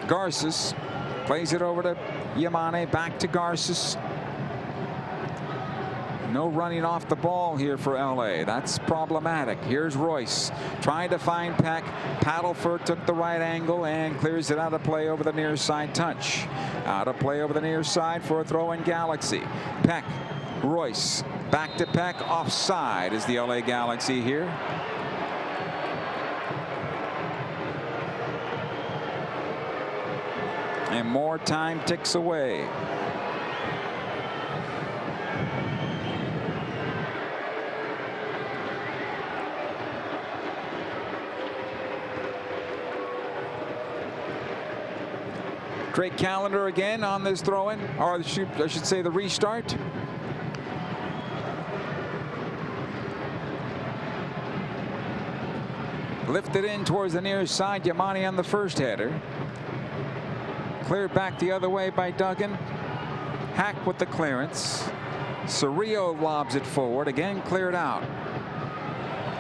Garces plays it over to Yamane. Back to Garces. No running off the ball here for LA. That's problematic. Here's Royce trying to find Peck. Paddleford took the right angle and clears it out of play over the near side touch. Out of play over the near side for a throw in Galaxy. Peck, Royce, back to Peck. Offside is the LA Galaxy here. And more time ticks away. Drake Callender again on this throw-in, or I should say the restart. Lifted in towards the near side. Yamane on the first header. Cleared back the other way by Duggan. Hack with the clearance. Cerrillo lobs it forward. Again cleared out.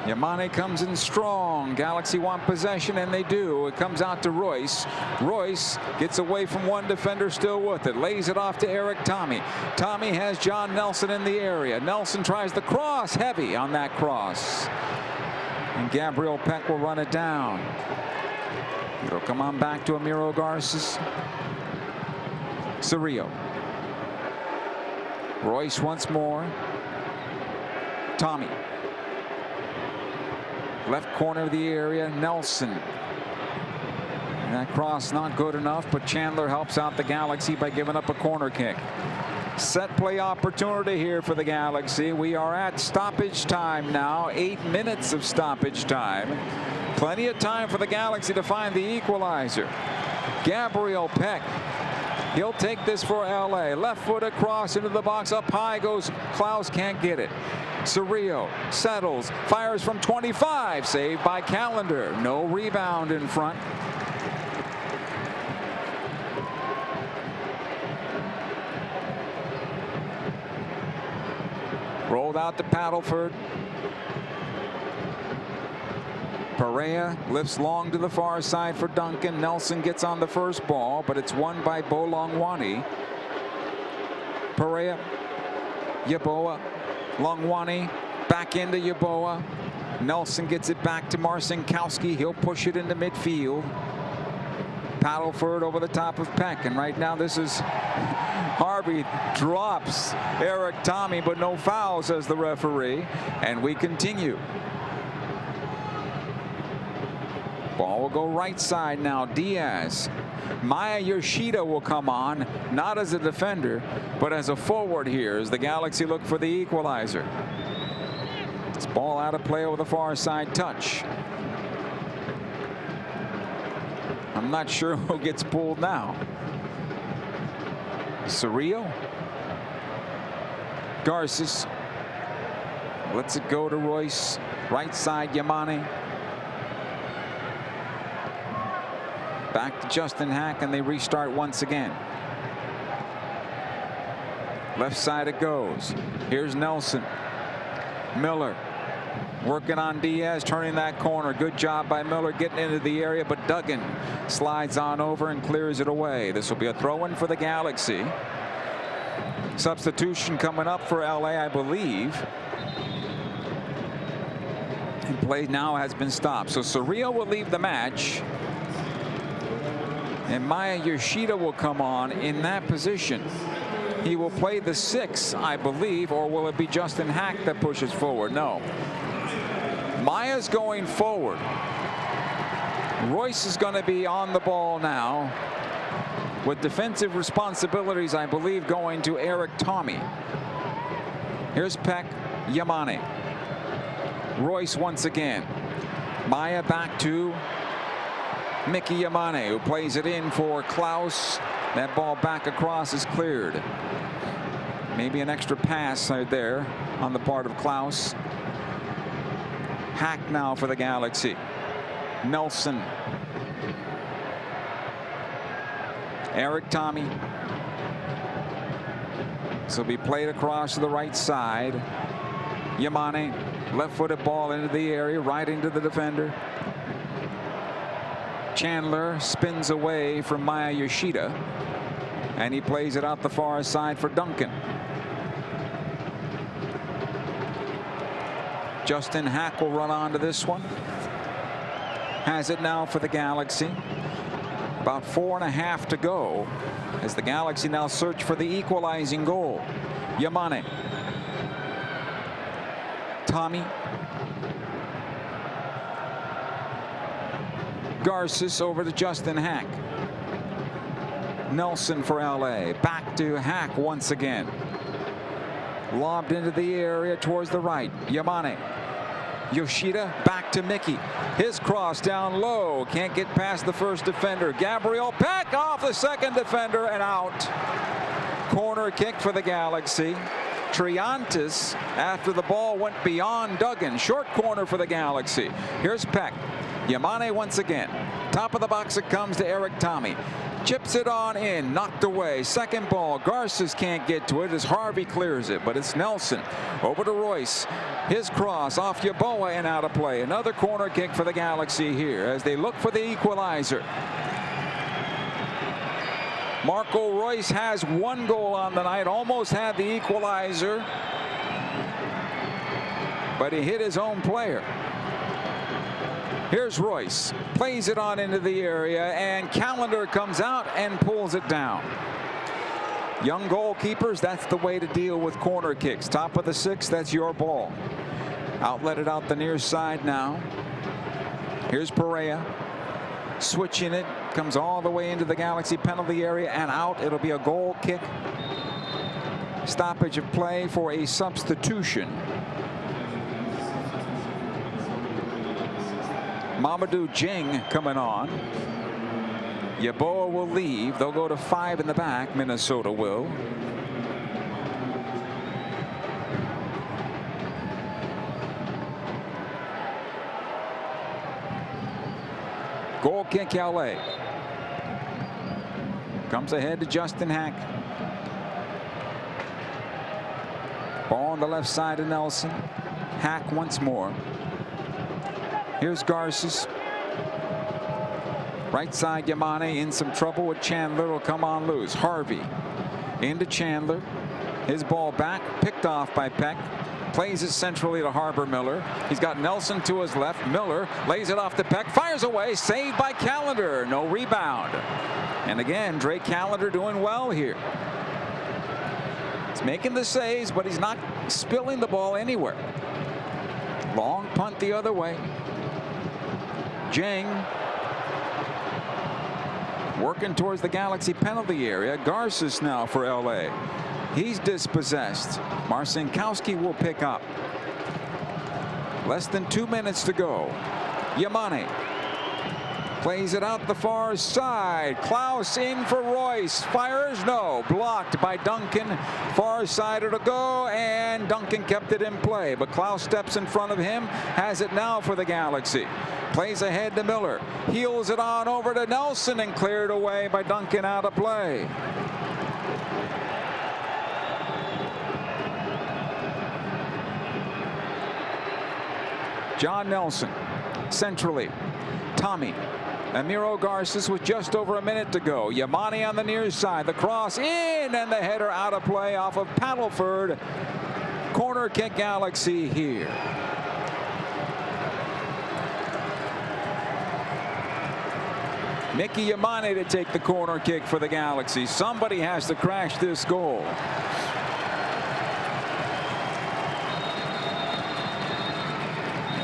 Yamane comes in strong. Galaxy want possession, and they do. It comes out to Royce. Royce gets away from one defender, still with it. Lays it off to Eric Tommy. Tommy has John Nelson in the area. Nelson tries the cross. Heavy on that cross. And Gabriel Peck will run it down. It'll come on back to Amiro Garces. Cerrillo. Royce once more. Tommy. Left corner of the area, Nelson. And that cross not good enough, but Chandler helps out the Galaxy by giving up a corner kick. Set play opportunity here for the Galaxy. We are at stoppage time now. 8 minutes of stoppage time. Plenty of time for the Galaxy to find the equalizer. Gabriel Peck. He'll take this for LA. Left foot across into the box. Up high goes Klaus. Can't get it. Cerrillo settles. Fires from 25. Saved by Callender. No rebound in front. Rolled out to Paddleford. Perea lifts long to the far side for Duncan. Nelson gets on the first ball, but it's won by Longwani. Perea, Yeboah, Longwani back into Yeboah. Nelson gets it back to Marcinkowski. He'll push it into midfield. Paddleford over the top of Peck, and right now this is Harvey drops Eric Tommy, but no foul, says the referee, and we continue. Ball will go right side now. Diaz. Maya Yoshida will come on, not as a defender, but as a forward here as the Galaxy look for the equalizer. This ball out of play over the far side touch. I'm not sure who gets pulled now. Cerrillo. Garces. Lets it go to Royce. Right side, Yamane. Back to Justin Hack, and they restart once again. Left side it goes. Here's Nelson. Miller working on Diaz, turning that corner. Good job by Miller getting into the area, but Duggan slides on over and clears it away. This will be a throw-in for the Galaxy. Substitution coming up for LA, I believe. And play now has been stopped. So Cerrillo will leave the match. And Maya Yoshida will come on in that position. He will play the 6, I believe, or will it be Justin Hack that pushes forward? No. Maya's going forward. Royce is going to be on the ball now, with defensive responsibilities, I believe, going to Eric Tommy. Here's Peck, Yamane. Royce once again. Maya back to Mickey Yamane, who plays it in for Klaus. That ball back across is cleared. Maybe an extra pass right there on the part of Klaus. Hack now for the Galaxy. Nelson. Eric Tommy. This will be played across to the right side. Yamane, left-footed ball into the area, right into the defender. Chandler spins away from Maya Yoshida, and he plays it out the far side for Duncan. Justin Hack will run on to this one. Has it now for the Galaxy. About 4.5 to go as the Galaxy now search for the equalizing goal. Yamane. Tommy. Garces over to Justin Hack. Nelson for LA. Back to Hack once again. Lobbed into the area towards the right. Yamane. Yoshida back to Mickey. His cross down low. Can't get past the first defender. Gabriel Peck off the second defender and out. Corner kick for the Galaxy. Triantis after the ball went beyond Duggan. Short corner for the Galaxy. Here's Peck. Yamane once again. Top of the box it comes to Eric Tommy. Chips it on in, knocked away. Second ball. Garces can't get to it as Harvey clears it, but it's Nelson. Over to Royce. His cross off Yeboah and out of play. Another corner kick for the Galaxy here as they look for the equalizer. Marco Royce has 1 goal on the night, almost had the equalizer, but he hit his own player. Here's Royce, plays it on into the area, and Callender comes out and pulls it down. Young goalkeepers, that's the way to deal with corner kicks. Top of the 6, that's your ball. Outlet it out the near side now. Here's Perea. Switching it, comes all the way into the Galaxy penalty area and out. It'll be a goal kick. Stoppage of play for a substitution. Mamadou Dieng coming on. Yeboah will leave. They'll go to 5 in the back. Minnesota will. Goal kick LA. Comes ahead to Justin Hack. Ball on the left side of Nelson. Hack once more. Here's Garces. Right side, Yamane in some trouble with Chandler. Will come on loose. Harvey into Chandler. His ball back, picked off by Peck. Plays it centrally to Harbor Miller. He's got Nelson to his left. Miller lays it off to Peck. Fires away. Saved by Callender. No rebound. And again, Drake Callender doing well here. He's making the saves, but he's not spilling the ball anywhere. Long punt the other way. Jang working towards the Galaxy penalty area. Garces now for LA. He's dispossessed. Marcinkowski will pick up. Less than 2 minutes to go. Yamane plays it out the far side. Klaus in for Royce. Fires, no. Blocked by Duncan. Far side it'll go, and Duncan kept it in play. But Klaus steps in front of him. Has it now for the Galaxy. Plays ahead to Miller. Heels it on over to Nelson and cleared away by Duncan out of play. John Nelson centrally. Tommy. Amiro Garces with just over a minute to go. Yamane on the near side. The cross in, and the header out of play off of Paddleford. Corner kick Galaxy here. Mickey Yamane to take the corner kick for the Galaxy. Somebody has to crash this goal.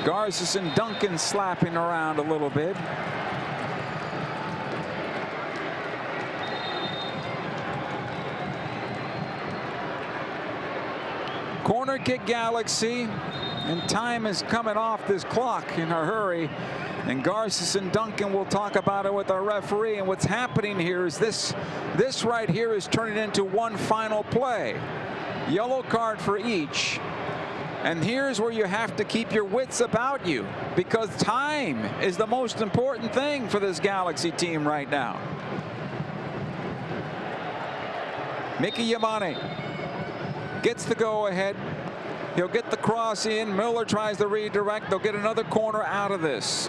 Garces and Duncan slapping around a little bit. Corner kick Galaxy, and time is coming off this clock in a hurry. And Garces and Duncan will talk about it with our referee. And what's happening here is this right here is turning into one final play. Yellow card for each. And here's where you have to keep your wits about you, because time is the most important thing for this Galaxy team right now. Mickey Yamane gets the go-ahead. He'll get the cross in. Miller tries to redirect. They'll get another corner out of this.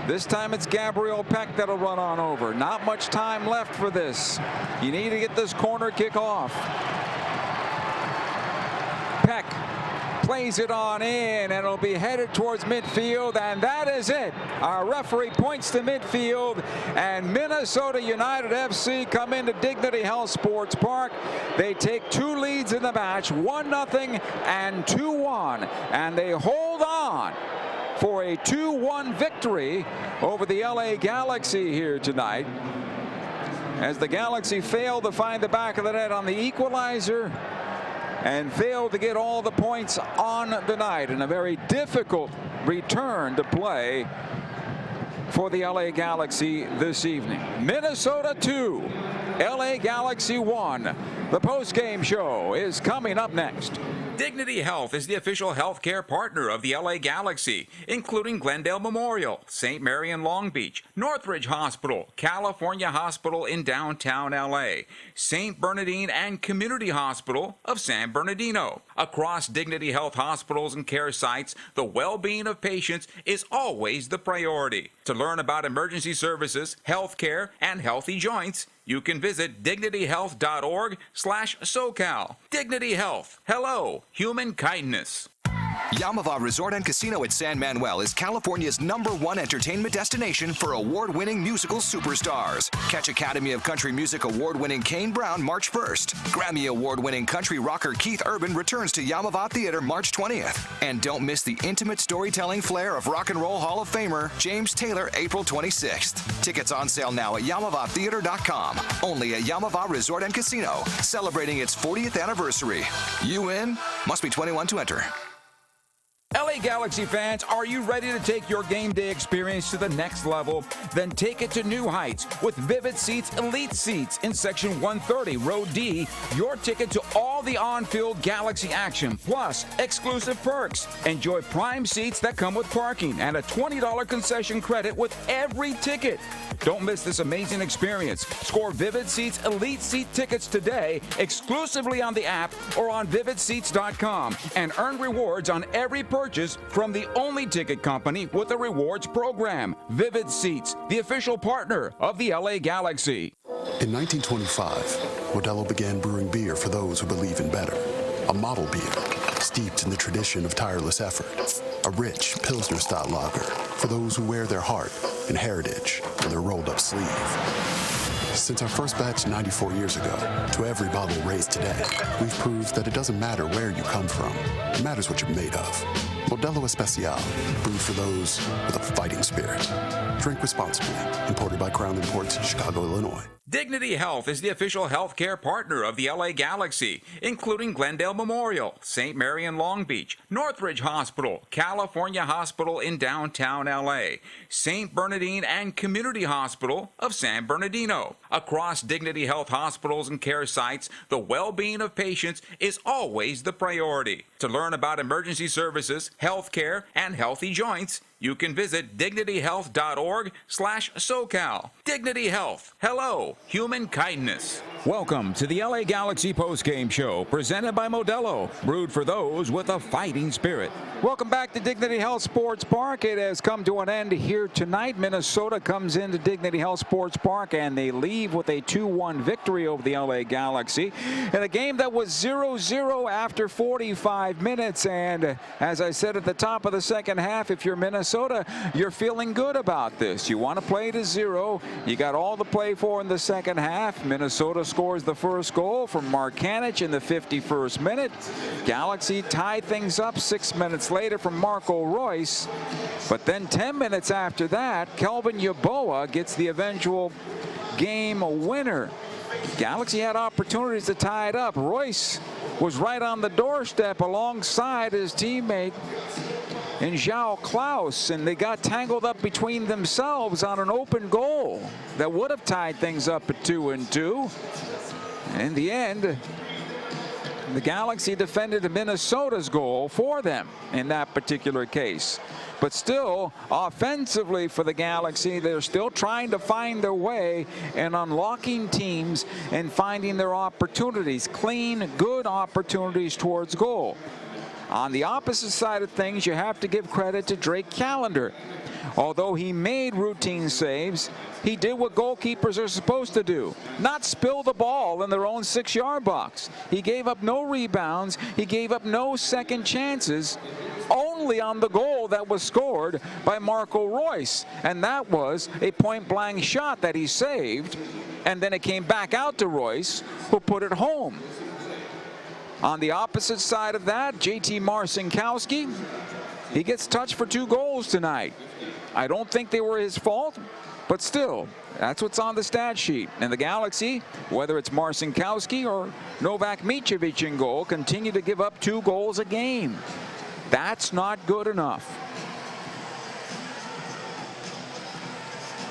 This time it's Gabriel Peck that'll run on over. Not much time left for this. You need to get this corner kick off. Peck plays it on in, and it'll be headed towards midfield, and that is it. Our referee points to midfield, and Minnesota United FC come into Dignity Health Sports Park. They take 2 leads in the match, 1-0 and 2-1, and they hold on for a 2-1 victory over the LA Galaxy here tonight, as the Galaxy failed to find the back of the net on the equalizer and failed to get all the points on the night, in a very difficult return to play for the LA Galaxy this evening. Minnesota 2, LA Galaxy 1. The post-game show is coming up next. Dignity Health is the official healthcare partner of the LA Galaxy, including Glendale Memorial, St. Mary in Long Beach, Northridge Hospital, California Hospital in downtown LA, St. Bernardine and Community Hospital of San Bernardino. Across Dignity Health hospitals and care sites, the well-being of patients is always the priority. To learn about emergency services, healthcare, and healthy joints, you can visit dignityhealth.org/SoCal. Dignity Health. Hello, human kindness. Yamava Resort and Casino at San Manuel is California's #1 entertainment destination for award-winning musical superstars. Catch Academy of Country Music award-winning Kane Brown March 1st. Grammy award-winning country rocker Keith Urban returns to Yamava Theater March 20th. And don't miss the intimate storytelling flair of Rock and Roll Hall of Famer James Taylor April 26th. Tickets on sale now at YamavaTheater.com. Only at Yamava Resort and Casino, celebrating its 40th anniversary. You in? Must be 21 to enter. LA Galaxy fans, are you ready to take your game day experience to the next level? Then take it to new heights with Vivid Seats Elite Seats in Section 130, Row D. Your ticket to all the on-field Galaxy action, plus exclusive perks. Enjoy prime seats that come with parking and a $20 concession credit with every ticket. Don't miss this amazing experience. Score Vivid Seats Elite Seat tickets today exclusively on the app or on vividseats.com and earn rewards on every purchase purchase from the only ticket company with a rewards program, Vivid Seats, the official partner of the LA Galaxy. In 1925, Modelo began brewing beer for those who believe in better. A model beer, steeped in the tradition of tireless effort. A rich Pilsner-style lager for those who wear their heart and heritage on their rolled-up sleeve. Since our first batch 94 years ago, to every bottle raised today, we've proved that it doesn't matter where you come from. It matters what you're made of. Modelo Especial, brewed for those with a fighting spirit. Drink responsibly. Imported by Crown Imports, Chicago, Illinois. Dignity Health is the official healthcare partner of the LA Galaxy, including Glendale Memorial, St. Mary in Long Beach, Northridge Hospital, California Hospital in downtown LA, St. Bernardine and Community Hospital of San Bernardino. Across Dignity Health hospitals and care sites, the well-being of patients is always the priority. To learn about emergency services, healthcare, and healthy joints, you can visit dignityhealth.org/SoCal. Dignity Health. Hello, human kindness. Welcome to the LA Galaxy postgame show, presented by Modelo, brewed for those with a fighting spirit. Welcome back to Dignity Health Sports Park. It has come to an end here tonight. Minnesota comes into Dignity Health Sports Park, and they leave with a 2-1 victory over the LA Galaxy in a game that was 0-0 after 45 minutes. And as I said at the top of the second half, if you're Minnesota, you're feeling good about this. You want to play to 0. You got all to play for in the second half. Minnesota scores the first goal from Mark Kanich in the 51st minute. Galaxy tied things up 6 minutes later from Marco Royce. But then 10 minutes after that, Kelvin Yeboah gets the eventual game winner. Galaxy had opportunities to tie it up. Royce was right on the doorstep alongside his teammate in João Klaus, and they got tangled up between themselves on an open goal that would have tied things up at 2-2. In the end, the Galaxy defended Minnesota's goal for them in that particular case. But still, offensively for the Galaxy, they're still trying to find their way in unlocking teams and finding their opportunities, clean, good opportunities towards goal. On the opposite side of things, you have to give credit to Drake Callender. Although he made routine saves, he did what goalkeepers are supposed to do, not spill the ball in their own 6-yard box. He gave up no rebounds. He gave up no second chances, only on the goal that was scored by Marco Royce. And that was a point-blank shot that he saved, and then it came back out to Royce, who put it home. On the opposite side of that, JT Marcinkowski, he gets touched for 2 goals tonight. I don't think they were his fault, but still, that's what's on the stat sheet. And the Galaxy, whether it's Marcinkowski or Novak Mitrovic in goal, continue to give up 2 goals a game. That's not good enough.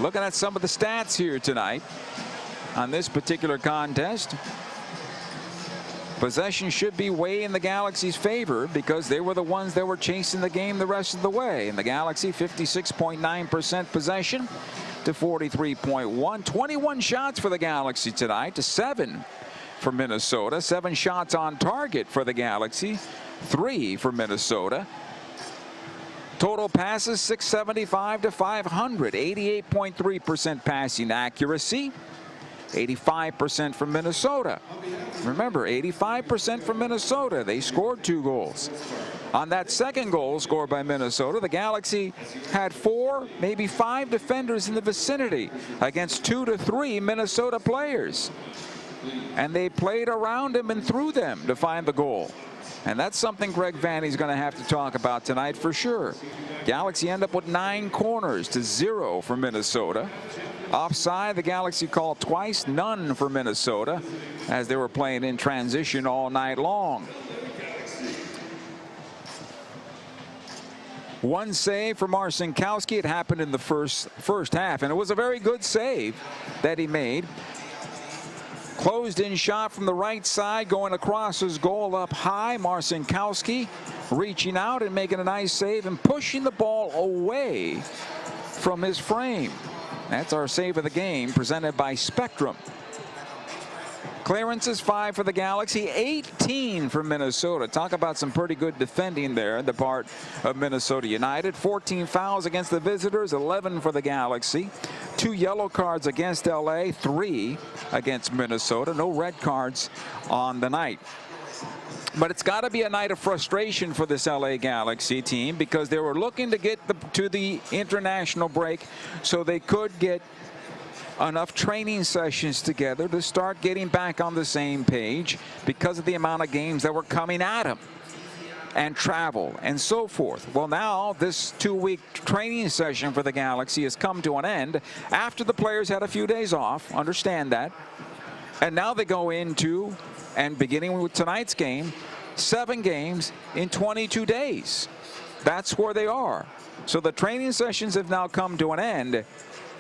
Looking at some of the stats here tonight on this particular contest, possession should be way in the Galaxy's favor because they were the ones that were chasing the game the rest of the way. And the Galaxy, 56.9% possession to 43.1. 21 shots for the Galaxy tonight to 7 for Minnesota. 7 shots on target for the Galaxy, 3 for Minnesota. Total passes 675 to 500. 88.3% passing accuracy. 85% from Minnesota. Remember, 85% from Minnesota. They scored 2 goals. On that second goal scored by Minnesota, the Galaxy had 4, maybe 5 defenders in the vicinity against 2 to 3 Minnesota players. And they played around them and through them to find the goal. And that's something Greg Vanney is going to have to talk about tonight for sure. Galaxy end up with 9 corners to 0 for Minnesota. Offside, the Galaxy called twice, none for Minnesota, as they were playing in transition all night long. 1 save for Marcinkowski. It happened in the first half, and it was a very good save that he made. Closed in shot from the right side, going across his goal up high. Marcinkowski reaching out and making a nice save and pushing the ball away from his frame. That's our save of the game, presented by Spectrum. Clearances 5 for the Galaxy, 18 for Minnesota. Talk about some pretty good defending there on the part of Minnesota United. 14 fouls against the visitors, 11 for the Galaxy. 2 yellow cards against LA, 3 against Minnesota. No red cards on the night. But it's got to be a night of frustration for this LA Galaxy team because they were looking to get to the international break so they could get enough training sessions together to start getting back on the same page because of the amount of games that were coming at them and travel and so forth. Well, now this 2-week training session for the Galaxy has come to an end after the players had a few days off. Understand that. And now they go into, and beginning with tonight's game, 7 games in 22 days. That's where they are. So the training sessions have now come to an end.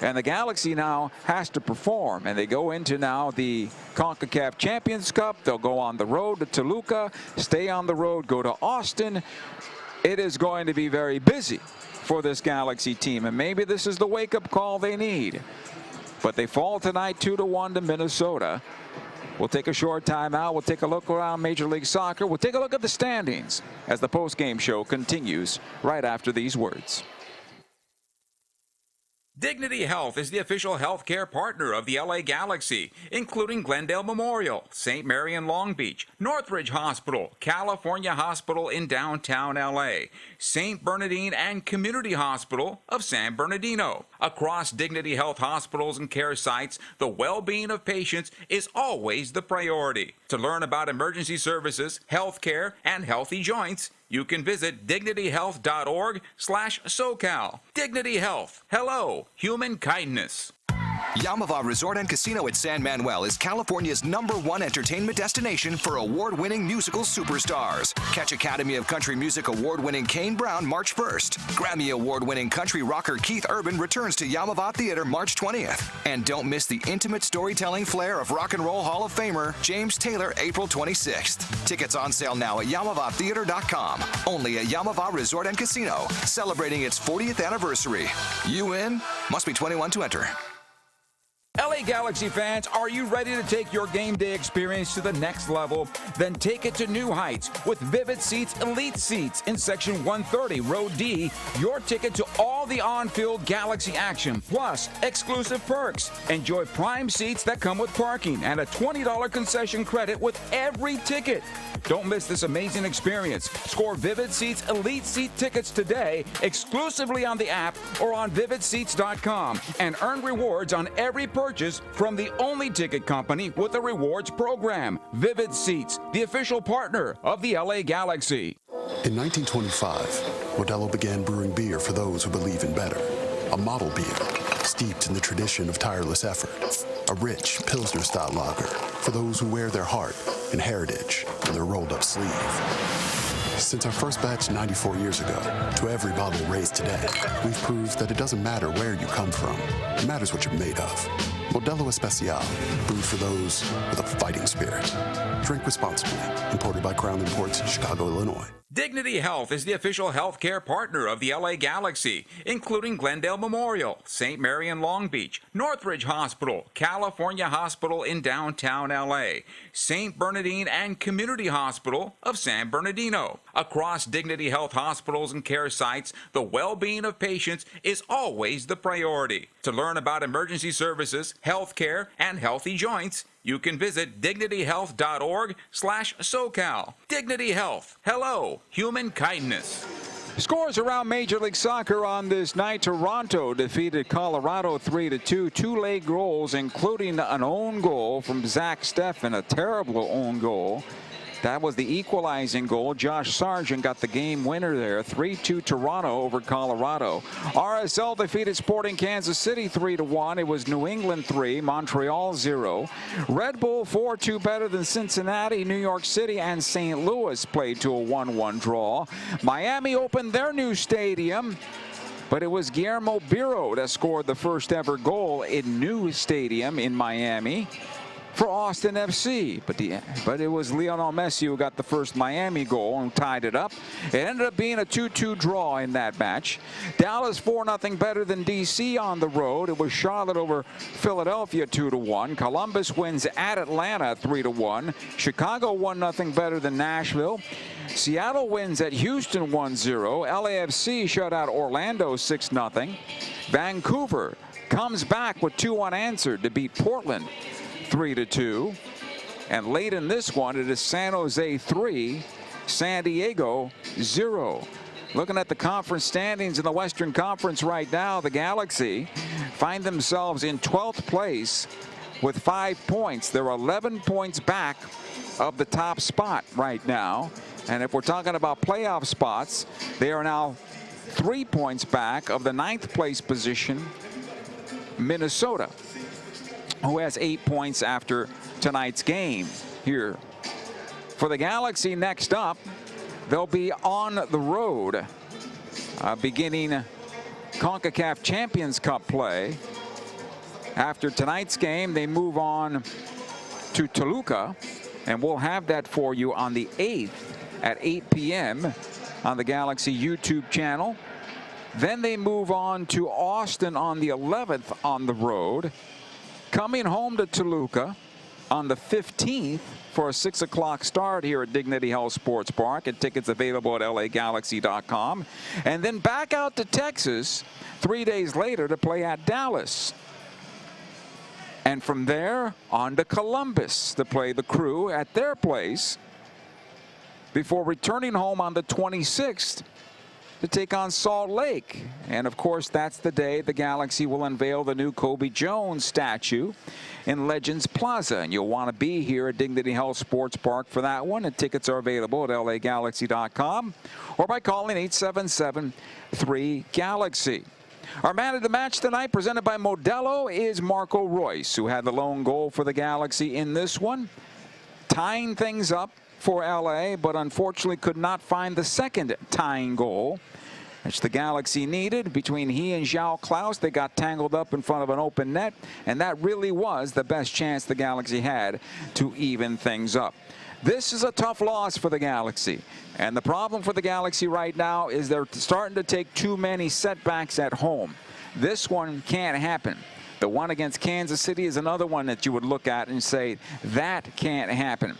And the Galaxy now has to perform. And they go into now the CONCACAF Champions Cup. They'll go on the road to Toluca, stay on the road, go to Austin. It is going to be very busy for this Galaxy team. And maybe this is the wake-up call they need. But they fall tonight 2-1 to Minnesota. We'll take a short time out. We'll take a look around Major League Soccer. We'll take a look at the standings as the post-game show continues right after these words. Dignity Health is the official healthcare partner of the LA Galaxy, including Glendale Memorial, St. Mary in Long Beach, Northridge Hospital, California Hospital in downtown LA, St. Bernardine and Community Hospital of San Bernardino. Across Dignity Health hospitals and care sites, the well-being of patients is always the priority. To learn about emergency services, healthcare, and healthy joints, you can visit dignityhealth.org/SoCal. Dignity Health. Hello, human kindness. Yamava Resort and Casino at San Manuel is California's #1 entertainment destination for award-winning musical superstars. Catch Academy of Country Music award-winning Kane Brown March 1st. Grammy award-winning country rocker Keith Urban returns to Yamava Theater March 20th. And don't miss the intimate storytelling flair of Rock and Roll Hall of Famer James Taylor April 26th. Tickets on sale now at YamavaTheater.com. Only at Yamava Resort and Casino, celebrating its 40th anniversary. You in? Must be 21 to enter. LA Galaxy fans, are you ready to take your game day experience to the next level? Then take it to new heights with Vivid Seats Elite Seats in Section 130, Row D. Your ticket to all the on-field Galaxy action, plus exclusive perks. Enjoy prime seats that come with parking and a $20 concession credit with every ticket. Don't miss this amazing experience. Score Vivid Seats Elite Seat tickets today, exclusively on the app or on vividseats.com, and earn rewards on every purchase from the only ticket company with a rewards program. Vivid Seats, the official partner of the LA Galaxy. In 1925, Modelo began brewing beer for those who believe in better. A model beer, steeped in the tradition of tireless effort. A rich Pilsner-style lager for those who wear their heart and heritage on their rolled-up sleeve. Since our first batch 94 years ago, to every bottle raised today, we've proved that it doesn't matter where you come from. It matters what you're made of. Modelo Especial, brewed for those with a fighting spirit. Drink responsibly. Imported by Crown Imports, Chicago, Illinois. Dignity Health is the official healthcare partner of the LA Galaxy, including Glendale Memorial, St. Mary in Long Beach, Northridge Hospital, California Hospital in downtown LA, St. Bernardine and Community Hospital of San Bernardino. Across Dignity Health hospitals and care sites, the well-being of patients is always the priority. To learn about emergency services, healthcare, and healthy joints, you can visit dignityhealth.org/SoCal. Dignity Health. Hello, human kindness. Scores around Major League Soccer on this night. Toronto defeated Colorado 3-2. 2 late goals, including an own goal from Zach Steffen, a terrible own goal. That was the equalizing goal. Josh Sargent got the game winner there. 3-2 Toronto over Colorado. RSL defeated Sporting Kansas City 3-1. It was New England 3, Montreal 0. Red Bull 4-2 better than Cincinnati. New York City and St. Louis played to a 1-1 draw. Miami opened their new stadium, but it was Guillermo Biro that scored the first ever goal in new stadium in Miami. for Austin FC. But it was Lionel Messi who got the first Miami goal and tied it up. It ended up being a 2-2 draw in that match. Dallas 4-0 better than DC on the road. It was Charlotte over Philadelphia 2-1. Columbus wins at Atlanta 3-1. Chicago 1-0 better than Nashville. Seattle wins at Houston 1-0. LAFC shut out Orlando 6-0. Vancouver comes back with 2 unanswered to beat Portland 3-2. And late in this one, it is San Jose 3, San Diego 0. Looking at the conference standings in the Western Conference right now, the Galaxy find themselves in 12th place with 5 points. They're 11 points back of the top spot right now. And if we're talking about playoff spots, they are now 3 points back of the 9th place position, Minnesota, who has 8 points after tonight's game here. For the Galaxy next up, they'll be on the road beginning CONCACAF Champions Cup play. After tonight's game, they move on to Toluca, and we'll have that for you on the 8th at 8 p.m. on the Galaxy YouTube channel. Then they move on to Austin on the 11th on the road, coming home to Toluca on the 15th for a 6 o'clock start here at Dignity Health Sports Park, and tickets available at lagalaxy.com. And then back out to Texas 3 days later to play at Dallas. And from there on to Columbus to play the Crew at their place before returning home on the 26th to take on Salt Lake. And of course, that's the day the Galaxy will unveil the new Kobe Jones statue in Legends Plaza. And you'll want to be here at Dignity Health Sports Park for that one. And tickets are available at lagalaxy.com or by calling 877-3-GALAXY. Our man of the match tonight, presented by Modelo, is Marco Royce, who had the lone goal for the Galaxy in this one, tying things up for LA, but unfortunately could not find the second tying goal, which the Galaxy needed. Between he and João Klaus, they got tangled up in front of an open net, and that really was the best chance the Galaxy had to even things up. This is a tough loss for the Galaxy, and the problem for the Galaxy right now is they're starting to take too many setbacks at home. This one can't happen. The one against Kansas City is another one that you would look at and say, that can't happen.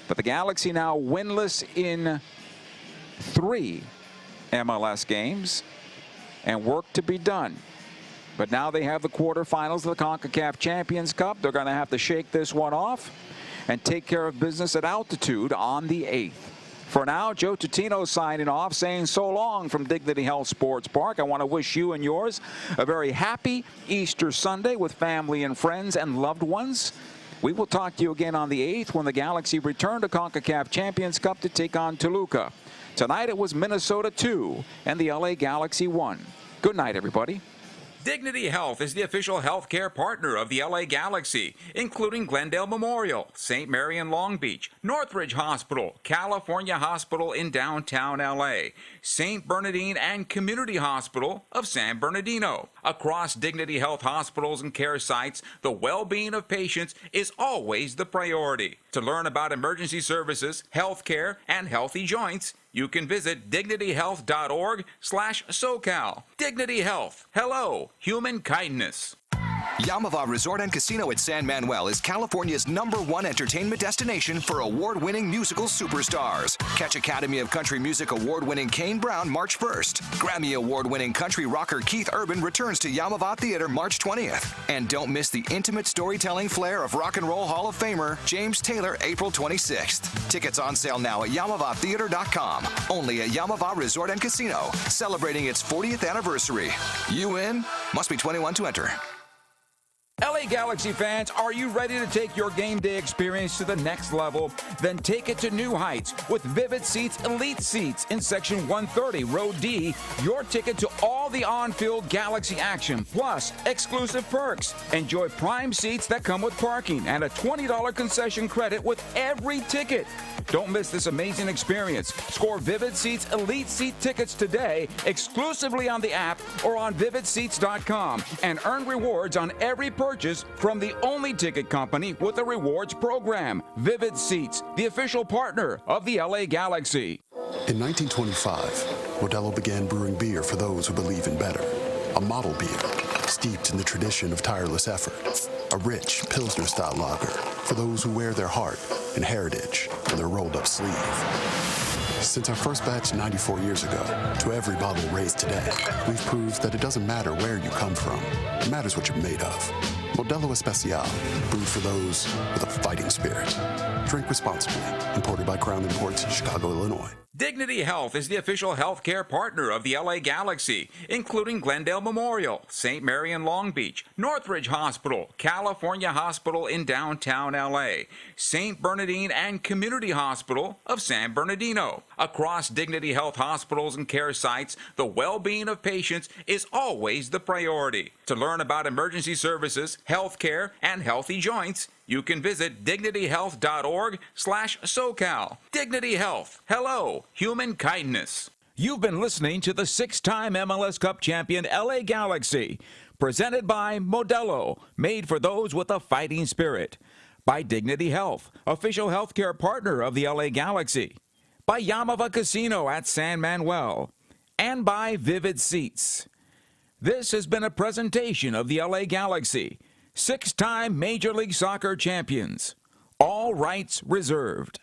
But the Galaxy now winless in 3 MLS games, and work to be done. But now they have the quarterfinals of the CONCACAF Champions Cup. They're going to have to shake this one off and take care of business at altitude on the 8th. For now, Joe Tutino signing off, saying so long from Dignity Health Sports Park. I want to wish you and yours a very happy Easter Sunday with family and friends and loved ones. We will talk to you again on the 8th when the Galaxy return to CONCACAF Champions Cup to take on Toluca. Tonight it was Minnesota 2 and the LA Galaxy 1. Good night, everybody. Dignity Health is the official healthcare partner of the LA Galaxy, including Glendale Memorial, St. Mary in Long Beach, Northridge Hospital, California Hospital in downtown LA, St. Bernardine and Community Hospital of San Bernardino. Across Dignity Health hospitals and care sites, the well-being of patients is always the priority. To learn about emergency services, healthcare, and healthy joints, you can visit dignityhealth.org/SoCal. Dignity Health. Hello, human kindness. Yamava Resort and Casino at San Manuel is California's #1 entertainment destination for award-winning musical superstars. Catch Academy of Country Music award-winning Kane Brown March 1st. Grammy award-winning country rocker Keith Urban returns to Yamava Theater March 20th. And don't miss the intimate storytelling flair of Rock and Roll Hall of Famer James Taylor April 26th. Tickets on sale now at YamavaTheater.com. Only at Yamava Resort and Casino, celebrating its 40th anniversary. You in? Must be 21 to enter. LA Galaxy fans, are you ready to take your game day experience to the next level? Then take it to new heights with Vivid Seats Elite Seats in Section 130, Row D. Your ticket to all the on-field Galaxy action, plus exclusive perks. Enjoy prime seats that come with parking and a $20 concession credit with every ticket. Don't miss this amazing experience. Score Vivid Seats Elite Seat tickets today exclusively on the app or on vividseats.com and earn rewards on every purchase purchase from the only ticket company with a rewards program, Vivid Seats, the official partner of the LA Galaxy. In 1925, Modelo began brewing beer for those who believe in better. A model beer, steeped in the tradition of tireless effort. A rich Pilsner-style lager for those who wear their heart and heritage on their rolled-up sleeve. Since our first batch 94 years ago, to every bottle raised today, we've proved that it doesn't matter where you come from. It matters what you're made of. Modelo Especial, brewed for those with a fighting spirit. Drink responsibly. Imported by Crown Imports, Chicago, Illinois. Dignity Health is the official healthcare partner of the LA Galaxy, including Glendale Memorial, St. Mary in Long Beach, Northridge Hospital, California Hospital in downtown LA, St. Bernardine and Community Hospital of San Bernardino. Across Dignity Health hospitals and care sites, the well-being of patients is always the priority. To learn about emergency services, healthcare, and healthy joints, you can visit dignityhealth.org/SoCal. Dignity Health. Hello, human kindness. You've been listening to the six-time MLS Cup champion LA Galaxy, presented by Modelo, made for those with a fighting spirit. By Dignity Health, official healthcare partner of the LA Galaxy. By Yamava Casino at San Manuel. And by Vivid Seats. This has been a presentation of the LA Galaxy, six-time Major League Soccer champions. All rights reserved.